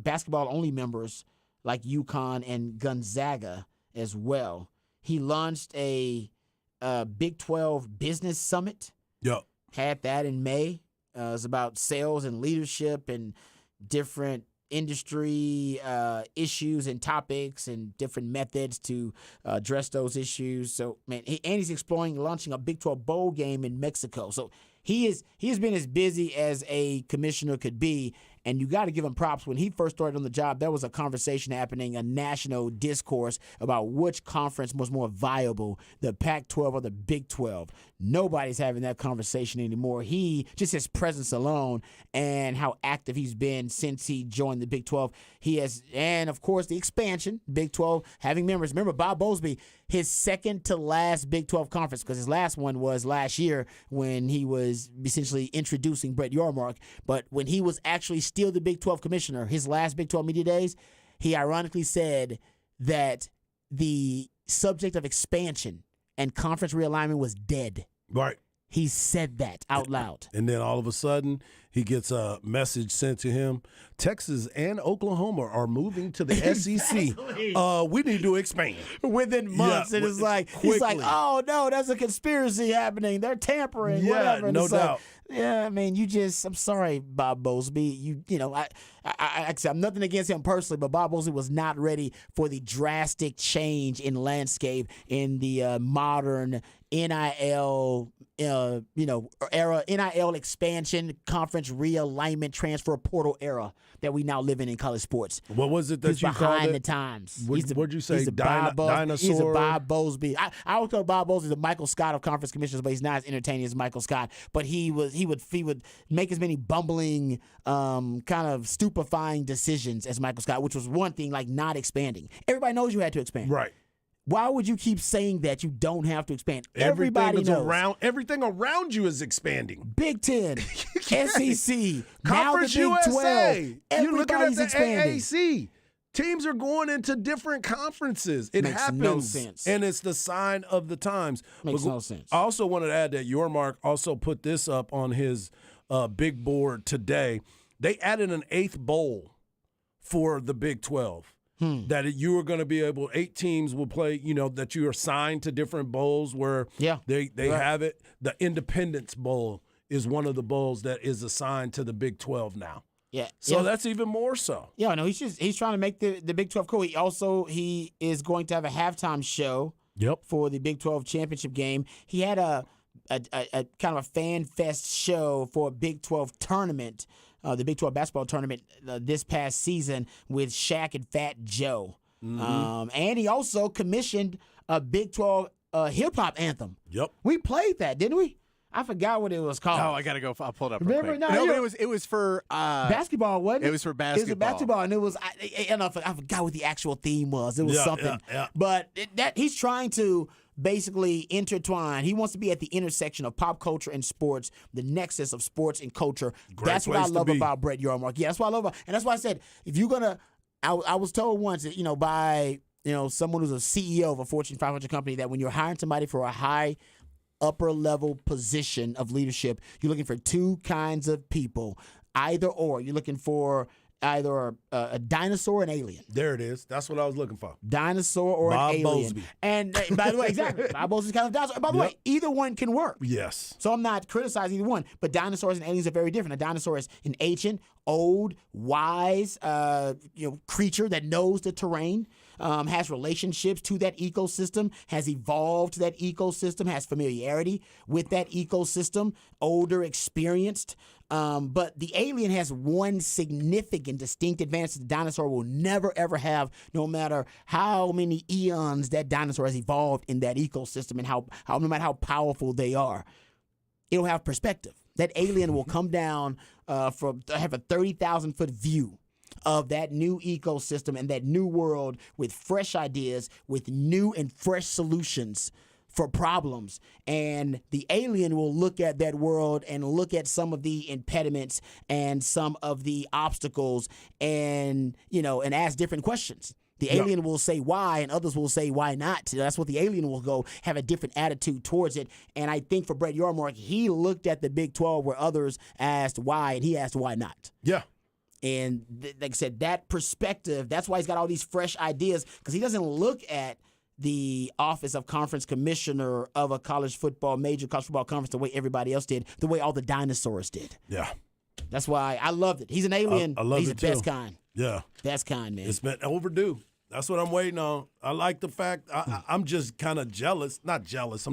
basketball-only members like UConn and Gonzaga as well. He launched a Big 12 Business Summit. Yep. Had that in May. It's about sales and leadership and different industry issues and topics and different methods to address those issues. So, man, and he's exploring launching a Big 12 bowl game in Mexico. So he has been as busy as a commissioner could be. And you got to give him props. When he first started on the job, there was a conversation happening, a national discourse about which conference was more viable, the Pac-12 or the Big 12. Nobody's having that conversation anymore. Just his presence alone and how active he's been since he joined the Big 12. And of course, the expansion, Big 12 having members. Remember, Bob Bowlesby, his second to last Big 12 conference, because his last one was last year when he was essentially introducing Brett Yormark. But when he was actually still the Big 12 commissioner, his last Big 12 media days, he ironically said that the subject of expansion and conference realignment was dead. Right. He said that out loud. And then all of a sudden, he gets a message sent to him. Texas and Oklahoma are moving to the SEC. We need to expand. Within months. And it's like, he's like, oh, no, there's a conspiracy happening. They're tampering, whatever. And no doubt. Yeah, I mean, I'm sorry, Bob Bowlesby. I'm nothing against him personally, but Bob Bowlesby was not ready for the drastic change in landscape in the modern NIL, era, NIL expansion, conference realignment, transfer portal era that we now live in college sports. What was it that he's you called behind it? the times? What'd you say? He's a Dinosaur? He's a Bob Bowlesby. I always call Bob Bowlesby the Michael Scott of conference commissioners, but he's not as entertaining as Michael Scott. But he would make as many bumbling, kind of stupefying decisions as Michael Scott, which was one thing, like not expanding. Everybody knows you had to expand. Right. Why would you keep saying that you don't have to expand? Everybody knows. Everything around you is expanding. Big 10, SEC, Conference now the Big 12. You're looking at the expanding. AAC. Teams are going into different conferences. It Makes happens. no sense. And it's the sign of the times. Makes no sense. I also wanted to add that Yormark also put this up on his big board today. They added an 8th bowl for the Big 12. That you are going to be able, 8 teams will play, that you are assigned to different bowls where they have it. The Independence Bowl is one of the bowls that is assigned to the Big 12 now. Yeah. So that's even more so. Yeah, no, he's trying to make the Big 12 cool. He is going to have a halftime show for the Big 12 championship game. He had a kind of a fan fest show for a Big 12 tournament. The Big 12 basketball tournament this past season with Shaq and Fat Joe. Mm-hmm. And he also commissioned a Big 12 hip-hop anthem. Yep. We played that, didn't we? I forgot what it was called. Oh, I got to go. I'll pull it up Remember? real quick. No, but it was for basketball, wasn't it? It was for basketball. It was basketball, and it was I forgot what the actual theme was. It was something. Yeah. But that he's trying to basically intertwine. He wants to be at the intersection of pop culture and sports, the nexus of sports and culture. That's what I love about Brett Yormark. Yeah, that's what I love about. And that's why I said, if you're going to, I was told once that, by, someone who's a CEO of a Fortune 500 company, that when you're hiring somebody for a high upper level position of leadership, you're looking for 2 kinds of people, either or. You're looking for either a dinosaur or an alien. There it is. That's what I was looking for. Dinosaur or Bob an alien. Bowlesby. And by the way, exactly. Bob Bowlesby's kind of dinosaur. By the way, either one can work. Yes. So I'm not criticizing either one. But dinosaurs and aliens are very different. A dinosaur is an ancient, old, wise creature that knows the terrain, has relationships to that ecosystem, has evolved to that ecosystem, has familiarity with that ecosystem, older, experienced. But the alien has one significant, distinct advantage that the dinosaur will never, ever have, no matter how many eons that dinosaur has evolved in that ecosystem and how no matter how powerful they are. It'll have perspective. That alien will come down have a 30,000-foot view of that new ecosystem and that new world with fresh ideas, with new and fresh solutions for problems. And the alien will look at that world and look at some of the impediments and some of the obstacles and ask different questions. The alien will say why, and others will say why not. That's what the alien will go, have a different attitude towards it. And I think for Brett Yormark, he looked at the Big 12 where others asked why, and he asked why not. Yeah. And like I said, that perspective, that's why he's got all these fresh ideas, because he doesn't look at the office of conference commissioner of a major college football conference the way everybody else did, the way all the dinosaurs did. Yeah. That's why I loved it. He's an alien. I love He's it the best too. kind. Yeah. Best kind, man. It's been overdue. That's what I'm waiting on. I like the fact I'm just kind of jealous. Not jealous.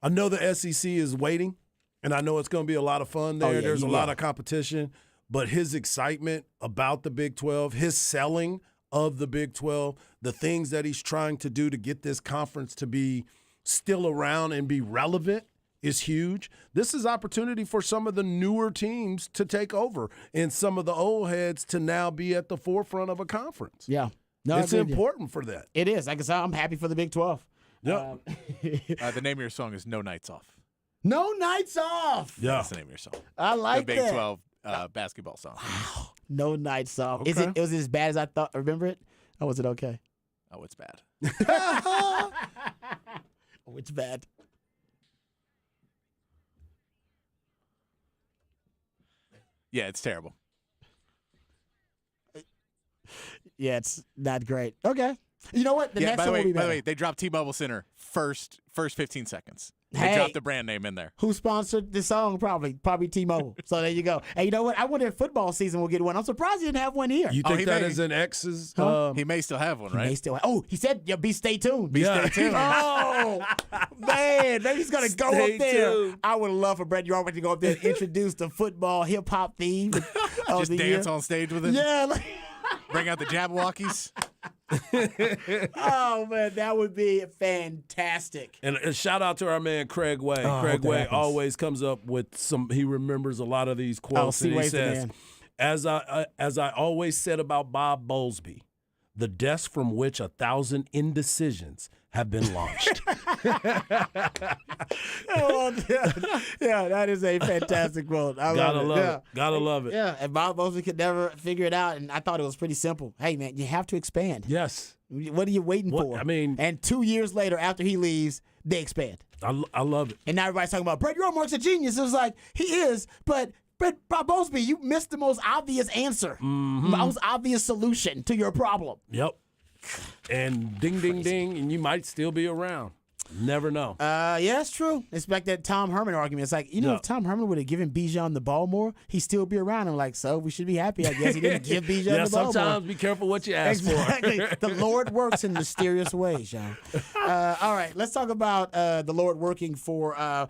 I know the SEC is waiting, and I know it's going to be a lot of fun there. Oh, yeah, There's a lot of competition, but his excitement about the Big 12, his selling of the Big 12, the things that he's trying to do to get this conference to be still around and be relevant is huge. This is opportunity for some of the newer teams to take over and some of the old heads to now be at the forefront of a conference. Yeah. No, it's important for that. It is. Like I said, I'm happy for the Big 12. Yep. The name of your song is No Nights Off. No Nights Off. Yeah. That's the name of your song. I like the Big that. 12 basketball song. No Nights Off. Okay. Was it as bad as I thought? Remember it? Or was it okay? Oh, it's bad. Oh, it's bad. Yeah, it's terrible. Yeah, it's not great. Okay. You know what? The Yeah, next by the one will be way, better. they dropped T-Mobile Center first 15 seconds. They Hey. dropped the brand name in there. Who sponsored the song? Probably T-Mobile. So there you go. Hey, you know what? I wonder if football season will get one. I'm surprised he didn't have one here. You think that is an X's? He may still have one, He right? may still. Oh, he said, "Yeah, stay tuned." Stay tuned. Oh man, maybe he's gonna go Stay up there. tuned. I would love for Brett York to go up there and introduce the football hip hop theme. of Just the dance year. on stage with it. Yeah. Bring out the Jabberwockies. Oh man, that would be fantastic. And a shout out to our man Craig Way. Oh, I Craig hope that Way happens. always comes up with some. He remembers a lot of these quotes, see and he Way's the says, man. "As I always said about Bob Bowlesby, the desk from which 1,000 indecisions have been launched." Oh, yeah, that is a fantastic quote. I Gotta love love it. it. Yeah. Gotta love it. Yeah, and Bob Mosley could never figure it out, and I thought it was pretty simple. Hey, man, you have to expand. Yes. What are you waiting for? I mean, and 2 years later, after he leaves, they expand. I love it. And now everybody's talking about Brett Yormark's a genius. It was like, he is, but Bob Bowlesby, you missed the most obvious answer, most obvious solution to your problem. Yep. And ding, ding, ding, and you might still be around. Never know. Yeah, it's true. It's like that Tom Herman argument. It's like, if Tom Herman would have given Bijan the ball more, he'd still be around. I'm like, so we should be happy, I guess. He didn't give Bijan the ball more. Sometimes be careful what you ask Exactly. for. The Lord works in mysterious ways, y'all. All right, let's talk about the Lord working for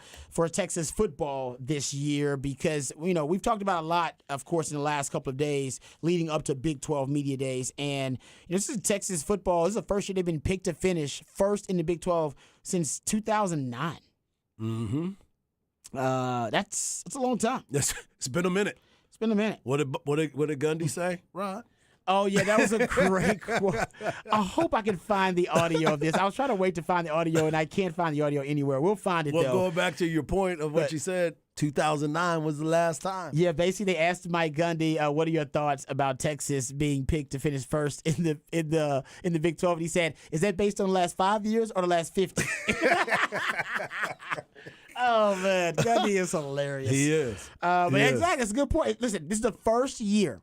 Texas football this year because, we've talked about a lot, of course, in the last couple of days leading up to Big 12 Media Days. And this is Texas football. This is the first year they've been picked to finish first in the Big 12 since 2009. Mm-hmm. That's a long time. It's been a minute. It's been a minute. What did Gundy say? Right. Oh, yeah, that was a great quote. I hope I can find the audio of this. I was trying to wait to find the audio, and I can't find the audio anywhere. We'll find it, Well, though. going back to your point of what you said, 2009 was the last time. Yeah, basically they asked Mike Gundy, "What are your thoughts about Texas being picked to finish first in the Big 12?" And he said, "Is that based on the last 5 years or the last 50?" Oh man, Gundy is hilarious. He is. But He is. exactly, it's a good point. Listen, this is the first year,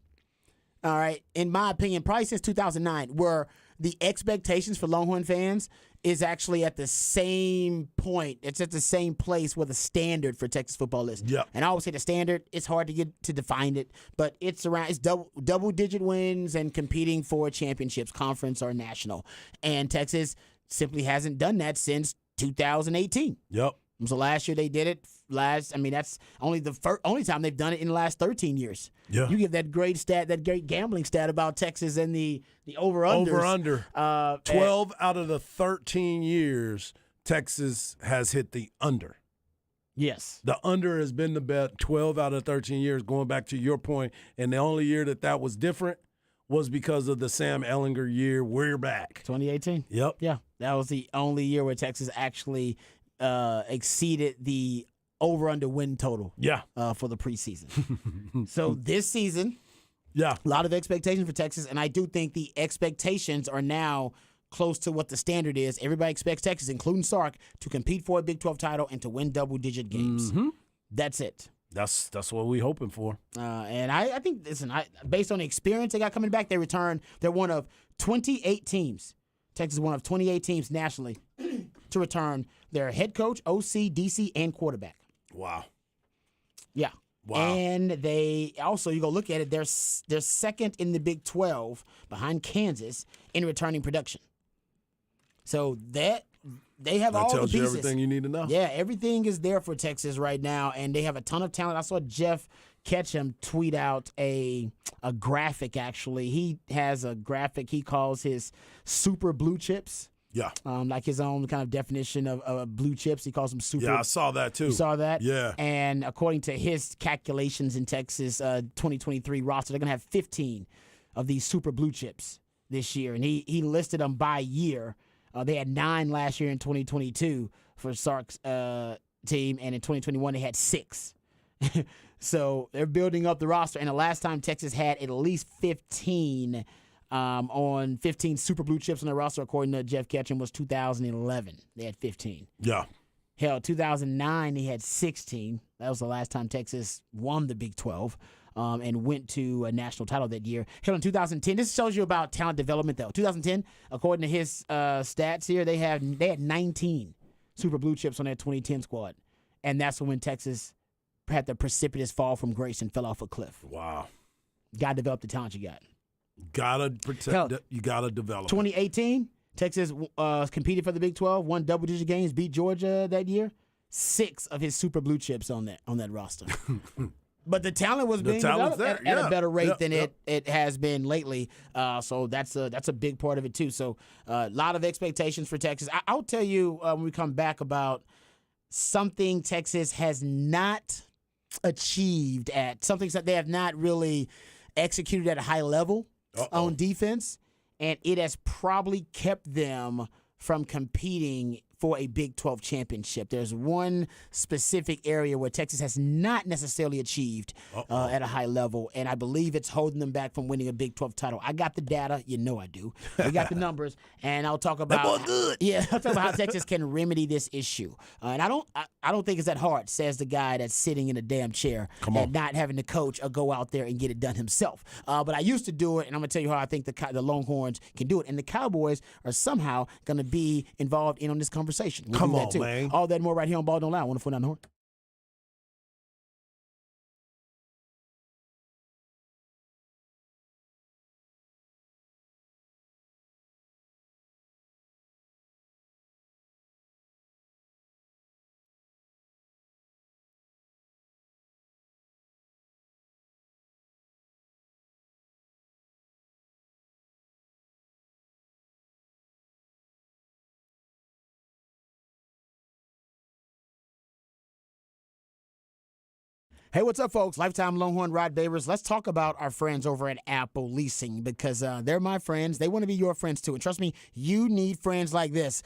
all right, in my opinion, probably since 2009, where the expectations for Longhorn fans is actually at the same point. It's at the same place where the standard for Texas football is. Yeah. And I always say the standard, it's hard to get to define it, but it's double-digit wins and competing for championships, conference or national. And Texas simply hasn't done that since 2018. Yep. So last year they did it. That's only the only time they've done it in the last 13 years. Yeah. You give that great gambling stat about Texas and the over-unders. Over-under. 12 out of the 13 years, Texas has hit the under. Yes. The under has been the bet 12 out of 13 years, going back to your point. And the only year that was different was because of the Sam Ehlinger year. We're back. 2018. Yep. Yeah. That was the only year where Texas actually exceeded the over-under win total. Yeah. For the preseason. So this season, yeah, a lot of expectations for Texas, and I do think the expectations are now close to what the standard is. Everybody expects Texas, including Sark, to compete for a Big 12 title and to win double-digit games. Mm-hmm. That's it. That's what we're hoping for. And I think, based on the experience they got coming back, they're one of 28 teams Texas is one of 28 teams nationally to return their head coach, OC, DC, and quarterback. Wow. Yeah. Wow. And they also, you go look at it, they're second in the Big 12 behind Kansas in returning production. So that they have all the pieces. That tells you everything you need to know. Yeah, everything is there for Texas right now, and they have a ton of talent. I saw Jeff Ketchum tweet out a graphic, actually. He has a graphic he calls his super blue chips. Yeah. Like his own kind of definition of blue chips. He calls them super. Yeah, I saw that too. You saw that? Yeah. And according to his calculations in Texas 2023 roster, they're going to have 15 of these super blue chips this year. And he listed them by year. They had 9 last year in 2022 for Sark's team, and in 2021 they had 6. So they're building up the roster. And the last time Texas had at least 15 on 15 super blue chips on their roster, according to Jeff Ketchum, was 2011. They had 15. Yeah. Hell, 2009 they had 16. That was the last time Texas won the Big 12 and went to a national title that year. Hell, in 2010, this shows you about talent development, though. 2010, according to his stats here, they had 19 super blue chips on that 2010 squad. And that's when Texas had the precipitous fall from grace and fell off a cliff. Wow. Got to develop the talent you got. Gotta protect. You gotta develop. 2018, Texas competed for the Big 12, won double-digit games, beat Georgia that year. 6 of his super blue chips on that roster. But the talent was being developed at a better rate than it has been lately. So that's a big part of it too. So a lot of expectations for Texas. I'll tell you when we come back about something Texas has not achieved at, something that they have not really executed at a high level on defense, and it has probably kept them from competing for a Big 12 championship. There's one specific area where Texas has not necessarily achieved at a high level, and I believe it's holding them back from winning a Big 12 title. I got the data. You know I do. We got the numbers, and I'll talk about that boy good. Yeah, I'll talk about how Texas can remedy this issue. And I don't think it's that hard, says the guy that's sitting in a damn chair and not having to coach or go out there and get it done himself. But I used to do it, and I'm going to tell you how I think the Longhorns can do it. And the Cowboys are somehow going to be involved in on this conversation. We'll Come do that on, too. man. All that and more right here on Ball Don't Lie. 104.9 The Horn. Hey, what's up, folks? Lifetime Longhorn Rod Babers. Let's talk about our friends over at Apple Leasing because they're my friends. They want to be your friends, too. And trust me, you need friends like this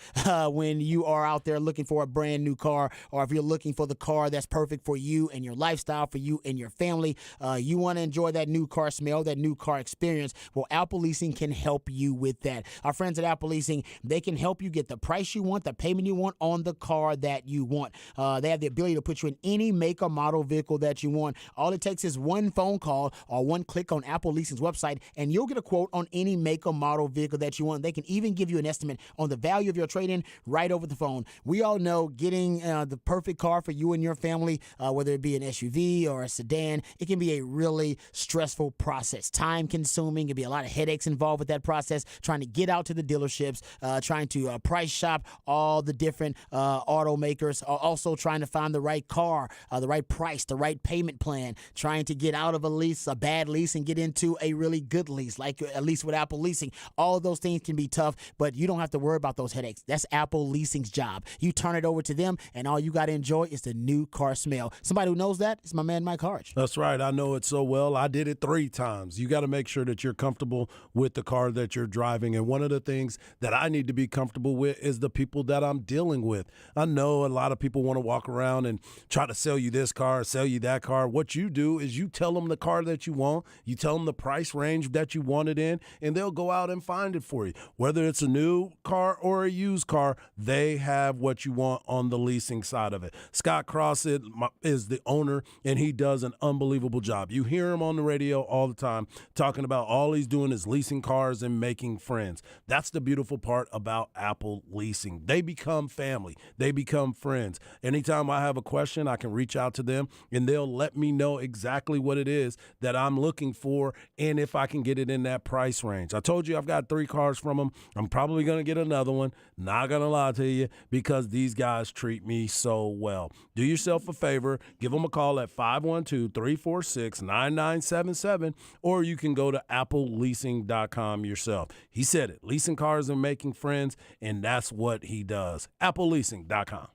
when you are out there looking for a brand new car, or if you're looking for the car that's perfect for you and your lifestyle, for you and your family. You want to enjoy that new car smell, that new car experience. Well, Apple Leasing can help you with that. Our friends at Apple Leasing, they can help you get the price you want, the payment you want on the car that you want. They have the ability to put you in any make or model vehicle that you want. All it takes is one phone call or one click on Apple Leasing's website, and you'll get a quote on any make or model vehicle that you want. They can even give you an estimate on the value of your trade-in right over the phone. We all know getting the perfect car for you and your family, whether it be an SUV or a sedan, it can be a really stressful process. Time-consuming. There'll be a lot of headaches involved with that process, trying to get out to the dealerships, trying to price shop all the different automakers, also trying to find the right car, the right price, the right payment plan, trying to get out of a bad lease, and get into a really good lease, like a lease with Apple Leasing. All of those things can be tough, but you don't have to worry about those headaches. That's Apple Leasing's job. You turn it over to them, and all you got to enjoy is the new car smell. Somebody who knows that is my man, Mike Harge. That's right. I know it so well. I did it 3 times. You got to make sure that you're comfortable with the car that you're driving. And one of the things that I need to be comfortable with is the people that I'm dealing with. I know a lot of people want to walk around and try to sell you this car, sell you that that car. What you do is you tell them the car that you want, you tell them the price range that you want it in, and they'll go out and find it for you. Whether it's a new car or a used car, they have what you want on the leasing side of it. Scott Cross is the owner, and he does an unbelievable job. You hear him on the radio all the time talking about all he's doing is leasing cars and making friends. That's the beautiful part about Apple Leasing. They become family. They become friends. Anytime I have a question, I can reach out to them, and they'll let me know exactly what it is that I'm looking for and if I can get it in that price range. I told you I've got 3 cars from them. I'm probably going to get another one. Not going to lie to you, because these guys treat me so well. Do yourself a favor. Give them a call at 512-346-9977, or you can go to appleleasing.com yourself. He said it. Leasing cars and making friends, and that's what he does. appleleasing.com.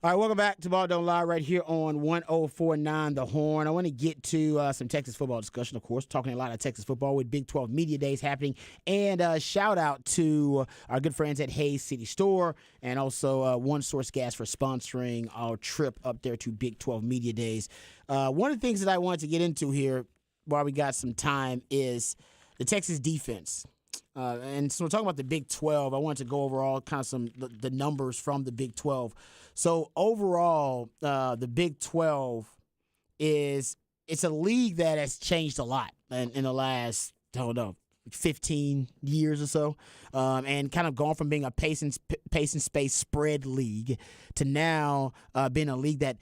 All right, welcome back to Ball Don't Lie right here on 104.9 The Horn. I want to get to some Texas football discussion, of course, talking a lot of Texas football with Big 12 Media Days happening. And shout out to our good friends at Hayes City Store and also One Source Gas for sponsoring our trip up there to Big 12 Media Days. One of the things that I wanted to get into here while we got some time is the Texas defense. And so we're talking about the Big 12. I wanted to go over all kinds of the numbers from the Big 12. So overall, the Big 12 it's a league that has changed a lot in the last, 15 years or so, and kind of gone from being a pace and space spread league to now being a league that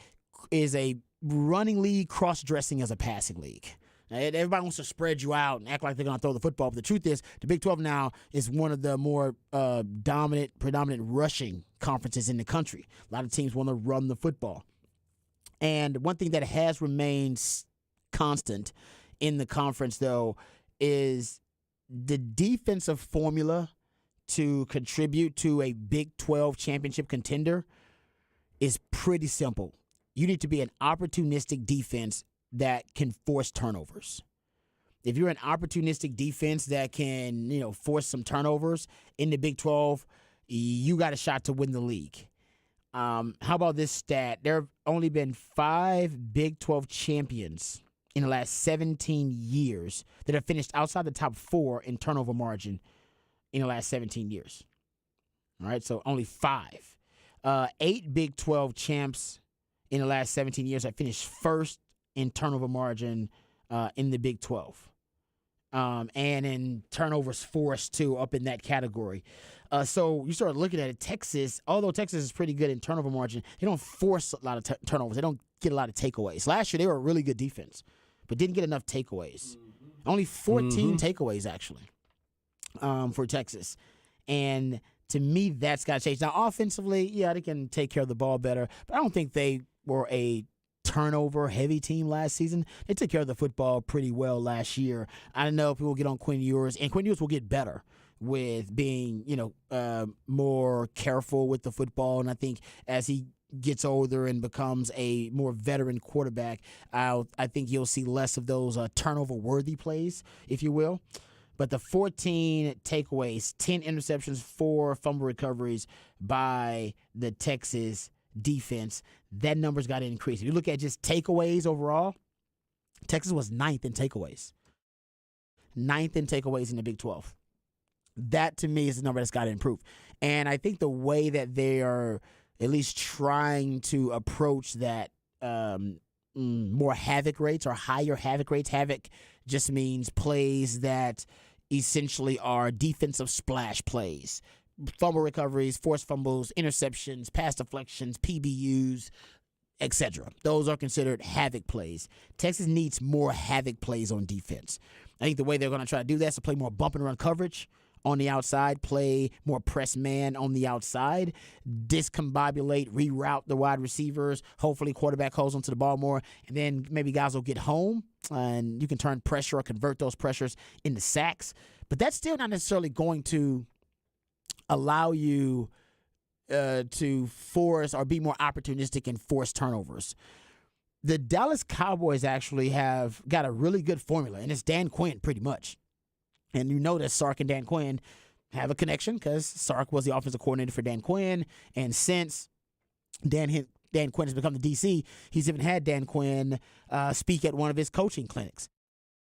is a running league cross-dressing as a passing league. Everybody wants to spread you out and act like they're going to throw the football. But the truth is, the Big 12 now is one of the more predominant rushing conferences in the country. A lot of teams want to run the football. And one thing that has remained constant in the conference, though, is the defensive formula to contribute to a Big 12 championship contender is pretty simple. You need to be an opportunistic defense that can force turnovers. If you're an opportunistic defense that can, force some turnovers in the Big 12, you got a shot to win the league. How about this stat? There have only been 5 Big 12 champions in the last 17 years that have finished outside the top 4 in turnover margin in the last 17 years. All right, so only 5. 8 Big 12 champs in the last 17 years have finished first in turnover margin in the Big 12. And in turnovers forced, too, up in that category. So you start looking at it, Texas, although Texas is pretty good in turnover margin, they don't force a lot of turnovers. They don't get a lot of takeaways. Last year, they were a really good defense, but didn't get enough takeaways. Only 14 takeaways, actually, for Texas. And to me, that's got to change. Now, offensively, yeah, they can take care of the ball better, but I don't think they were a turnover-heavy team last season. They took care of the football pretty well last year. I don't know if people get on Quinn Ewers, and Quinn Ewers will get better with being, more careful with the football. And I think as he gets older and becomes a more veteran quarterback, I think you'll see less of those turnover-worthy plays, if you will. But the 14 takeaways, 10 interceptions, 4 fumble recoveries by the Texas defense, that number's got to increase. If you look at just takeaways overall, Texas was 9th in takeaways. 9th in takeaways in the Big 12. That, to me, is the number that's got to improve. And I think the way that they are at least trying to approach that more havoc rates or higher havoc rates. Havoc just means plays that essentially are defensive splash plays. Fumble recoveries, forced fumbles, interceptions, pass deflections, PBUs, etc. Those are considered havoc plays. Texas needs more havoc plays on defense. I think the way they're going to try to do that is to play more bump and run coverage on the outside, play more press man on the outside, discombobulate, reroute the wide receivers, hopefully quarterback holds onto the ball more, and then maybe guys will get home, and you can turn pressure or convert those pressures into sacks. But that's still not necessarily going to allow you to force or be more opportunistic and force turnovers. The Dallas Cowboys actually have got a really good formula, and it's Dan Quinn pretty much. And you know that Sark and Dan Quinn have a connection because Sark was the offensive coordinator for Dan Quinn. And since Dan Quinn has become the DC, he's even had Dan Quinn speak at one of his coaching clinics.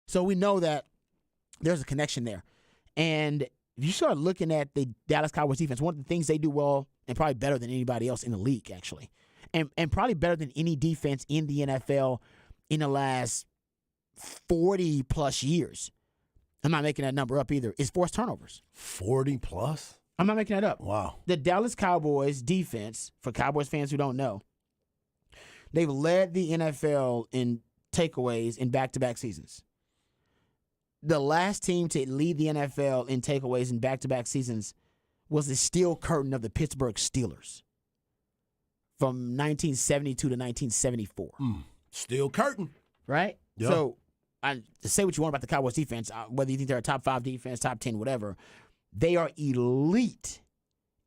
So we know that there's a connection there. And if you start looking at the Dallas Cowboys defense, one of the things they do well, and probably better than anybody else in the league, actually, and probably better than any defense in the NFL in the last 40-plus years, I'm not making that number up either, is forced turnovers. 40-plus? I'm not making that up. Wow. The Dallas Cowboys defense, for Cowboys fans who don't know, they've led the NFL in takeaways in back-to-back seasons. The last team to lead the NFL in takeaways in back-to-back seasons was the steel curtain of the Pittsburgh Steelers from 1972 to 1974. Steel curtain. Right? Yep. So, say what you want about the Cowboys defense, whether you think they're a top 5 defense, top 10, whatever, they are elite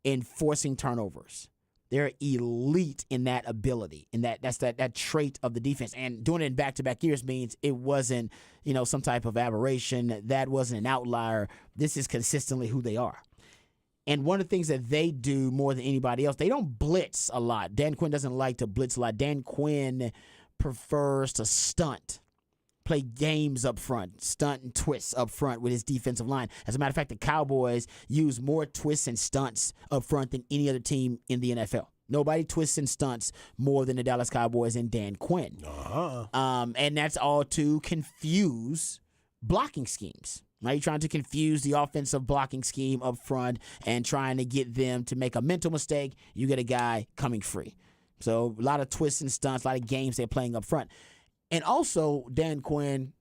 in forcing turnovers. They're elite in that ability, and that's that trait of the defense. And doing it in back-to-back years means it wasn't, some type of aberration. That wasn't an outlier. This is consistently who they are. And one of the things that they do more than anybody else, they don't blitz a lot. Dan Quinn doesn't like to blitz a lot. Dan Quinn prefers to stunt, play games up front, stunt and twists up front with his defensive line. As a matter of fact, the Cowboys use more twists and stunts up front than any other team in the NFL. Nobody twists and stunts more than the Dallas Cowboys and Dan Quinn. And that's all to confuse blocking schemes. Right? You're trying to confuse the offensive blocking scheme up front and trying to get them to make a mental mistake. You get a guy coming free. So a lot of twists and stunts, a lot of games they're playing up front. And also, Dan Quinn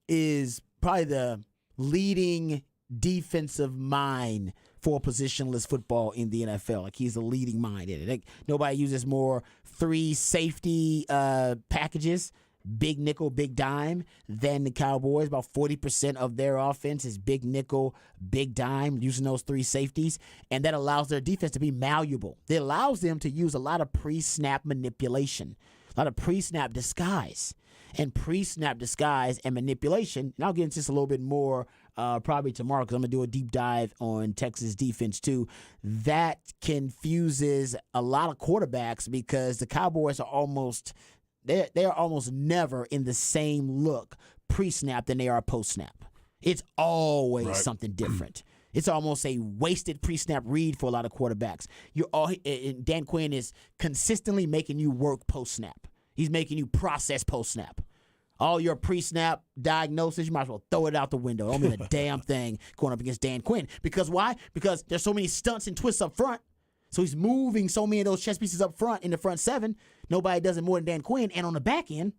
is probably the leading defensive mind for positionless football in the NFL. Like, he's the leading mind in it. Like, nobody uses more 3 safety packages, big nickel, big dime, than the Cowboys. About 40% of their offense is big nickel, big dime, using those 3 safeties. And that allows their defense to be malleable. It allows them to use a lot of pre-snap manipulation. A lot of pre-snap disguise. And pre-snap disguise and manipulation, and I'll get into this a little bit more probably tomorrow because I'm going to do a deep dive on Texas defense too. That confuses a lot of quarterbacks because the Cowboys are almost never in the same look pre-snap than they are post-snap. It's always something different. It's almost a wasted pre-snap read for a lot of quarterbacks. Dan Quinn is consistently making you work post-snap. He's making you process post-snap. All your pre-snap diagnosis, you might as well throw it out the window. Don't mean a damn thing going up against Dan Quinn. Because why? Because there's so many stunts and twists up front. So he's moving so many of those chess pieces up front in the front 7. Nobody does it more than Dan Quinn. And on the back end,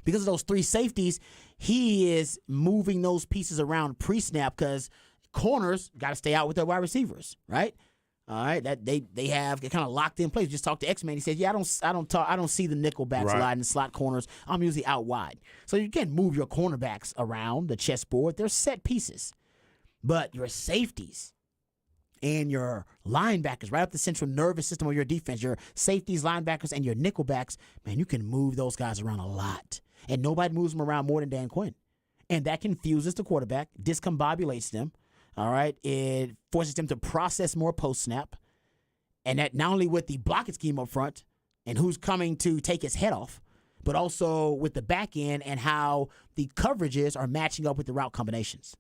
because of those 3 safeties, he is moving those pieces around pre-snap because corners got to stay out with their wide receivers, right? All right, that they have kind of locked in place. Just talked to X-Man. He said, "Yeah, I don't see the nickel backs sliding the slot corners. I'm usually out wide, so you can't move your cornerbacks around the chessboard. They're set pieces, but your safeties and your linebackers, right up the central nervous system of your defense, your safeties, linebackers, and your nickelbacks, man, you can move those guys around a lot, and nobody moves them around more than Dan Quinn, and that confuses the quarterback, discombobulates them." All right, it forces them to process more post-snap, and that not only with the blocking scheme up front and who's coming to take his head off, but also with the back end and how the coverages are matching up with the route combinations.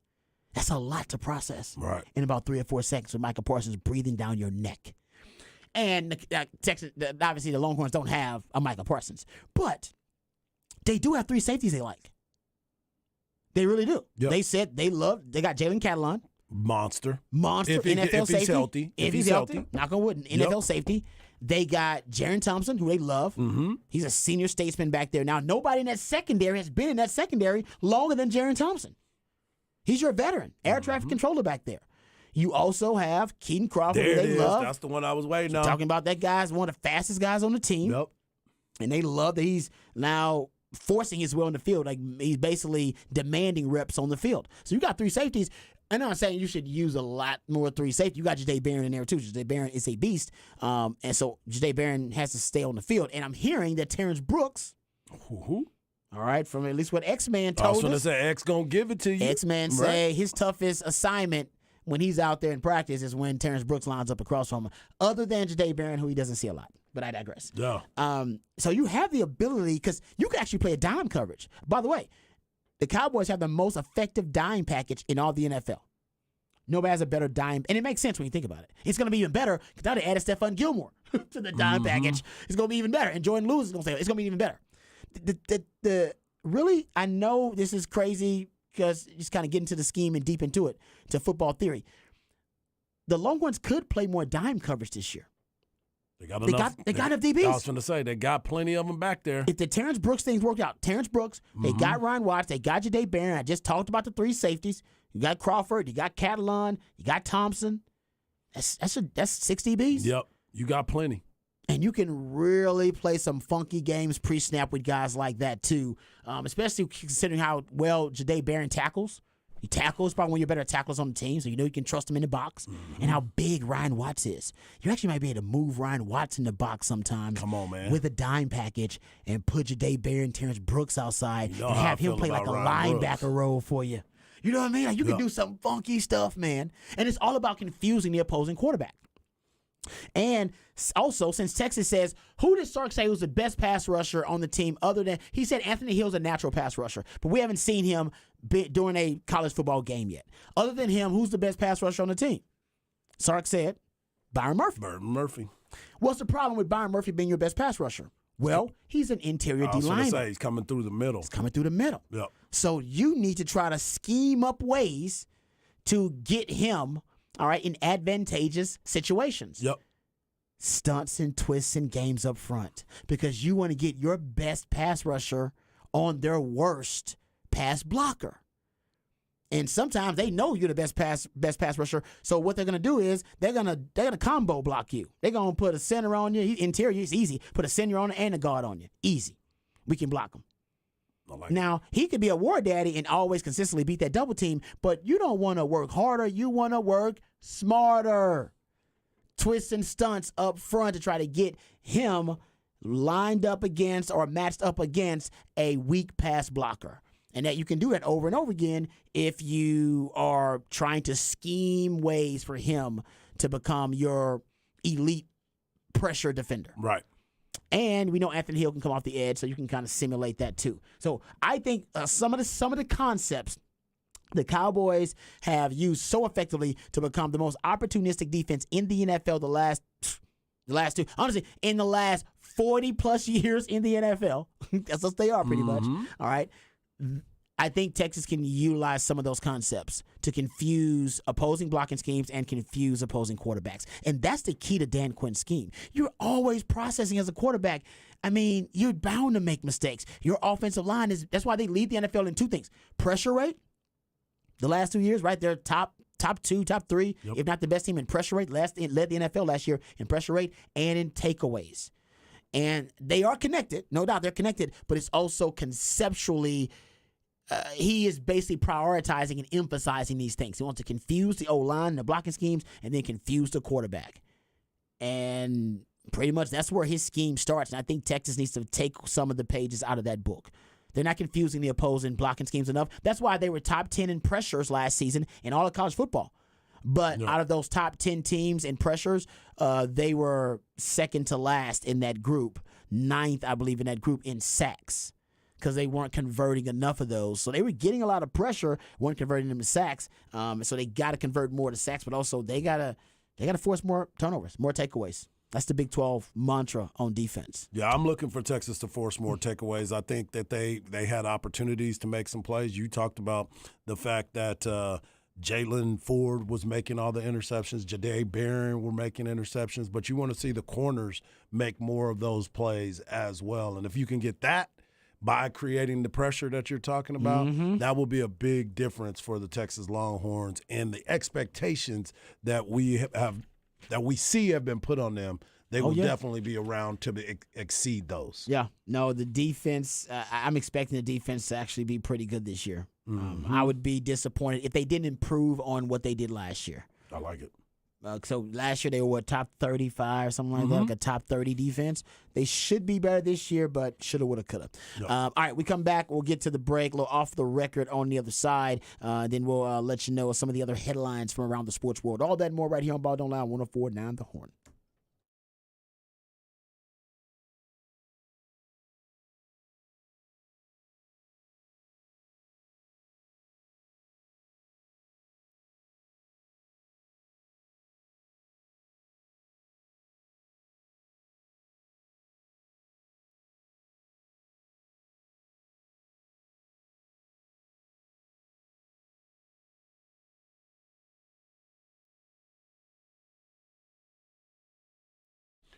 That's a lot to process in about 3 or 4 seconds with Micah Parsons breathing down your neck. And Texas, obviously the Longhorns don't have a Micah Parsons, but they do have 3 safeties they like. They really do. Yep. They said they got Jalen Catalon. Monster NFL safety. He's healthy. If he's healthy. Knock on wood. NFL safety. They got Jaron Thompson, who they love. He's a senior statesman back there. Now, nobody in that secondary has been in that secondary longer than Jaron Thompson. He's your veteran, air traffic controller back there. You also have Keaton Crawford, who they love. That's the one I was waiting on. Talking about that guy's one of the fastest guys on the team. Yep. And they love that he's now forcing his will on the field. Like, he's basically demanding reps on the field. So you got 3 safeties. I'm not saying you should use a lot more 3 safety. You got Jahdae Barron in there too. Jahdae Barron is a beast. And so Jahdae Barron has to stay on the field. And I'm hearing that Terrence Brooks, all right, from at least what X-Man told us. I was going to say, X going to give it to you. X-Man say his toughest assignment when he's out there in practice is when Terrence Brooks lines up across from him, other than Jahdae Barron, who he doesn't see a lot. But I digress. Yeah. So you have the ability, because you can actually play a dime coverage. By the way, the Cowboys have the most effective dime package in all the NFL. Nobody has a better dime, and it makes sense when you think about it. It's going to be even better because now they added Stephon Gilmore to the dime package. It's going to be even better, and Jordan Lewis is going to say it's going to be even better. Really, I know this is crazy because just kind of get into the scheme and deep into it, to football theory. The Longhorns could play more dime coverage this year. They got enough DBs. I was going to say, they got plenty of them back there. If the Terrence Brooks things worked out, Terrence Brooks, they got Ryan Watts, they got Jahdae Barron. I just talked about the 3 safeties. You got Crawford, you got Catalon, you got Thompson. That's 6 DBs. Yep, you got plenty. And you can really play some funky games pre-snap with guys like that too, especially considering how well Jahdae Barron tackles. He tackles, probably one of your better tacklers on the team, so you know you can trust him in the box. And how big Ryan Watts is. You actually might be able to move Ryan Watts in the box sometimes. Come on, man. With a dime package and put Jadae Barry and Terrence Brooks outside You know and how I have him feel play like about a Ryan linebacker Brooks. role for you. You know what I mean? Like you can do some funky stuff, man. And it's all about confusing the opposing quarterback. And also, since Texas says, who did Sark say was the best pass rusher on the team other than, he said Anthony Hill's a natural pass rusher, but we haven't seen him during a college football game yet. Other than him, who's the best pass rusher on the team? Sark said, Byron Murphy. Byron Murphy. What's the problem with Byron Murphy being your best pass rusher? Well, he's an interior I was going to D-lineman. say, he's coming through the middle. He's coming through the middle. Yep. So you need to try to scheme up ways to get him, all right, in advantageous situations. Yep. Stunts and twists and games up front because you want to get your best pass rusher on their worst pass blocker. And sometimes they know you're the best pass rusher. So what they're gonna do is they're gonna combo block you. They're gonna put a center on you. Interior is easy. Put a center on and a guard on you. Easy. We can block them. Now, he could be a war daddy and always consistently beat that double team, but you don't want to work harder. You want to work smarter. Twists and stunts up front to try to get him lined up against or matched up against a weak pass blocker. And that you can do that over and over again if you are trying to scheme ways for him to become your elite pressure defender. Right. And we know Anthony Hill can come off the edge, so you can kind of simulate that too. So I think some of the concepts the Cowboys have used so effectively to become the most opportunistic defense in the NFL the last two. Honestly, in the last 40-plus years in the NFL. That's what they are pretty much. All right. I think Texas can utilize some of those concepts to confuse opposing blocking schemes and confuse opposing quarterbacks. And that's the key to Dan Quinn's scheme. You're always processing as a quarterback. I mean, you're bound to make mistakes. Your offensive line that's why they lead the NFL in two things. Pressure rate. The last 2 years, right? They're top two, top three, if not the best team in pressure rate. Led the NFL last year in pressure rate and in takeaways. And they are connected. No doubt they're connected, but it's also conceptually, he is basically prioritizing and emphasizing these things. He wants to confuse the O-line and the blocking schemes and then confuse the quarterback. And pretty much that's where his scheme starts. And I think Texas needs to take some of the pages out of that book. They're not confusing the opposing blocking schemes enough. That's why they were top 10 in pressures last season in all of college football. But out of those top 10 teams in pressures, they were second to last in that group, ninth, I believe, in that group in sacks because they weren't converting enough of those. So they were getting a lot of pressure, weren't converting them to sacks. So they got to convert more to sacks, but also they gotta force more turnovers, more takeaways. That's the Big 12 mantra on defense. Yeah, I'm looking for Texas to force more takeaways. I think that they had opportunities to make some plays. You talked about the fact that Jalen Ford was making all the interceptions. Jadae Barron were making interceptions. But you want to see the corners make more of those plays as well. And if you can get that by creating the pressure that you're talking about, that will be a big difference for the Texas Longhorns and the expectations that we have been put on them. They will definitely be around to exceed those. Yeah. No, the defense, I'm expecting the defense to actually be pretty good this year. I would be disappointed if they didn't improve on what they did last year. I like it. So last year they were top 35 or something like that, like a top 30 defense. They should be better this year, but shoulda, woulda, coulda. All right, we come back. We'll get to the break, a little off the record on the other side. Then we'll let you know some of the other headlines from around the sports world. All that and more right here on Ball Don't Lie on 104.9 The Horn.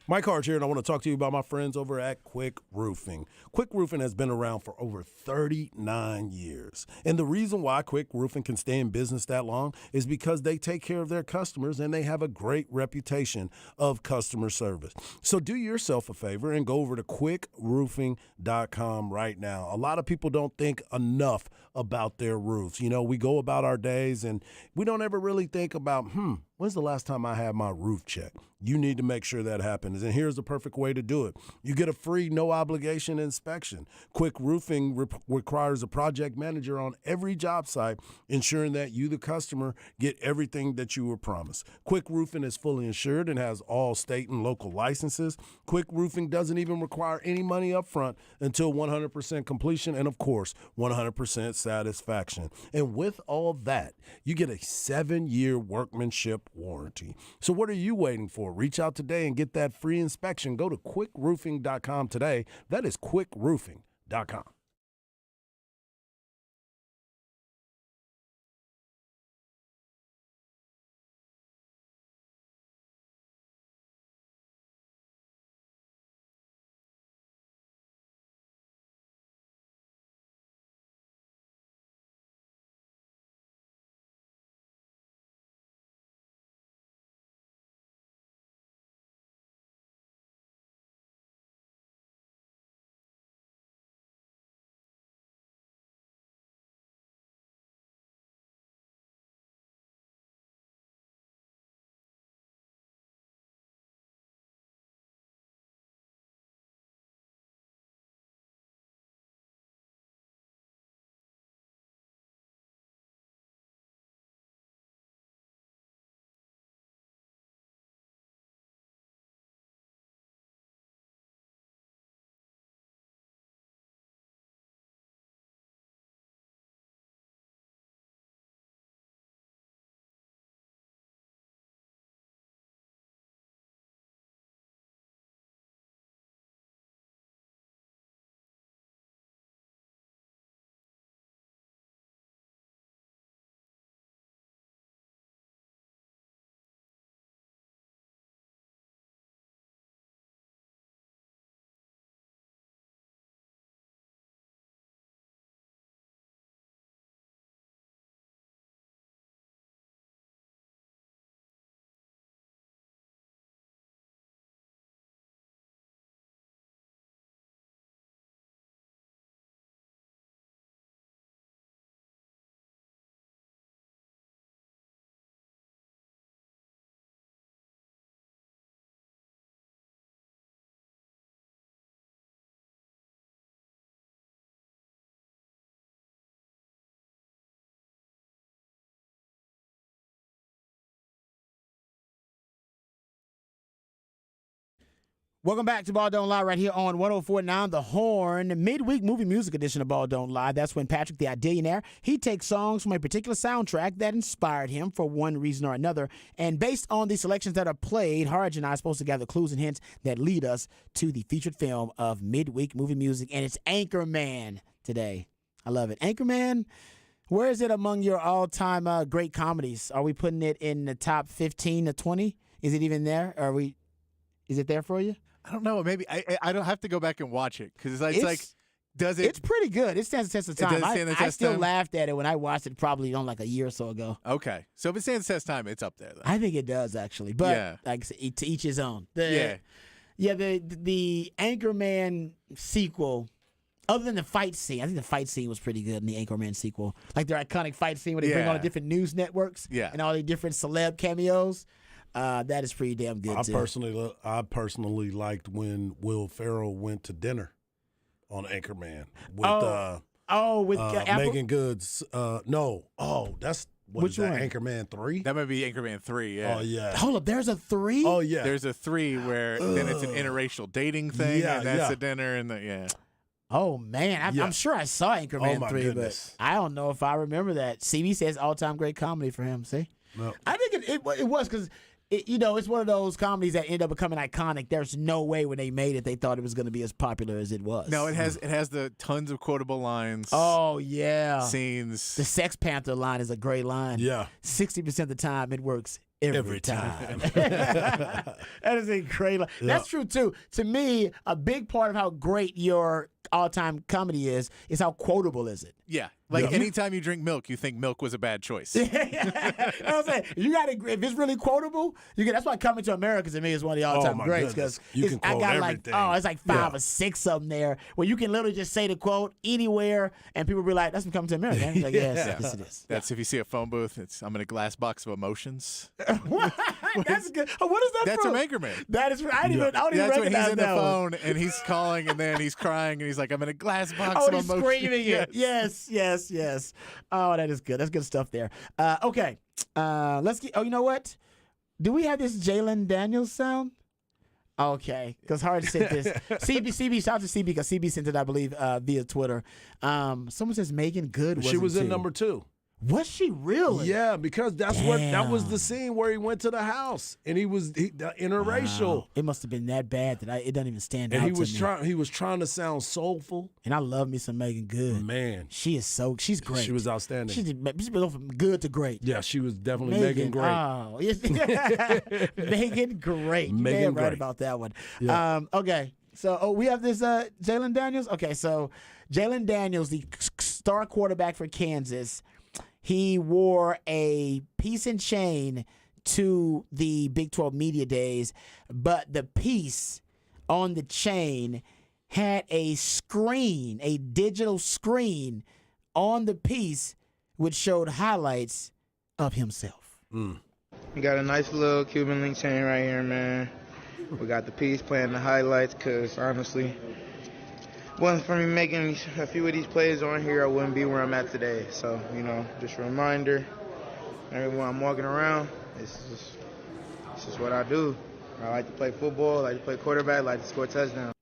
Mike Harge here, and I want to talk to you about my friends over at Quick Roofing. Quick Roofing has been around for over 39 years. And the reason why Quick Roofing can stay in business that long is because they take care of their customers and they have a great reputation of customer service. So do yourself a favor and go over to quickroofing.com right now. A lot of people don't think enough about their roofs. You know, we go about our days and we don't ever really think about, when's the last time I had my roof checked? You need to make sure that happens. And here's the perfect way to do it. You get a free, no-obligation inspection. Quick Roofing requires a project manager on every job site, ensuring that you, the customer, get everything that you were promised. Quick Roofing is fully insured and has all state and local licenses. Quick Roofing doesn't even require any money up front until 100% completion and, of course, 100% satisfaction. And with all that, you get a 7-year workmanship warranty. So what are you waiting for? Reach out today and get that free inspection. Go to quickroofing.com today. That is quickroofing.com. Welcome back to Ball Don't Lie right here on 104.9 The Horn, midweek movie music edition of Ball Don't Lie. That's when Patrick the Idillionaire, he takes songs from a particular soundtrack that inspired him for one reason or another. And based on the selections that are played, Harge and I are supposed to gather clues and hints that lead us to the featured film of midweek movie music. And it's Anchorman today. I love it. Anchorman, where is it among your all-time great comedies? Are we putting it in the top 15 to 20? Is it even there? Is it there for you? I don't know. Maybe I don't have to go back and watch it because it's like, does it? It's pretty good. It stands the test of time. I still time? Laughed at it when I watched it probably like a year or so ago. Okay, so if it stands the test of time, it's up there. Then. I think it does actually, but like to each his own. The Anchorman sequel. Other than the fight scene, I think the fight scene was pretty good in the Anchorman sequel. Like their iconic fight scene where they bring on the different news networks and all the different celeb cameos. That is pretty damn good, too. I personally liked when Will Ferrell went to dinner on Anchorman with Megan Good's. That's which one? Anchorman 3? That might be Anchorman 3. Yeah. Oh yeah. Hold up, there's a 3. Oh yeah. There's a 3 where then it's an interracial dating thing, and that's a dinner, and Oh man, I'm sure I saw Anchorman 3, goodness. but I don't know if I remember that. CB says all-time great comedy for him. See, I think it was because. It's one of those comedies that end up becoming iconic. There's no way when they made it they thought it was going to be as popular as it was. No, it has the tons of quotable lines. Oh yeah, scenes. The Sex Panther line is a great line. Yeah, 60% of the time it works every time. That is a great line. That's true, too. To me, a big part of how great your all-time comedy is how quotable is it. Yeah. Like anytime you drink milk, you think milk was a bad choice. You know what I'm saying? You got to, if it's really quotable, that's why Coming to America to me is one of the all-time greats. Because I got everything. it's like 5 or 6 of them there where you can literally just say the quote anywhere and people be like, that's from Coming to America. He's like, yes, it is. That's if you see a phone booth, I'm in a glass box of emotions. That's good. Oh, what is that That's from? from Anchorman. That is, I don't even That's when recognize he's in the that one. phone and he's calling and then he's crying and he's like, I'm in a glass box Oh, of he's emotions. screaming it. Yes. Oh, that is good. That's good stuff there. Okay. Let's get. Oh, you know what? Do we have this Jalen Daniels sound? Okay, because Hard sent this. CB, shout out to CB because CB sent it, I believe, via Twitter. Someone says Megan Good. She was in too. number 2. Was she really? Yeah, because that was the scene where he went to the house and he was interracial. Wow. It must have been that bad that it doesn't even stand out. And to he was trying to sound soulful. And I love me some Megan Good. Man, she's great. She was outstanding. She's been from good to great. Yeah, she was definitely Megan great. Oh, yes. Megan great. Megan right about that one. Yeah. Okay, so we have this Jalen Daniels. Okay, so Jalen Daniels, the star quarterback for Kansas. He wore a piece and chain to the Big 12 Media Days, but the piece on the chain had a screen, a digital screen on the piece which showed highlights of himself. We got a nice little Cuban link chain right here, man. We got the piece playing the highlights because, honestly, wasn't for me making a few of these plays on here, I wouldn't be where I'm at today. So, just a reminder, everyone I'm walking around, this is what I do. I like to play football, I like to play quarterback, I like to score touchdowns.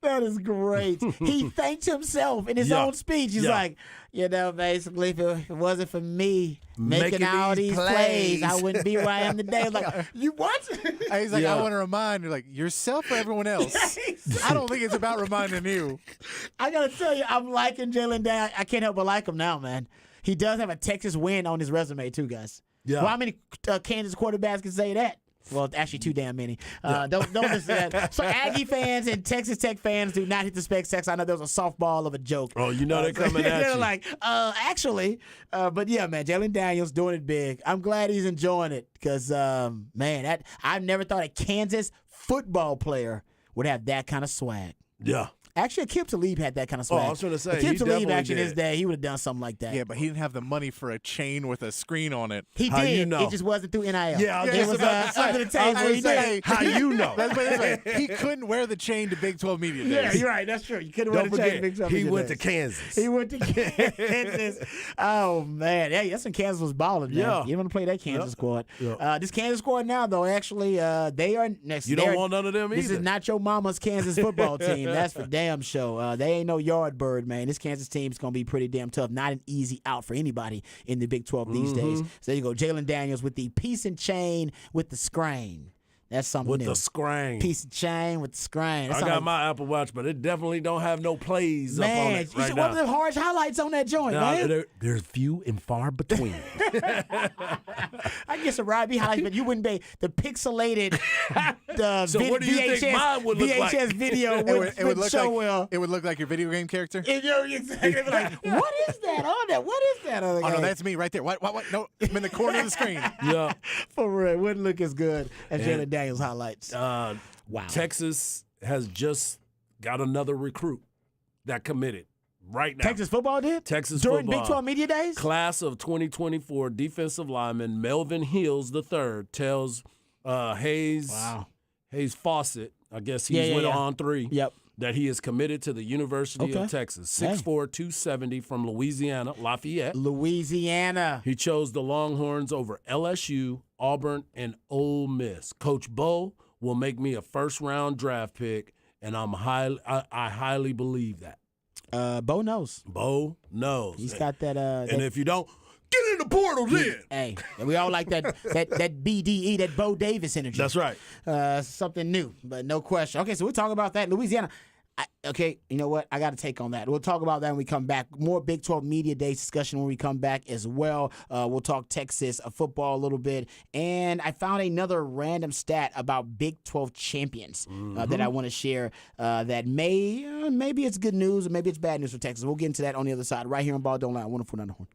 That is great. He thanked himself in his own speech. He's like, basically, if it wasn't for me making all these plays, I wouldn't be where I am today. I'm like, you what? He's like, I want to remind you, like, yourself or everyone else. I don't think it's about reminding you. I got to tell you, I'm liking Jalen Daniels. I can't help but like him now, man. He does have a Texas win on his resume, too, guys. Yeah. Well, how many Kansas quarterbacks can say that? Well, actually, too damn many. Don't listen to that. So Aggie fans and Texas Tech fans do not hit the spec sex. I know there was a softball of a joke. Oh, they're coming at they're you. like, actually. But yeah, man, Jalen Daniels doing it big. I'm glad he's enjoying it because, man, I've never thought a Kansas football player would have that kind of swag. Yeah. Actually, Akib Talib had that kind of swag. I was going to say, Akib he Talib, definitely actually, in his did. day, he would have done something like that. Yeah, but he didn't have the money for a chain with a screen on it. He How did. you know? It just wasn't through NIL. Yeah, I was it was about to say. under the I was table. gonna He say, did. how you know? Let's put it this way. He couldn't wear the chain to Big 12 Media Days. Yeah, you're right. That's true. You couldn't Don't wear the chain. forget, Big 12 he Media went to Days. Kansas. He went to Kansas. Oh, man. Yeah, that's when Kansas was balling, man. Yeah. You want to play that Kansas squad. Yeah. This Kansas squad now, though, actually, they are next. You don't want none of them This either. is not your mama's Kansas football team. That's for damn sure. They ain't no Yardbird, man. This Kansas team is going to be pretty damn tough. Not an easy out for anybody in the Big 12 these days. So there you go. Jalen Daniels with the piece and chain with the screen. That's something With new. the screen. Piece of chain with the screen. I got my Apple Watch, but it definitely don't have no plays up on Man, it you right should now. want them hard highlights on that joint, man. There's few and far between. I get some Robbie highlights, but you wouldn't be the pixelated So what do you VHS, think mine would look like? VHS video It would would show well. It would look like your video game character. And you're exactly like, what is that on there? What is that on there? Oh, no, that's me right there. What? No, I'm in the corner of the screen. Yeah. For real, it wouldn't look as good as And- Jalen Daniels highlights. Wow. Texas has just got another recruit that committed right now. Texas football did? Texas During football. Big 12 Media Days? Class of 2024 defensive lineman Melvin Hills III tells Hayes Fawcett, I guess he's with On 3, that he is committed to the University of Texas. 6'4", 270 from Louisiana, Lafayette. Louisiana. He chose the Longhorns over LSU, Auburn, and Ole Miss. Coach Bo will make me a first-round draft pick, and I highly believe that. Bo knows. Bo knows. He's got that. And if you don't, get in the portal then. Hey, and we all like that BDE, that Bo Davis energy. That's right. Something new, but no question. Okay, so we're talking about that. Louisiana. Okay, you know what? I got to take on that. We'll talk about that when we come back. More Big 12 Media Days discussion when we come back as well. We'll talk Texas football a little bit. And I found another random stat about Big 12 champions that I want to share that maybe it's good news or maybe it's bad news for Texas. We'll get into that on the other side right here on Ball Don't Lie. 104.9 The Horn.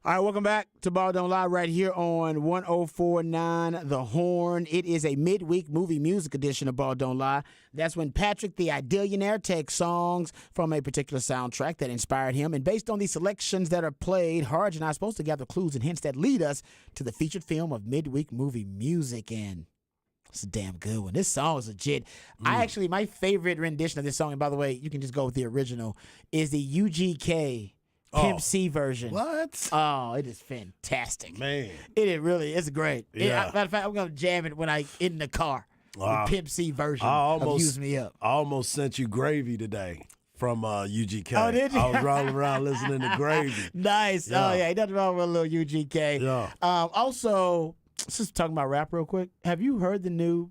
All right, welcome back to Ball Don't Lie right here on 104.9 The Horn. It is a midweek movie music edition of Ball Don't Lie. That's when Patrick the Ideallionaire takes songs from a particular soundtrack that inspired him. And based on the selections that are played, Harge and I are supposed to gather clues and hints that lead us to the featured film of midweek movie music. And it's a damn good one. This song is legit. My favorite rendition of this song, and by the way, you can just go with the original, is the UGK Pimp C version. What? Oh, it is fantastic. Man. It really is great. Yeah. Matter of fact, I'm going to jam it when I in the car. The Pimp C version of Use Me Up. I almost sent you Gravy today from UGK. Oh, did you? I was rolling around listening to Gravy. Nice. Yeah. Oh, yeah. Ain't nothing wrong with a little UGK. Yeah. Also, just talking about rap real quick. Have you heard the new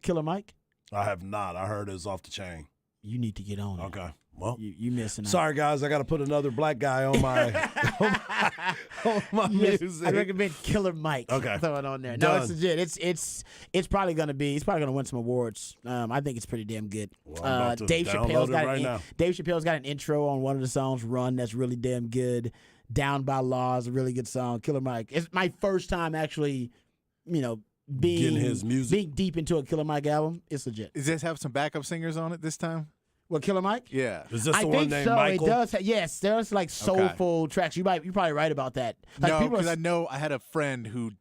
Killer Mike? I have not. I heard it's off the chain. You need to get on it. Okay. Well, you missing out. Sorry, guys. I got to put another black guy on my on my music. I recommend Killer Mike. Okay. Throw it on there. Done. No, it's legit. It's probably gonna be. He's probably gonna win some awards. I think it's pretty damn good. Well, I'm about to Dave download Chappelle's it now. Dave Chappelle's got an intro on one of the songs. Run. That's really damn good. Down by Law is a really good song. Killer Mike. It's my first time actually, Getting his music. being deep into a Killer Mike album. It's legit. Does this have some backup singers on it this time? What, Killer Mike? Yeah. Is this I the one think named so. Michael? It does. Yes, there's like soulful tracks. You're probably right about that. Like, No, people because are- I know I had a friend who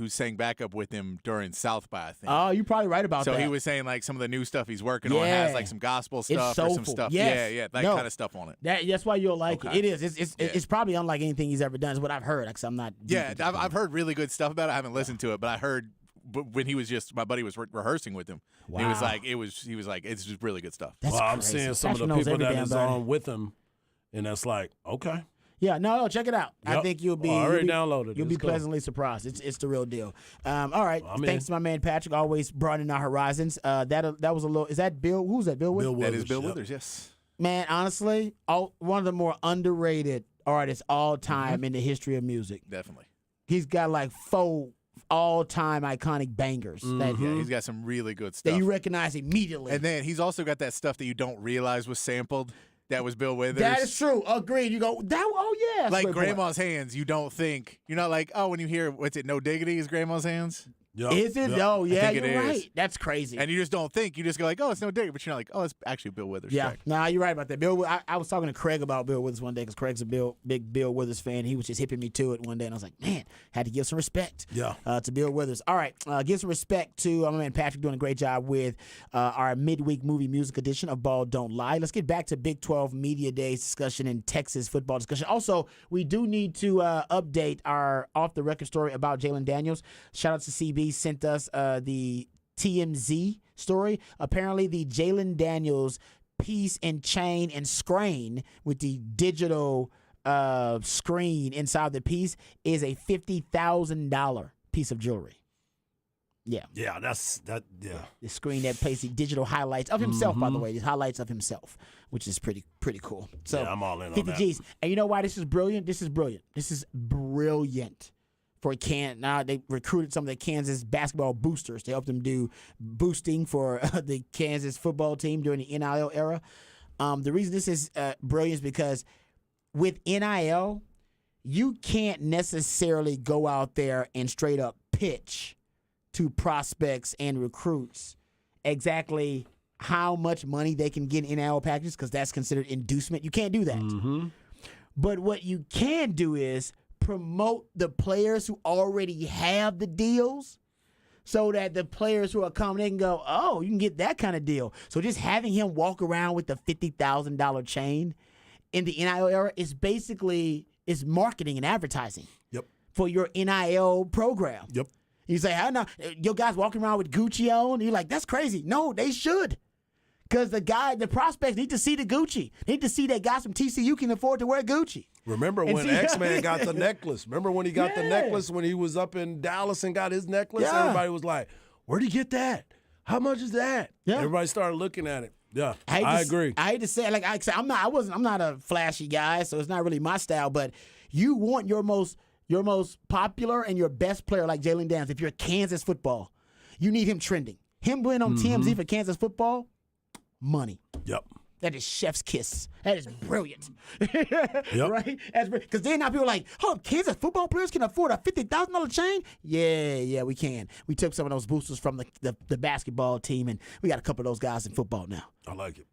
sang backup with him during South by, I think. Oh, you're probably right about So that. he was saying like some of the new stuff he's working on has like some gospel stuff or some soulful. stuff. Yes. Yeah, that No. kind of stuff on it. That's why you'll like Okay. it. It is. It's probably unlike anything he's ever done. Is what I've heard. Like, I'm not. deep Yeah, into I've heard really good stuff about it. I haven't listened to it, but I heard when he was my buddy was rehearsing with him. Wow. He was like, it's just really good stuff. That's I'm crazy. seeing some of Patrick the knows people every that damn is body. on with him, and that's like, okay. Yeah, no, check it out. I Yep. think you'll be. I already you'll be- downloaded it. You'll be It's cool. pleasantly surprised. It's the real deal. All right. I'm Thanks in. to my man Patrick, always broadening our horizons. That was a little. Is that Bill? Who's that? Bill Withers? That is Bill yep. Withers, yes. Man, honestly, one of the more underrated artists all time in the history of music. Definitely. He's got like 4 all-time iconic bangers that Yeah, he's got some really good stuff. you recognize immediately. And then he's also got that stuff that you don't realize was sampled. That was Bill Withers. That is true. Agreed. You go, oh yeah. that's a Like great point. Grandma's Hands, you don't think. You're not like, oh, when you hear, what's it, No Diggity is Grandma's Hands? Yep. Is it? Yep. Oh yeah, think it you're is. right. That's crazy. And you just don't think. You just go like, oh, it's No Diggity. But you're not like, oh, it's actually Bill Withers. Yeah, track. nah, you're right about that. I was talking to Craig about Bill Withers one day because Craig's a big Bill Withers fan. He was just hipping me to it one day, and I was like, man, had to give some respect. Yeah. To Bill Withers. All right, give some respect to my man Patrick doing a great job with our midweek movie music edition of Ball Don't Lie. Let's get back to Big 12 Media Days discussion and Texas football discussion. Also, we do need to update our off the record story about Jalen Daniels. Shout out to CB, sent us the TMZ story. Apparently, the Jalen Daniels piece and chain and screen with the digital screen inside the piece is a $50,000 piece of jewelry. Yeah. Yeah, yeah. The screen that plays the digital highlights of himself, by the way, the highlights of himself, which is pretty cool. So Yeah, I'm all in on 50 that. G's. And you know why this is brilliant? This is brilliant for now they recruited some of the Kansas basketball boosters to help them do boosting for the Kansas football team during the NIL era. The reason this is brilliant is because with NIL, you can't necessarily go out there and straight up pitch to prospects and recruits exactly how much money they can get in NIL packages because that's considered inducement. You can't do that. But what you can do is promote the players who already have the deals so that the players who are coming in can go, oh, you can get that kind of deal. So just having him walk around with the $50,000 chain in the NIL era is marketing and advertising for your NIL program. Yep. You say, how now? Your guys walking around with Gucci on? You're like, that's crazy. No, they should. Because the prospects need to see the Gucci. They need to see that guys from TCU can afford to wear Gucci. Remember And when see- X-Man got the necklace? Remember when he got the Yeah. necklace when he was up in Dallas and got his necklace? Yeah. Everybody was like, where'd he get that? How much is that? Yeah. Everybody started looking at it. Yeah, I agree. I hate to say, like I said, I'm not a flashy guy, so it's not really my style. But you want your most popular and your best player like Jalen Daniels. If you're Kansas football, you need him trending. Him being on TMZ for Kansas football, money. Yep. That is chef's kiss. That is brilliant. Right? Because then now people are like, oh, Kansas football players can afford a $50,000 chain? Yeah, we can. We took some of those boosters from the basketball team, and we got a couple of those guys in football now. I like it.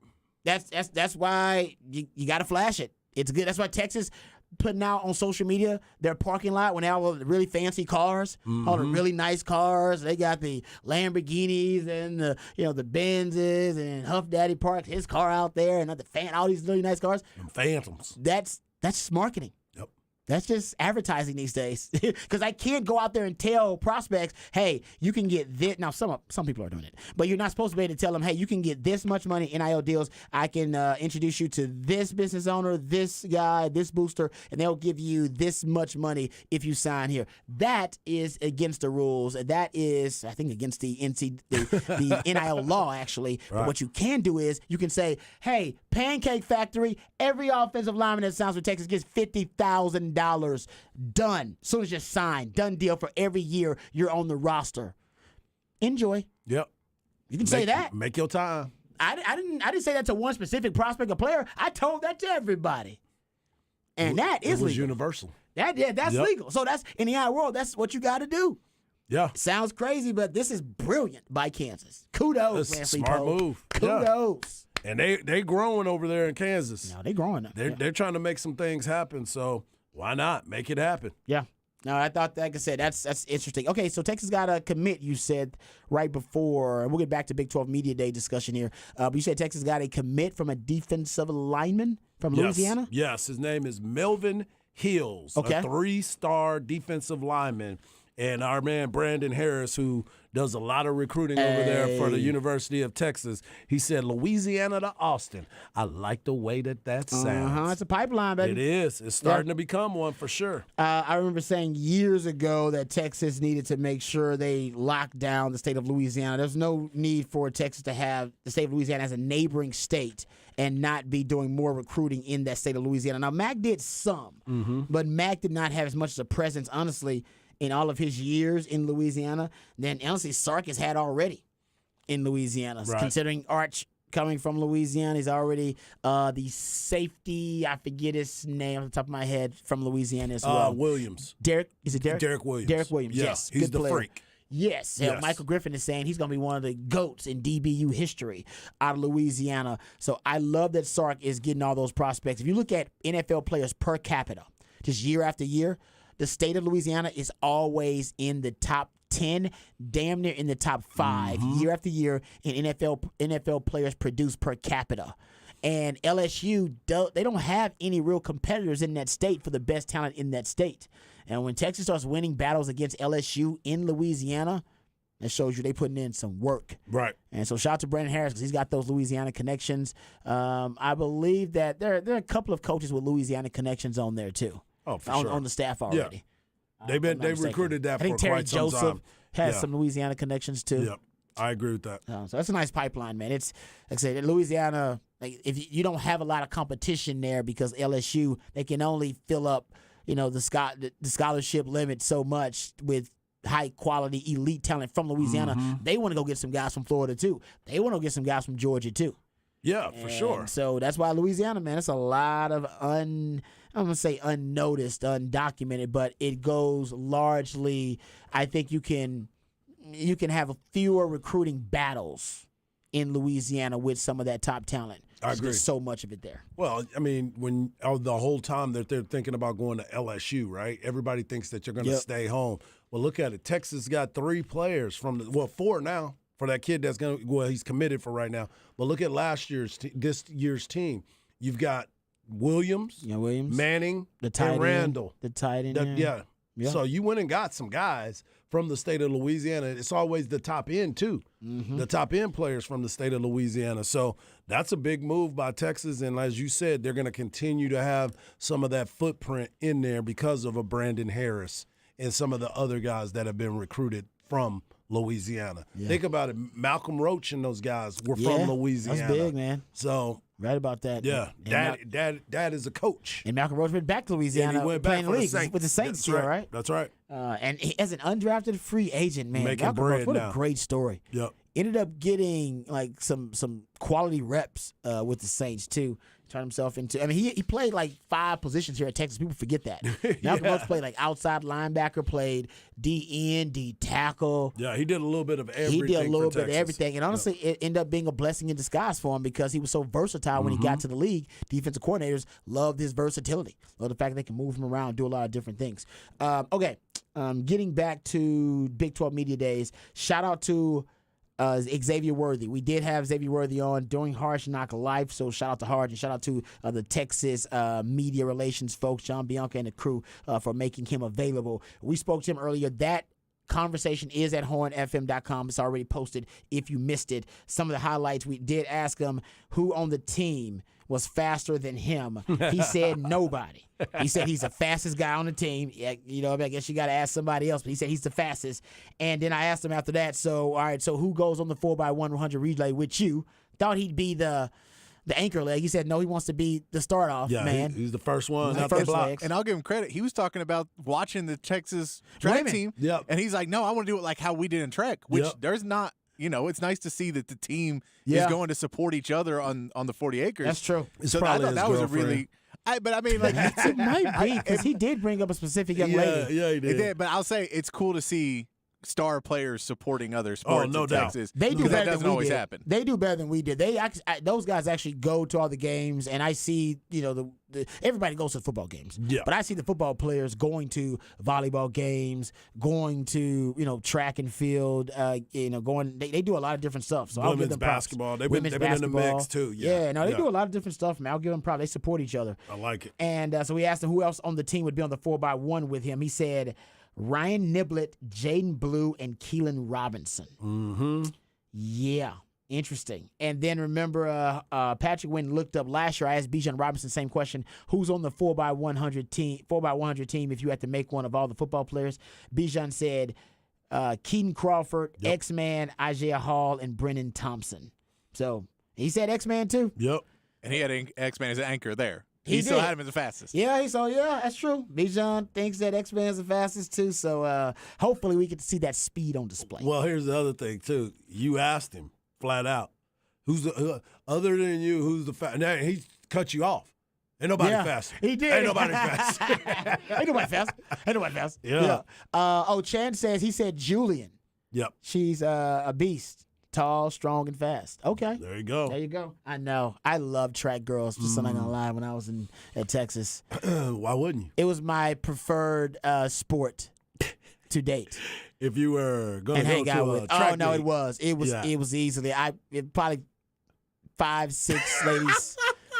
That's why you got to flash it. It's good. That's why Texas putting out on social media their parking lot when they have all the really fancy cars, all the really nice cars. They got the Lamborghinis and the Benzes, and Huff Daddy parked his car out there, and all these really nice cars. Phantoms. That's just marketing. Yep. That's just advertising these days. Because I can't go out there and tell prospects, hey, you can get this. Now, some people are doing it. But you're not supposed to be able to tell them, hey, you can get this much money in NIL deals. I can introduce you to this business owner, this guy, this booster, and they'll give you this much money if you sign here. That is against the rules. That is, I think, against the the NIL law, actually. Right. But what you can do is you can say, hey, Pancake Factory, every offensive lineman that signs with Texas gets $50,000. Done. As soon as you sign, done deal for every year you're on the roster. Enjoy. Yep. You can say that. Make your time. I didn't say that to one specific prospect or player. I told that to everybody. And that is It was legal. universal. That's Yep. legal. So that's in the NIL world, that's what you got to do. Yeah. Sounds crazy, but this is brilliant by Kansas. Kudos, That's Lance a smart Pope. move. Kudos. Yeah. And they growing over there in Kansas. No, they growing. They're trying to make some things happen, so why not? Make it happen. Yeah. No, I thought, like I said, that's interesting. Okay, so Texas got a commit, you said, right before. And we'll get back to Big 12 Media Day discussion here. But you said Texas got a commit from a defensive lineman from Louisiana? Yes, his name is Melvin Hills, Okay. a 3-star defensive lineman. And our man Brandon Harris, who does a lot of recruiting over there for the University of Texas, he said, Louisiana to Austin. I like the way that sounds. It's a pipeline, baby. It is. It's starting to become one for sure. I remember saying years ago that Texas needed to make sure they locked down the state of Louisiana. There's no need for Texas to have the state of Louisiana as a neighboring state and not be doing more recruiting in that state of Louisiana. Now, Mac did some, but Mac did not have as much as a presence, honestly, in all of his years in Louisiana than honestly Sark has had already in Louisiana. Right. Considering Arch coming from Louisiana, he's already the safety, I forget his name off the top of my head, from Louisiana as well. Williams. Derek, is it Derek? Derek Williams. Derek Williams, Yeah, yes. he's good the player. freak. Yes. Yes. Michael Griffin is saying he's going to be one of the GOATs in DBU history out of Louisiana. So I love that Sark is getting all those prospects. If you look at NFL players per capita, just year after year, the state of Louisiana is always in the top 10, damn near in the top 5 year after year in NFL players produced per capita. And LSU, they don't have any real competitors in that state for the best talent in that state. And when Texas starts winning battles against LSU in Louisiana, that shows you they putting in some work. Right. And so shout out to Brandon Harris because he's got those Louisiana connections. I believe that there are a couple of coaches with Louisiana connections on there too. Oh, for on, sure. on the staff already. Yeah. They've recruited that I think for Terry quite some Joseph time. has Yeah. some Louisiana connections too. Yep. I agree with that. So that's a nice pipeline, man. It's like I said, Louisiana. Like, if you don't have a lot of competition there because LSU, they can only fill up, the scholarship limit so much with high quality elite talent from Louisiana. They want to go get some guys from Florida too. They want to get some guys from Georgia too. Yeah, for sure. So that's why Louisiana, man, it's a lot of I'm going to say unnoticed, undocumented, but it goes largely, I think you can have fewer recruiting battles in Louisiana with some of that top talent. I agree. There's so much of it there. Well, I mean, when the whole time that they're thinking about going to LSU, right? Everybody thinks that you're going to stay home. Well, look at it. Texas got 3 players from 4 now for that kid that's going to. Well, he's committed for right now. But look at this year's team. You've got Williams, Manning, and Randall. The tight end. Yeah. So you went and got some guys from the state of Louisiana. It's always the top end, too. The top end players from the state of Louisiana. So that's a big move by Texas. And as you said, they're going to continue to have some of that footprint in there because of a Brandon Harris and some of the other guys that have been recruited from Louisiana. Yeah. Think about it. Malcolm Roach and those guys were from Louisiana. That's big, man. So right about that. Yeah, Dad is a coach. And Malcolm Roach went back to Louisiana he went back playing the for the league Saints. with the Saints That's here, right. That's right. And as an undrafted free agent, man, Making Malcolm Roach, bread what now. a great story. Yep. Ended up getting like some quality reps with the Saints too. Turned himself into. I mean, he played like 5 positions here at Texas. People forget that. Malcolm Brooks played like outside linebacker, played D end, D tackle. Yeah, he did a little bit of everything. He did a little for bit of Texas. everything, and honestly, it ended up being a blessing in disguise for him because he was so versatile when he got to the league. Defensive coordinators loved his versatility, loved the fact that they can move him around, do a lot of different things. Okay, getting back to Big 12 Media Days, shout out to Xavier Worthy. We did have Xavier Worthy on during Harsh Knock Life, so shout out to Harsh and shout out to the Texas media relations folks, John Bianca and the crew, for making him available. We spoke to him earlier. That conversation is at hornfm.com. It's already posted if you missed it. Some of the highlights, we did ask him who on the team was faster than him. He said nobody. He said he's the fastest guy on the team. Yeah, you know, I guess you got to ask somebody else, but he said he's the fastest. And then I asked him after that, so, all right, so who goes on the 4x100 relay with you? Thought he'd be the anchor leg. He said no, he wants to be the start off man. He's the first one. The first legs. And I'll give him credit. He was talking about watching the Texas track team. Yep. And he's like, no, I want to do it like how we did in track, which there's not. You know, it's nice to see that the team is going to support each other on the 40 acres. That's true. So I thought that was a really. But I mean, like it might be because he did bring up a specific young lady. Yeah, he did. It did. But I'll say it's cool to see star players supporting other sports no in doubt. Texas. They do that better doesn't than we always did. happen. They do better than we did. Those guys actually go to all the games, and I see, you know, everybody goes to football games. Yeah. But I see the football players going to volleyball games, going to, you know, track and field, you know, going. They do a lot of different stuff. So I'll give Women's them props. basketball. They've Women's been in the basketball. mix too. They do a lot of different stuff. Man, I'll give them props. They support each other. I like it. And so we asked him who else on the team would be on the 4x1 with him. He said Ryan Niblett, Jaden Blue, and Keelan Robinson. Mm-hmm. Yeah, interesting. And then remember, Patrick Wynn looked up last year. I asked Bijan Robinson same question: who's on the 4x100 team? 4x100 team. If you had to make one of all the football players, Bijan said Keaton Crawford, X-Man, Isaiah Hall, and Brennan Thompson. So he said X-Man too. Yep. And he had X-Man as an anchor there. He still did. had him as the fastest. Yeah, that's true. Bijan thinks that X-Man's the fastest too. So hopefully we get to see that speed on display. Well, here's the other thing too. You asked him flat out, "Who's the other than you? Who's the fast?" Now he cut you off. Ain't nobody faster. He did. Ain't nobody fast. Ain't nobody fast. Ain't nobody fast. Yeah. Chan says he said Julian. Yep. She's a beast. Tall, strong, and fast. Okay. There you go. There you go. I know. I love track girls, just I'm not going to lie, when I was at Texas. Why wouldn't you? It was my preferred sport to date. If you were going to hang go out to with. a track Oh, no, meet. it was. It was easily. Probably 5-6 ladies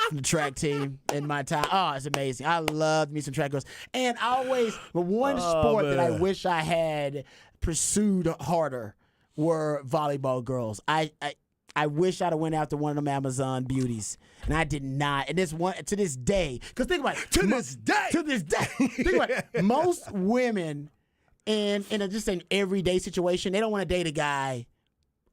from the track team in my time. Oh, it's amazing. I loved me some track girls. And but one sport that I wish I had pursued harder were volleyball girls. I wish I'd have went after one of them Amazon beauties, and I did not. And to this day, because think about it. To this day, think about it. Most women in just an everyday situation, they don't want to date a guy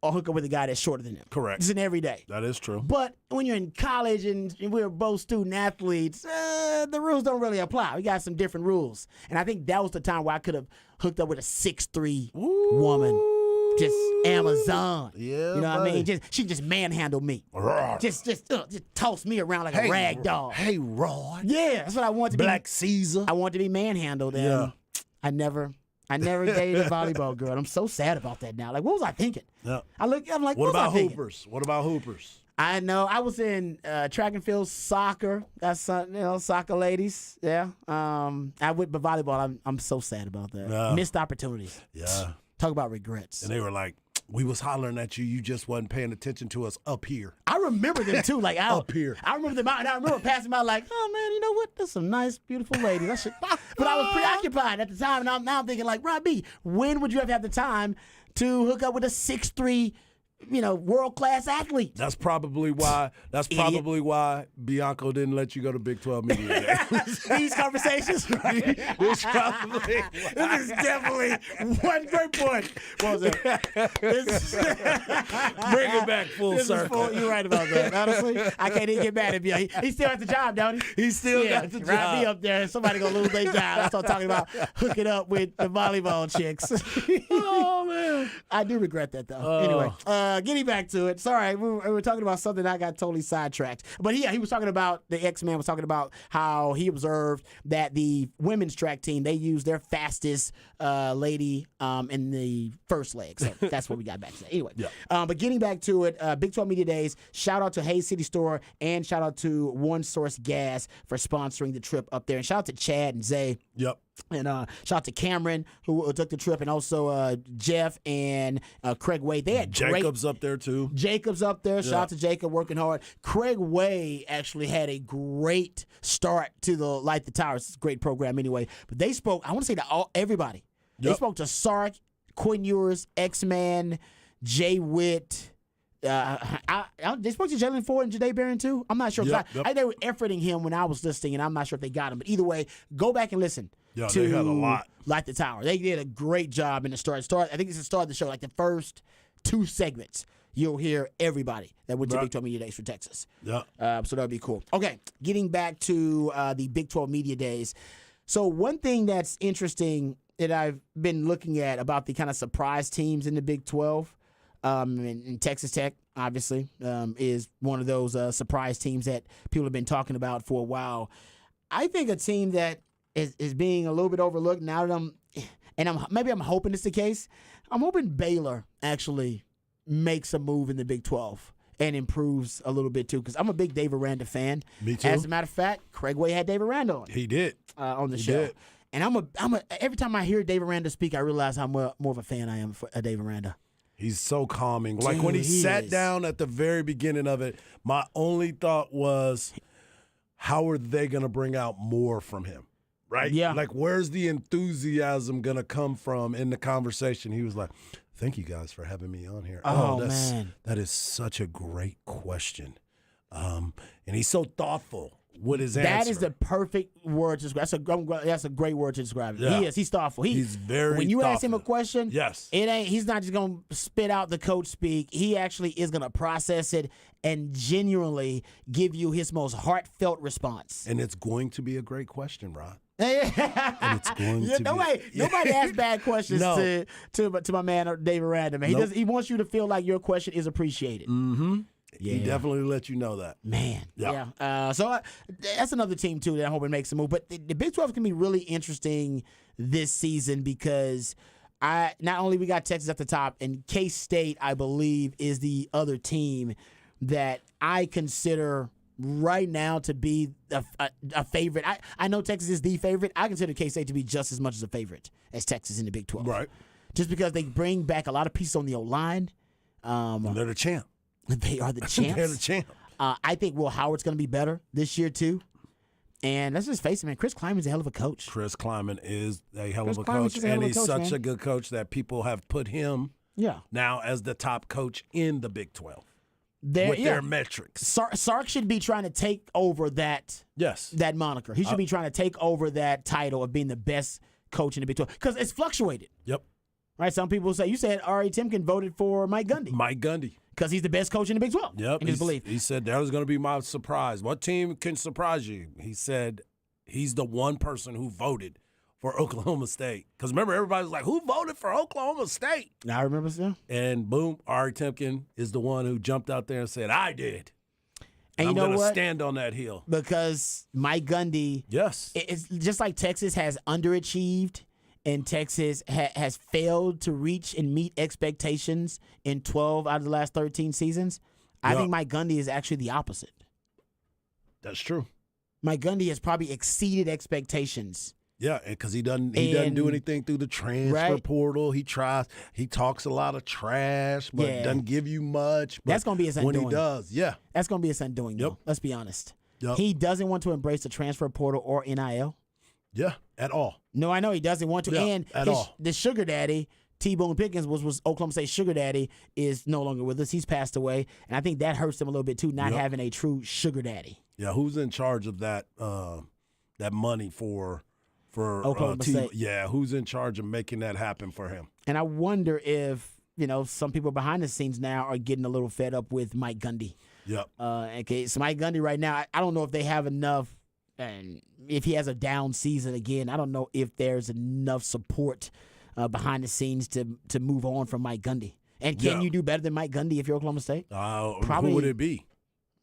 or hook up with a guy that's shorter than them. Correct. It's an everyday. That is true. But when you're in college and we're both student athletes, the rules don't really apply. We got some different rules. And I think that was the time where I could have hooked up with a 6'3" woman. Just Amazon. Yeah, you know what I buddy. mean? She just manhandled me. Just toss me around like a rag doll. Hey, Rod. Yeah, that's what I want to be. Black Caesar. I want to be manhandled. And Yeah. I never dated a volleyball girl. I'm so sad about that now. Like, what was I thinking? Yeah. I'm like, What was about I thinking? hoopers? What about hoopers? I know. I was in track and field, soccer. That's soccer ladies. Yeah. I went, but volleyball. I'm so sad about that. Yeah. Missed opportunities. Yeah. Talk about regrets. And they were like, we was hollering at you. You just wasn't paying attention to us up here. I remember them too. Like up here. I remember them out, and I remember passing by like, oh man, you know what? There's some nice, beautiful ladies. But I was preoccupied at the time, and now I'm thinking like, Rob B, when would you have the time to hook up with a 6'3", world-class athlete? That's probably why. Bianco didn't let you go to Big 12 Media Day. These conversations, right? This probably. This is definitely one great point. What was it? Bring it back full circle. You're right about that. Honestly, I can't even get mad at you. He still has the job, don't he? He still got the Rob B job. up there. Somebody gonna lose their job. That's what I'm talking about. Hooking up with the volleyball chicks. Oh man. I do regret that though. Anyway, getting back to it. Sorry, we were talking about something I got totally sidetracked. But he was talking about, the X-Man was talking about how he observed that the women's track team, they used their fastest lady in the first leg. So that's what we got back to. Anyway, but getting back to it, Big 12 Media Days, shout out to Hayes City Store and shout out to One Source Gas for sponsoring the trip up there. And shout out to Chad and Zay. Yep. And shout out to Cameron, who took the trip, and also Jeff and Craig Way. They had Jacob's up there, too. Jacob's up there. Shout out to Jacob, working hard. Craig Way actually had a great start to the Light the Towers. It's a great program anyway. But they spoke, I want to say to everybody. They spoke to Sark, Quinn Ewers, X-Man, Jay Witt. They spoke to Jalen Ford and Jadae Barron, too. I'm not sure. I they were efforting him when I was listening, and I'm not sure if they got him. But either way, go back and listen. Yeah, to they had a lot. Light the Tower. They did a great job in the start. I think it's the start of the show, like the first 2 segments. You'll hear everybody that went to Big 12 Media Days for Texas. Yeah. So that would be cool. Okay, getting back to the Big 12 Media Days. So one thing that's interesting that I've been looking at about the kind of surprise teams in the Big 12, and Texas Tech, obviously, is one of those surprise teams that people have been talking about for a while. I think a team that is being a little bit overlooked now that maybe I'm hoping it's the case. I'm hoping Baylor actually makes a move in the Big 12 and improves a little bit too, because I'm a big Dave Aranda fan. Me too. As a matter of fact, Craig Way had Dave Aranda on. He did on the show. Did. And every time I hear Dave Aranda speak, I realize how more of a fan I am for Dave Aranda. He's so calming. Like Dude, when he sat is. down at the very beginning of it, my only thought was, how are they going to bring out more from him? Right? Yeah. Like, where's the enthusiasm going to come from in the conversation? He was like, thank you guys for having me on here. Man. That is such a great question. And he's so thoughtful with his answer. That is the perfect word to describe. That's a great word to describe it. Yeah. He is. He's thoughtful. He's very When you ask him a thoughtful. question, Yes. he's not just going to spit out the coach speak. He actually is going to process it and genuinely give you his most heartfelt response. And it's going to be a great question, Rod. And it's going to nobody asks bad questions No. to my man Dave Aranda. Man. Nope. He wants you to feel like your question is appreciated. Mm-hmm. Yeah. He definitely let you know that. Man. Yeah. So that's another team, too, that I'm hoping makes a move. But the Big 12 can be really interesting this season because not only we got Texas at the top, and K-State, I believe, is the other team that I consider right now to be a favorite. I know Texas is the favorite. I consider K-State to be just as much as a favorite as Texas in the Big 12. Right. Just because they bring back a lot of pieces on the O-line. And they're the champ. They are the champs. They're the champ. I think Will Howard's going to be better this year, too. And let's just face it, man. Chris Kleiman's a hell of a coach. Chris Kleiman is a hell Chris of a Kleiman's coach, just a hell and of a he's coach, such man. a good coach that people have put him now as the top coach in the Big 12 with their metrics. Sark should be trying to take over that moniker. He should be trying to take over that title of being the best coach in the Big 12 because it's fluctuated. Yep. Right? Some people say, you said R.A. Timken voted for Mike Gundy. Mike Gundy. Because he's the best coach in the Big 12. Yep. In his belief. He said that was going to be my surprise. What team can surprise you? He said he's the one person who voted for Oklahoma State. Because remember, everybody was like, who voted for Oklahoma State? I remember, so. And boom, R.A. Timken is the one who jumped out there and said, I did. And I'm you know going to what? stand on that hill. Because Mike Gundy, it's just like Texas has underachieved and Texas has failed to reach and meet expectations in 12 out of the last 13 seasons. I think Mike Gundy is actually the opposite. That's true. Mike Gundy has probably exceeded expectations. Yeah, because he doesn't do anything through the transfer portal. He talks a lot of trash, but doesn't give you much. But that's going to be his undoing. When he does, that's going to be his undoing. Yep. Though. Let's be honest. Yep. He doesn't want to embrace the transfer portal or NIL. Yeah, at all. No, I know he doesn't want to. Yeah, and at all. The sugar daddy, T-Bone Pickens, was Oklahoma State sugar daddy, is no longer with us. He's passed away, and I think that hurts him a little bit too, not having a true sugar daddy. Yeah, who's in charge of that that money for Oklahoma State? Yeah, who's in charge of making that happen for him? And I wonder if some people behind the scenes now are getting a little fed up with Mike Gundy. Yep. Okay, so Mike Gundy right now, I don't know if they have enough. And if he has a down season again, I don't know if there's enough support behind the scenes to move on from Mike Gundy. And can Yeah. you do better than Mike Gundy if you're Oklahoma State? Who would it be?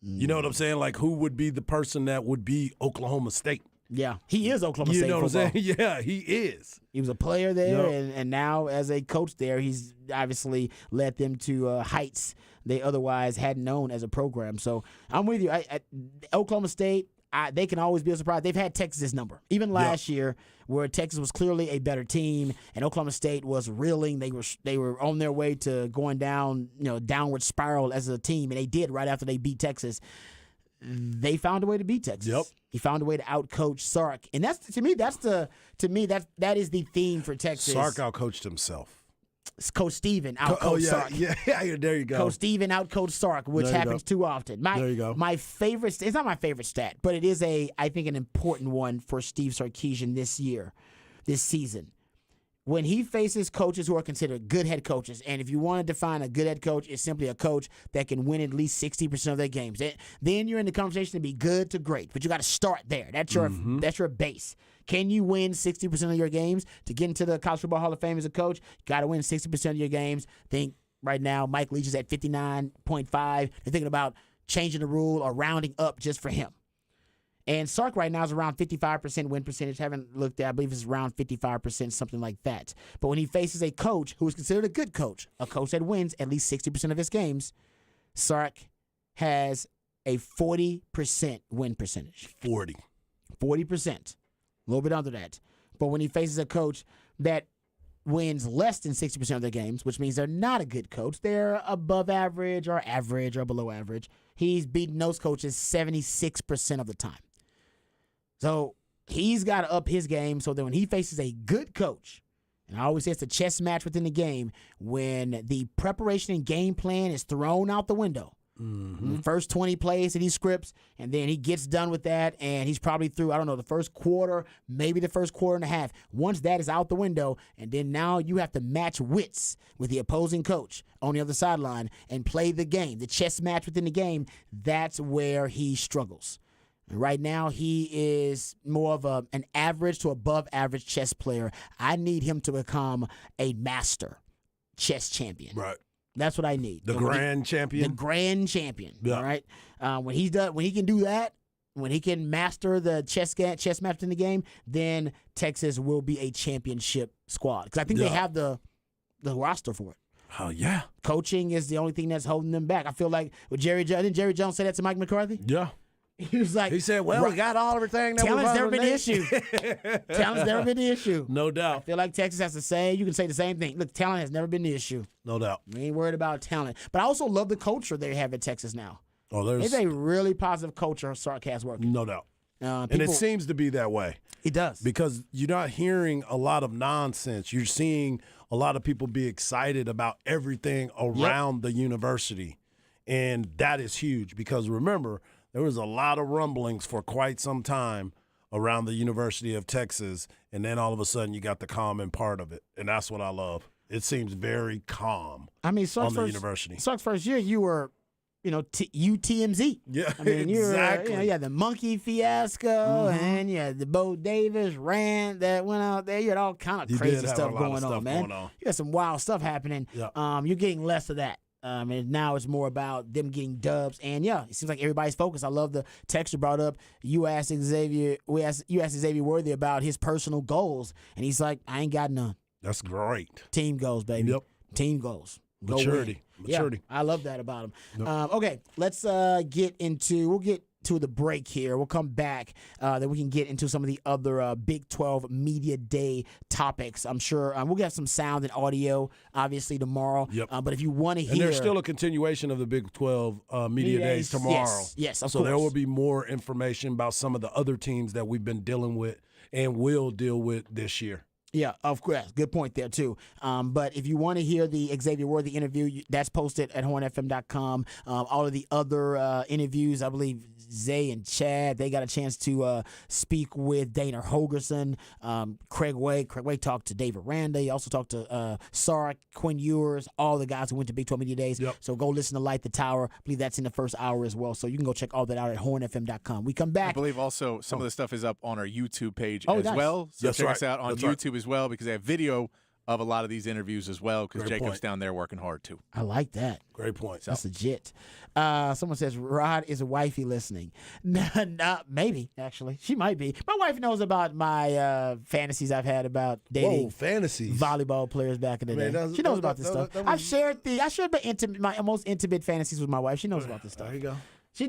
You know what I'm saying? Like, who would be the person that would be Oklahoma State? Yeah, he is Oklahoma State You know what football. I'm saying? Yeah, he is. He was a player there, Yep. and now as a coach there, he's obviously led them to heights they otherwise hadn't known as a program. So I'm with you. Oklahoma State, they can always be a surprise. They've had Texas' number. Even last year, where Texas was clearly a better team, and Oklahoma State was reeling. They were on their way to going down, downward spiral as a team, and they did right after they beat Texas. They found a way to beat Texas. Yep. He found a way to outcoach Sark, and that's that is the theme for Texas. Sark outcoached himself. Coach Steven outcoached Sark. Yeah, there you go. Coach Steven outcoached Sark, which There you happens go. too often. There you go. My favorite, it's not my favorite stat, but it is I think an important one for Steve Sarkisian this season. When he faces coaches who are considered good head coaches, and if you want to define a good head coach, it's simply a coach that can win at least 60% of their games. Then you're in the conversation to be good to great, but you got to start there. That's your base. Can you win 60% of your games? To get into the College Football Hall of Fame as a coach, you got to win 60% of your games. Think right now Mike Leach is at 59.5. They're thinking about changing the rule or rounding up just for him. And Sark right now is around 55% win percentage. Haven't looked at, I believe it's around 55%, something like that. But when he faces a coach who is considered a good coach, a coach that wins at least 60% of his games, Sark has a 40% win percentage. 40%. A little bit under that. But when he faces a coach that wins less than 60% of their games, which means they're not a good coach, they're above average or below average, he's beaten those coaches 76% of the time. So he's got to up his game so that when he faces a good coach, and I always say it's a chess match within the game, when the preparation and game plan is thrown out the window, the first 20 plays that he scripts, and then he gets done with that, and he's probably through, the first quarter, maybe the first quarter and a half. Once that is out the window, and then now you have to match wits with the opposing coach on the other sideline and play the game, the chess match within the game, that's where he struggles. And right now, he is more of an average to above average chess player. I need him to become a master chess champion. Right. That's what I need. The grand champion? The grand champion. Yeah. All right. When he can do that, when he can master the chess match in the game, then Texas will be a championship squad. Because I think they have the roster for it. Oh, yeah. Coaching is the only thing that's holding them back. I feel like with didn't Jerry Jones say that to Mike McCarthy? Yeah. He was like, he said, well, we got everything that talent's never been the need." issue. Talent's never been the issue. No doubt. I feel like Texas has to say, you can say the same thing. Look, talent has never been the issue. No doubt. We ain't worried about talent. But I also love the culture they have at Texas now. Oh, It's a really positive culture Sark has working. No doubt. And people- it seems to be that way. It does. Because you're not hearing a lot of nonsense. You're seeing a lot of people be excited about everything around the university. And that is huge because remember, there was a lot of rumblings for quite some time around the University of Texas. And then all of a sudden you got the calming part of it. And that's what I love. It seems very calm on the university. Sark's first year, you were, UTMZ. Yeah, I mean, exactly. you had the monkey fiasco, and you had the Bo Davis rant that went out there. You had all kind of You crazy did have stuff a lot of going stuff on, man. going on. You had some wild stuff happening. Yeah. You're getting less of that. And now it's more about them getting dubs. And, it seems like everybody's focused. I love the text you brought up. You asked Xavier Worthy about his personal goals, and he's like, I ain't got none. That's great. Team goals, baby. Yep. Team goals. Go Maturity. win. Maturity. Yeah, I love that about him. Yep. Okay, let's we'll get to the break here. We'll come back. Then we can get into some of the other Big 12 Media Day topics. I'm sure we'll get some sound and audio, obviously, tomorrow. Yep. But if you want to hear. And there's still a continuation of the Big 12 Media Days tomorrow. Yes, of so course. there will be more information about some of the other teams that we've been dealing with and will deal with this year. Yeah, of course. Good point there, too. But if you want to hear the Xavier Worthy interview, that's posted at hornfm.com. All of the other interviews, I believe Zay and Chad, they got a chance to speak with Dana Holgerson, Craig Way. Craig Way talked to David Randa. He also talked to Sark, Quinn Ewers, all the guys who went to Big 12 Media Days. Yep. So go listen to Light the Tower. I believe that's in the first hour as well. So you can go check all that out at hornfm.com. We come back. I believe also some of the stuff is up on our YouTube page Oh, as nice. well. So That's check right. us out on That's YouTube right. as well because they have video of a lot of these interviews as well because Great Jacob's point. down there working hard too. I like that. Great point. That's legit. Someone says Rod is a wifey listening. Nah, maybe actually, she might be. My wife knows about my fantasies I've had about dating. Whoa, fantasies. Volleyball players back in the Man, day. that was- She knows that- about this that- stuff. that was- I shared my most intimate fantasies with my wife. She knows about this stuff. There you go.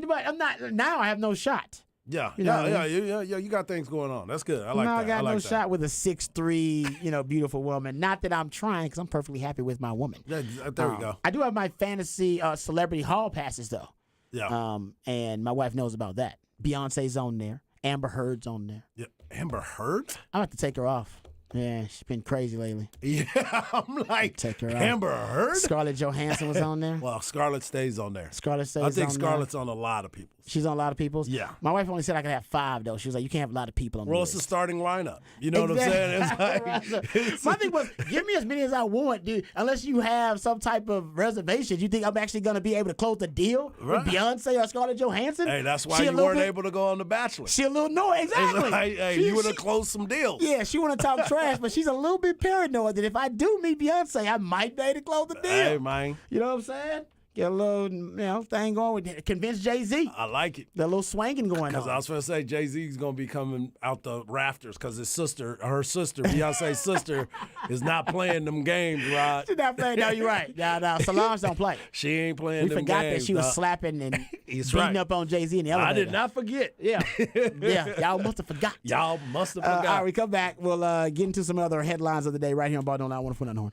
But I'm not now. I have no shot. Yeah, You know what I yeah. You got things going on. That's good. I like no, that. I got I like no that. shot with a 6'3", beautiful woman. Not that I'm trying, because I'm perfectly happy with my woman. Yeah, there we go. I do have my fantasy celebrity hall passes though. Yeah. And my wife knows about that. Beyonce's on there. Amber Heard's on there. Yeah, Amber Heard. I'm have to take her off. Yeah, she's been crazy lately. Yeah, I'm like, take her Amber off. Heard? Scarlett Johansson was on there. Well, Scarlett stays on there. Scarlett stays I think on Scarlett's on a lot of people. She's on a lot of people's. Yeah. My wife only said I could have 5 though. She was like, you can't have a lot of people on the Well, list. it's the starting lineup. You know what I'm saying? It's like, My thing was, give me as many as I want, dude. Unless you have some type of reservations, you think I'm actually going to be able to close the deal Right. with Beyonce or Scarlett Johansson? hey, that's why She a you little weren't bit- able to go on The Bachelor. She a little no, exactly. It's like, hey, you would have closed some deals. Yeah, she want to talk trash, but she's a little bit paranoid that if I do meet Beyonce, I might be able to close the deal. Hey, man. You know what I'm saying? Get a little, thing going with it. Convince Jay-Z. I like it. That little swanging going Because on. I was going to say Jay-Z's going to be coming out the rafters because her sister, Beyonce's sister, is not playing them games, Rod. She's not playing. No, you're right. No, Solange don't play. She ain't playing We them forgot games. that she was dog. slapping and He's beating right. up on Jay-Z in the elevator. I did not forget. Yeah. Yeah. Y'all must have forgot. Y'all must have All forgot. right, we come back. We'll get into some other headlines of the day right here on Ball Don't Lie. I want to put on the horn.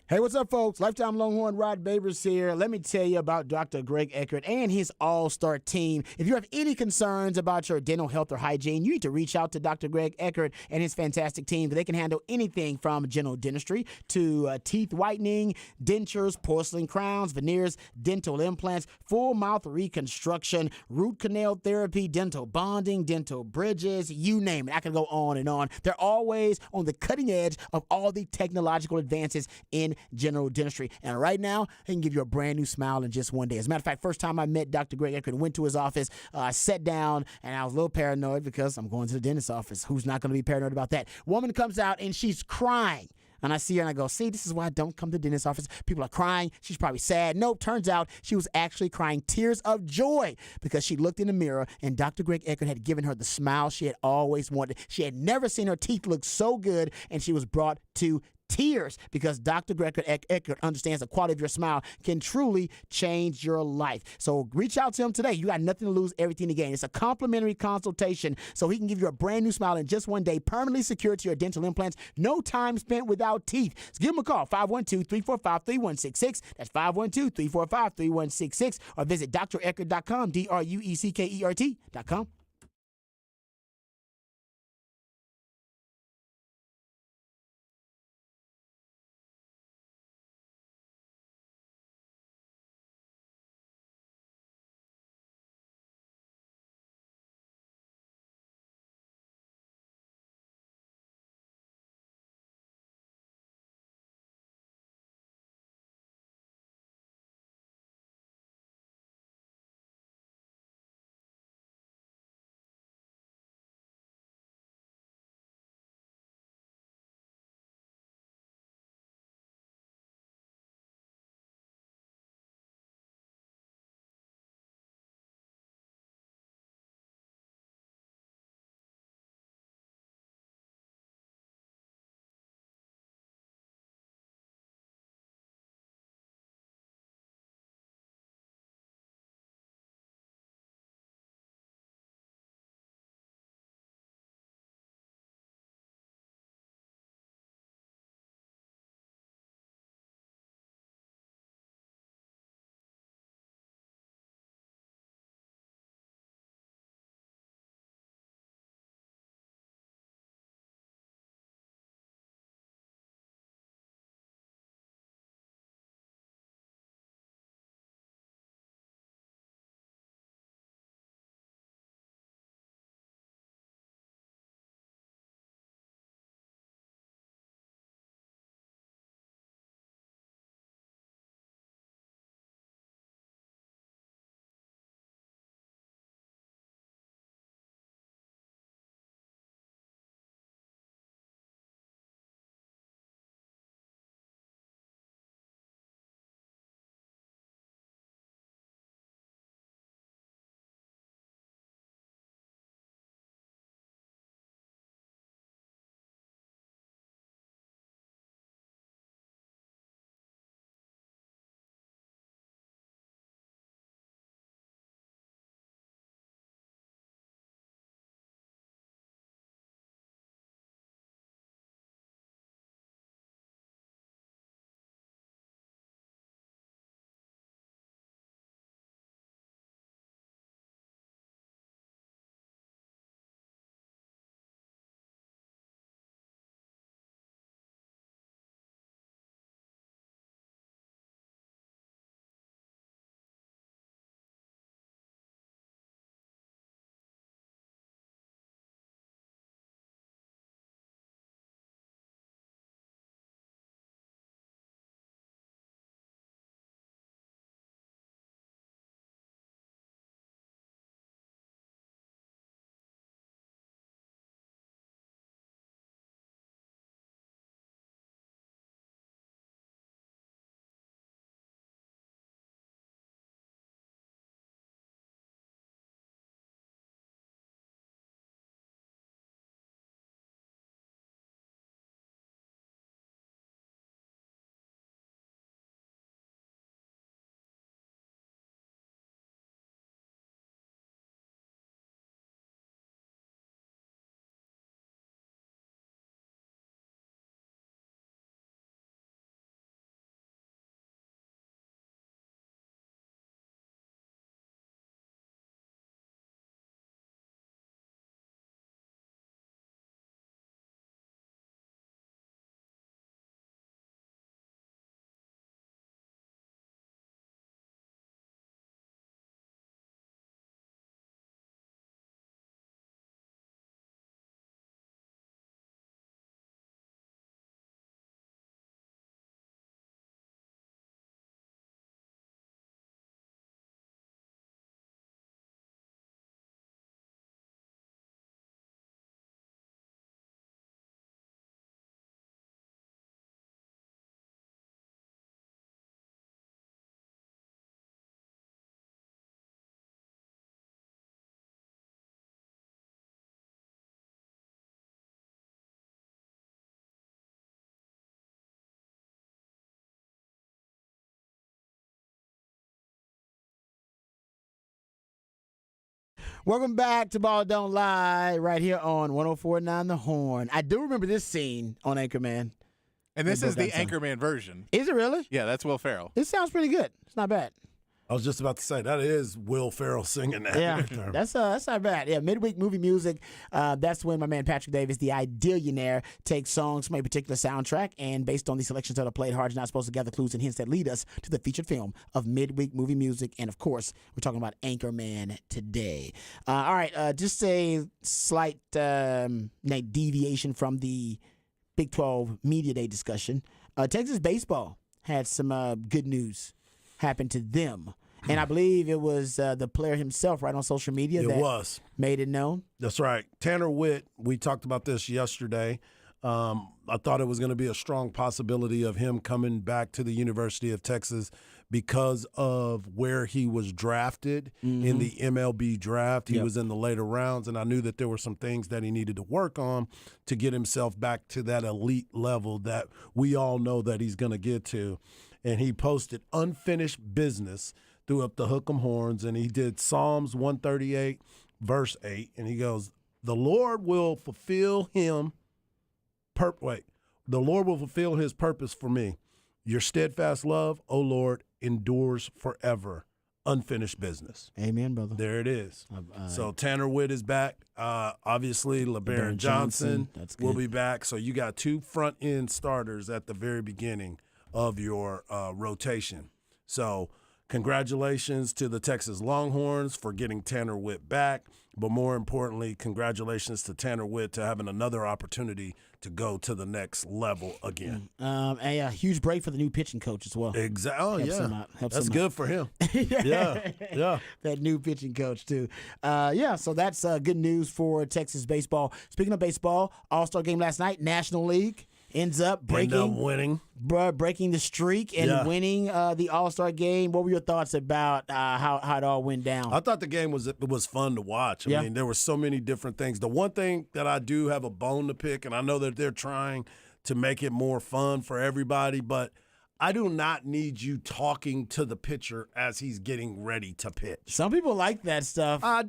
Hey, what's up, folks? Lifetime Longhorn Rod Babers here. Let me tell you about Dr. Greg Eckert and his all-star team. If you have any concerns about your dental health or hygiene, you need to reach out to Dr. Greg Eckert and his fantastic team. They can handle anything from general dentistry to teeth whitening, dentures, porcelain crowns, veneers, dental implants, full mouth reconstruction, root canal therapy, dental bonding, dental bridges, you name it. I can go on and on. They're always on the cutting edge of all the technological advances in general dentistry. And right now, they can give you a brand new smile in just one day. As a matter of fact, first time I met Dr. Greg Eckert, went to his office, I sat down, and I was a little paranoid because I'm going to the dentist's office. Who's not going to be paranoid about that? Woman comes out, and she's crying. And I see her and I go, see, this is why I don't come to the dentist's office. People are crying. She's probably sad. Nope, turns out she was actually crying tears of joy because she looked in the mirror and Dr. Greg Eckert had given her the smile she had always wanted. She had never seen her teeth look so good, and she was brought to tears because Dr. Greg Eckert understands the quality of your smile can truly change your life. So reach out to him today. You got nothing to lose, everything to gain. It's a complimentary consultation so he can give you a brand new smile in just one day, permanently secured to your dental implants. No time spent without teeth. So give him a call, 512-345-3166. That's 512-345-3166. Or visit dreckert.com, DRUECKERT.com. Welcome back to Ball Don't Lie, right here on 104.9 The Horn. I do remember this scene on Anchorman. And this is the Anchorman version. Is it really? Yeah, that's Will Ferrell. It sounds pretty good. It's not bad. I was just about to say, that is Will Ferrell singing that. Yeah, right there. that's not bad. Yeah, midweek movie music. That's when my man Patrick Davis, the Idealionaire, takes songs from a particular soundtrack, and based on the selections that are played, hard, you're not supposed to gather clues and hints that lead us to the featured film of midweek movie music. And of course, we're talking about Anchorman today. All right, just a slight deviation from the Big 12 Media Day discussion. Texas baseball had some good news happen to them. And I believe it was the player himself, right, on social media that made it known. That's right. Tanner Witt, we talked about this yesterday. I thought it was going to be a strong possibility of him coming back to the University of Texas because of where he was drafted in the MLB draft. He was in the later rounds, and I knew that there were some things that he needed to work on to get himself back to that elite level that we all know that he's going to get to. And he posted unfinished business, threw up the hook 'em horns, and he did Psalms 138, verse 8, and he goes, the Lord will fulfill him the Lord will fulfill his purpose for me. Your steadfast love, O Lord, endures forever. Unfinished business. Amen, brother. There it is. So Tanner Witt is back. Obviously, LeBaron Johnson will be back. So you got two front-end starters at the very beginning of your rotation. So congratulations to the Texas Longhorns for getting Tanner Witt back. But more importantly, congratulations to Tanner Witt to having another opportunity to go to the next level again. And a huge break for the new pitching coach as well. Exactly. Oh, Helps yeah. him out. That's good for him. Yeah. That new pitching coach, too. So that's good news for Texas baseball. Speaking of baseball, All-Star game last night, National League. Ends up winning, breaking the streak and winning the All-Star game. What were your thoughts about how it all went down? I thought the game was fun to watch. I mean, there were so many different things. The one thing that I do have a bone to pick, and I know that they're trying to make it more fun for everybody, but I do not need you talking to the pitcher as he's getting ready to pitch. Some people like that stuff. I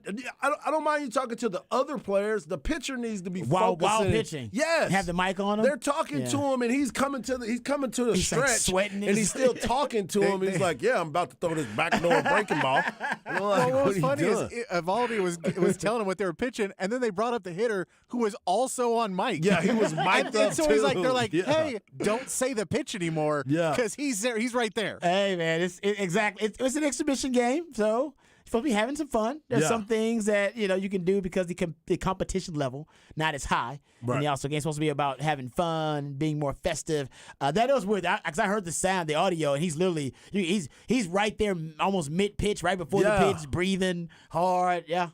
don't mind you talking to the other players. The pitcher needs to be while focusing. pitching. Yes, have the mic on him. They're talking to him, and he's coming to the he's stretch, like sweating, and he's still talking to him. He's like, "Yeah, I'm about to throw this backdoor breaking ball." And I'm like, what was funny doing? is Evaldi was telling him what they were pitching, and then they brought up the hitter who was also on mic. Yeah, he was mic'd up so too. he's like, they're like, Yeah. "Hey, don't say the pitch anymore." Yeah, because he's there. He's right there. Hey, man, it's an exhibition game, so you're supposed to be having some fun. There's some things that you can do because the competition level not as high. Right. And the also game's supposed to be about having fun, being more festive. That was weird because I heard the sound, the audio, and he's literally he's right there, almost mid pitch, right before the pitch, breathing hard. Yeah,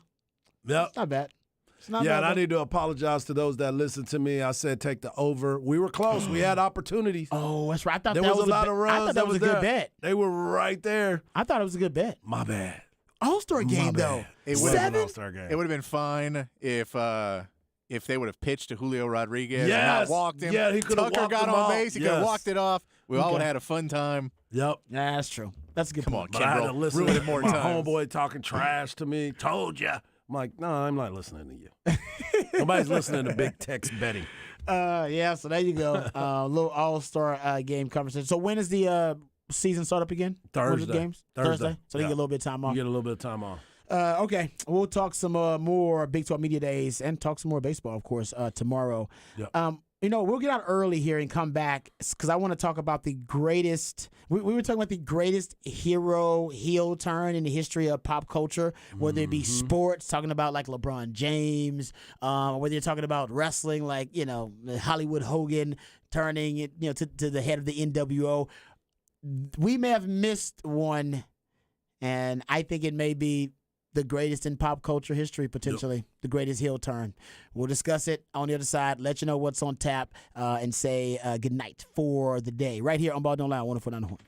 it's not bad. And I need to apologize to those that listened to me. I said take the over. We were close. We had opportunities. Oh, that's right. I thought there that was a lot of runs. I thought that was a good bet. They were right there. I thought it was a good bet. My bad. All-Star game though. It would have been an All-Star game. It would have been fine if they would have pitched to Julio Rodriguez and not walked him. Yeah, he could have Tucker walked got him on off. base. He could have walked it off. We all would have had a fun time. Yep. Yeah, that's true. That's a good point. But I had to listen to more my times. homeboy talking trash to me. Told ya. I'm like, no, I'm not listening to you. Nobody's listening to Big Tex betting. So there you go. A little All-Star game conversation. So when is the season start up again? When are the Thursday. games? Thursday. So they get a little bit of time off. You get a little bit of time off. Okay, we'll talk some more Big 12 Media Days and talk some more baseball, of course, tomorrow. Yep. We'll get out early here and come back because I want to talk about the greatest. We were talking about the greatest heel turn in the history of pop culture, whether it be sports, talking about like LeBron James, whether you're talking about wrestling, like Hollywood Hogan turning it, to the head of the NWO. We may have missed one, and I think it may be the greatest in pop culture history, potentially. The greatest heel turn. We'll discuss it on the other side, let you know what's on tap, and say good night for the day. Right here on Ball Don't Lie, 104.9 The Horn.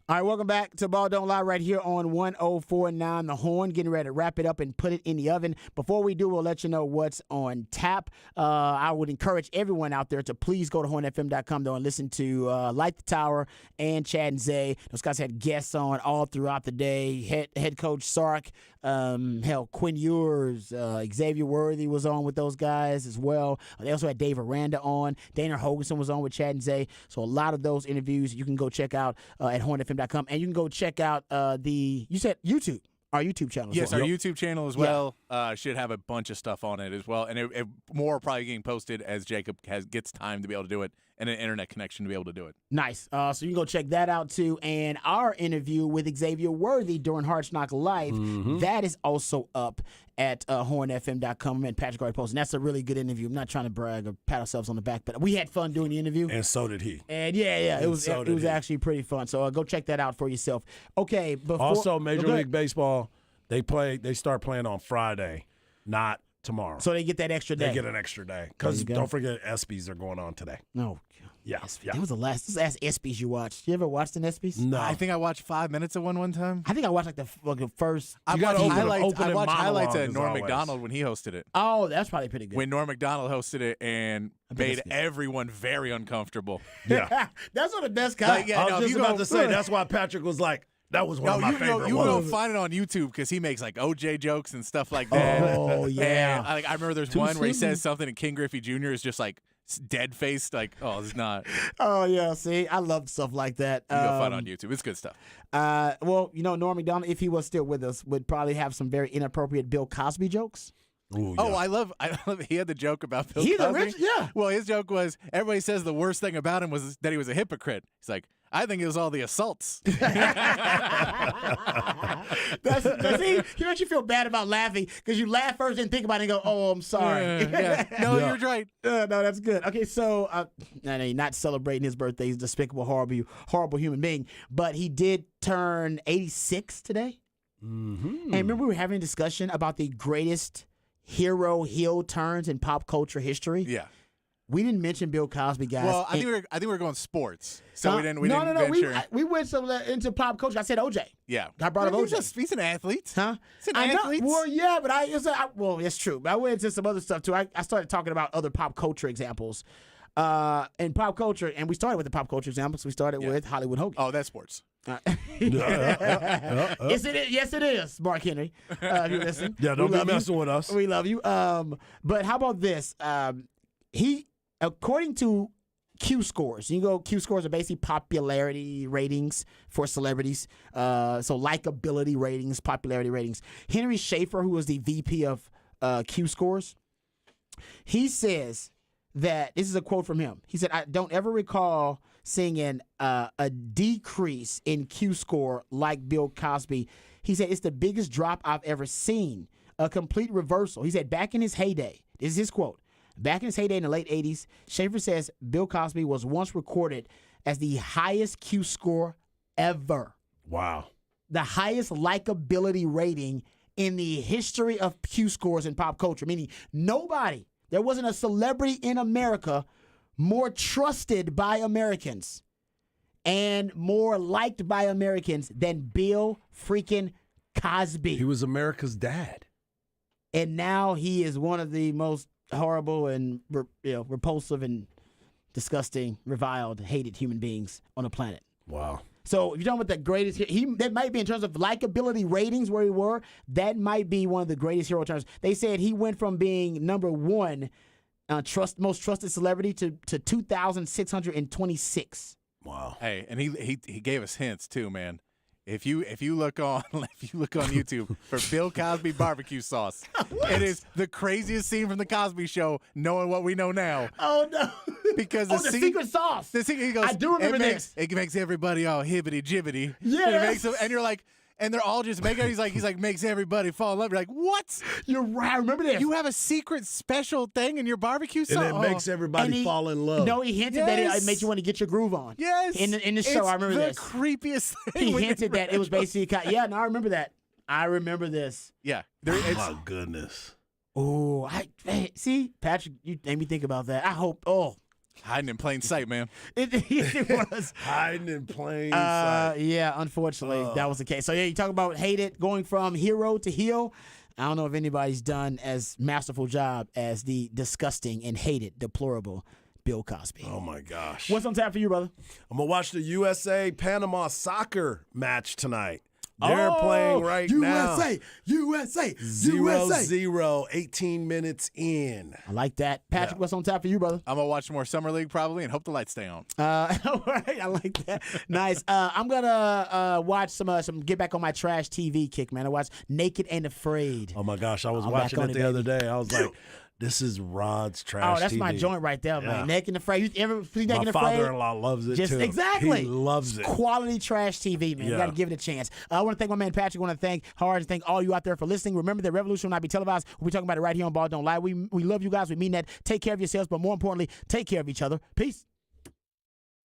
All right, welcome back to Ball Don't Lie right here on 104.9 The Horn. Getting ready to wrap it up and put it in the oven. Before we do, we'll let you know what's on tap. I would encourage everyone out there to please go to hornfm.com though and listen to Light the Tower and Chad and Zay. Those guys had guests on all throughout the day. Head coach Sark, Quinn Ewers, Xavier Worthy was on with those guys as well. They also had Dave Aranda on. Dana Hoganson was on with Chad and Zay. So a lot of those interviews you can go check out at hornfm.com. And you can go check out you said YouTube, our YouTube channel. Yes, our YouTube channel as well should have a bunch of stuff on it as well. And more probably getting posted as Jacob gets time to be able to do it and an internet connection to be able to do it. Nice. So you can go check that out too. And our interview with Xavier Worthy during Hard Knock Live, that is also up at hornfm.com and Patrick already posted. That's a really good interview. I'm not trying to brag or pat ourselves on the back, but we had fun doing the interview. And so did he. And it was actually pretty fun. So go check that out for yourself. Okay. Also, Major League Baseball, they start playing on Friday, not tomorrow. So they get that extra day. They get an extra day. Because don't forget, ESPYs are going on today. No. Yeah. That was the last ESPYs you watched. You ever watched an ESPYs? No. I think I watched 5 minutes of one time. I think I watched like the first. I watched highlights of Norm Macdonald when he hosted it. Oh, that's probably pretty good. When Norm Macdonald hosted it and made everyone very uncomfortable. Yeah. That's one of the best guys. I was just about to say, that's why Patrick was like, that was one of my favorite You ones. go find it on YouTube because he makes like OJ jokes and stuff like that. Oh, yeah. And I remember there's one where he says something and King Griffey Jr. is just like dead faced, like, oh, it's not. Oh, yeah. See, I love stuff like that. You go find it on YouTube. It's good stuff. Well, Norm Macdonald, if he was still with us, would probably have some very inappropriate Bill Cosby jokes. Ooh, yeah. Oh, I love. He had the joke about Bill He's Cosby. a rich, yeah. Well, his joke was everybody says the worst thing about him was that he was a hypocrite. He's like, I think it was all the assaults. See, he makes you feel bad about laughing because you laugh first and think about it and go, "Oh, I'm sorry." No, you're right. No, that's good. Okay, so not celebrating his birthday. He's a despicable, horrible human being. But he did turn 86 today. Mm-hmm. And remember, we were having a discussion about the greatest hero heel turns in pop culture history. Yeah. We didn't mention Bill Cosby, guys. Well, I think we were going sports, so we didn't. We didn't No. venture. We went into pop culture. I said OJ. Yeah, I brought up OJ. He's an athlete, huh? He's an athlete. Well, yeah, but well, that's true. But I went into some other stuff too. I started talking about other pop culture examples, in pop culture, and we started with the pop culture examples. We started with Hollywood Hogan. Oh, that's sports. Yes, it is. Yes, it is. Mark Henry, if you listen. Yeah, don't be messing with us. We love you. But how about this? According to Q scores, Q scores are basically popularity ratings for celebrities. So likability ratings, popularity ratings. Henry Schaefer, who was the VP of Q scores, he says that, this is a quote from him. He said, "I don't ever recall seeing a decrease in Q score like Bill Cosby." He said, "It's the biggest drop I've ever seen. A complete reversal." He said, back in his heyday, this is his quote, back in his heyday in the late 80s, Schaefer says Bill Cosby was once recorded as the highest Q score ever. Wow. The highest likability rating in the history of Q scores in pop culture, meaning there wasn't a celebrity in America more trusted by Americans and more liked by Americans than Bill freaking Cosby. He was America's dad. And now he is one of the most horrible and repulsive and disgusting, reviled, hated human beings on the planet. Wow. So if you're talking about the greatest, that might be in terms of likability ratings where he were, that might be one of the greatest hero turns. They said he went from being number one most trusted celebrity to 2,626. Wow. Hey, and he gave us hints too, man. If you look on YouTube for Bill Cosby barbecue sauce, it is the craziest scene from the Cosby Show, knowing what we know now. Oh no! Because the secret sauce. The secret, he goes, I do remember this. It makes everybody all hibbity jibbity. Yeah. And you're like, and they're all just making. He's like makes everybody fall in love. You're like, what? You're right. I remember this. You have a secret special thing in your barbecue sauce, and it makes everybody fall in love. No, he hinted that it made you want to get your groove on. Yes. In the show, I remember this. The creepiest thing. He hinted that it was basically. Yeah, no, I remember that. I remember this. Yeah. Oh my goodness. Oh, see, Patrick, you made me think about that. I hope. Oh. Hiding in plain sight, man. It was. Hiding in plain sight. Yeah, unfortunately, that was the case. So, yeah, you talk about hate it, going from hero to heel. I don't know if anybody's done as masterful job as the disgusting and hated, deplorable Bill Cosby. Oh, my gosh. What's on tap for you, brother? I'm going to watch the USA-Panama soccer match tonight. They're playing right now. USA. 0-0, 18 minutes in. I like that. Patrick, what's on tap for you, brother? I'm going to watch more Summer League probably and hope the lights stay on. All right. I like that. Nice. I'm going to watch some get back on my trash TV kick, man. I watched Naked and Afraid. Oh, my gosh. I was watching it the other day. I was like, this is Rod's trash Oh, that's TV. my joint right there, man. Naked and Afraid. You ever see Naked and Afraid? My father-in-law loves it, too. Exactly. He loves it. Quality trash TV, man. You got to give it a chance. I want to thank my man Patrick. I want to thank Hard and thank all you out there for listening. Remember that Revolution will not be televised. We'll be talking about it right here on Ball Don't Lie. We love you guys. We mean that. Take care of yourselves, but more importantly, take care of each other. Peace.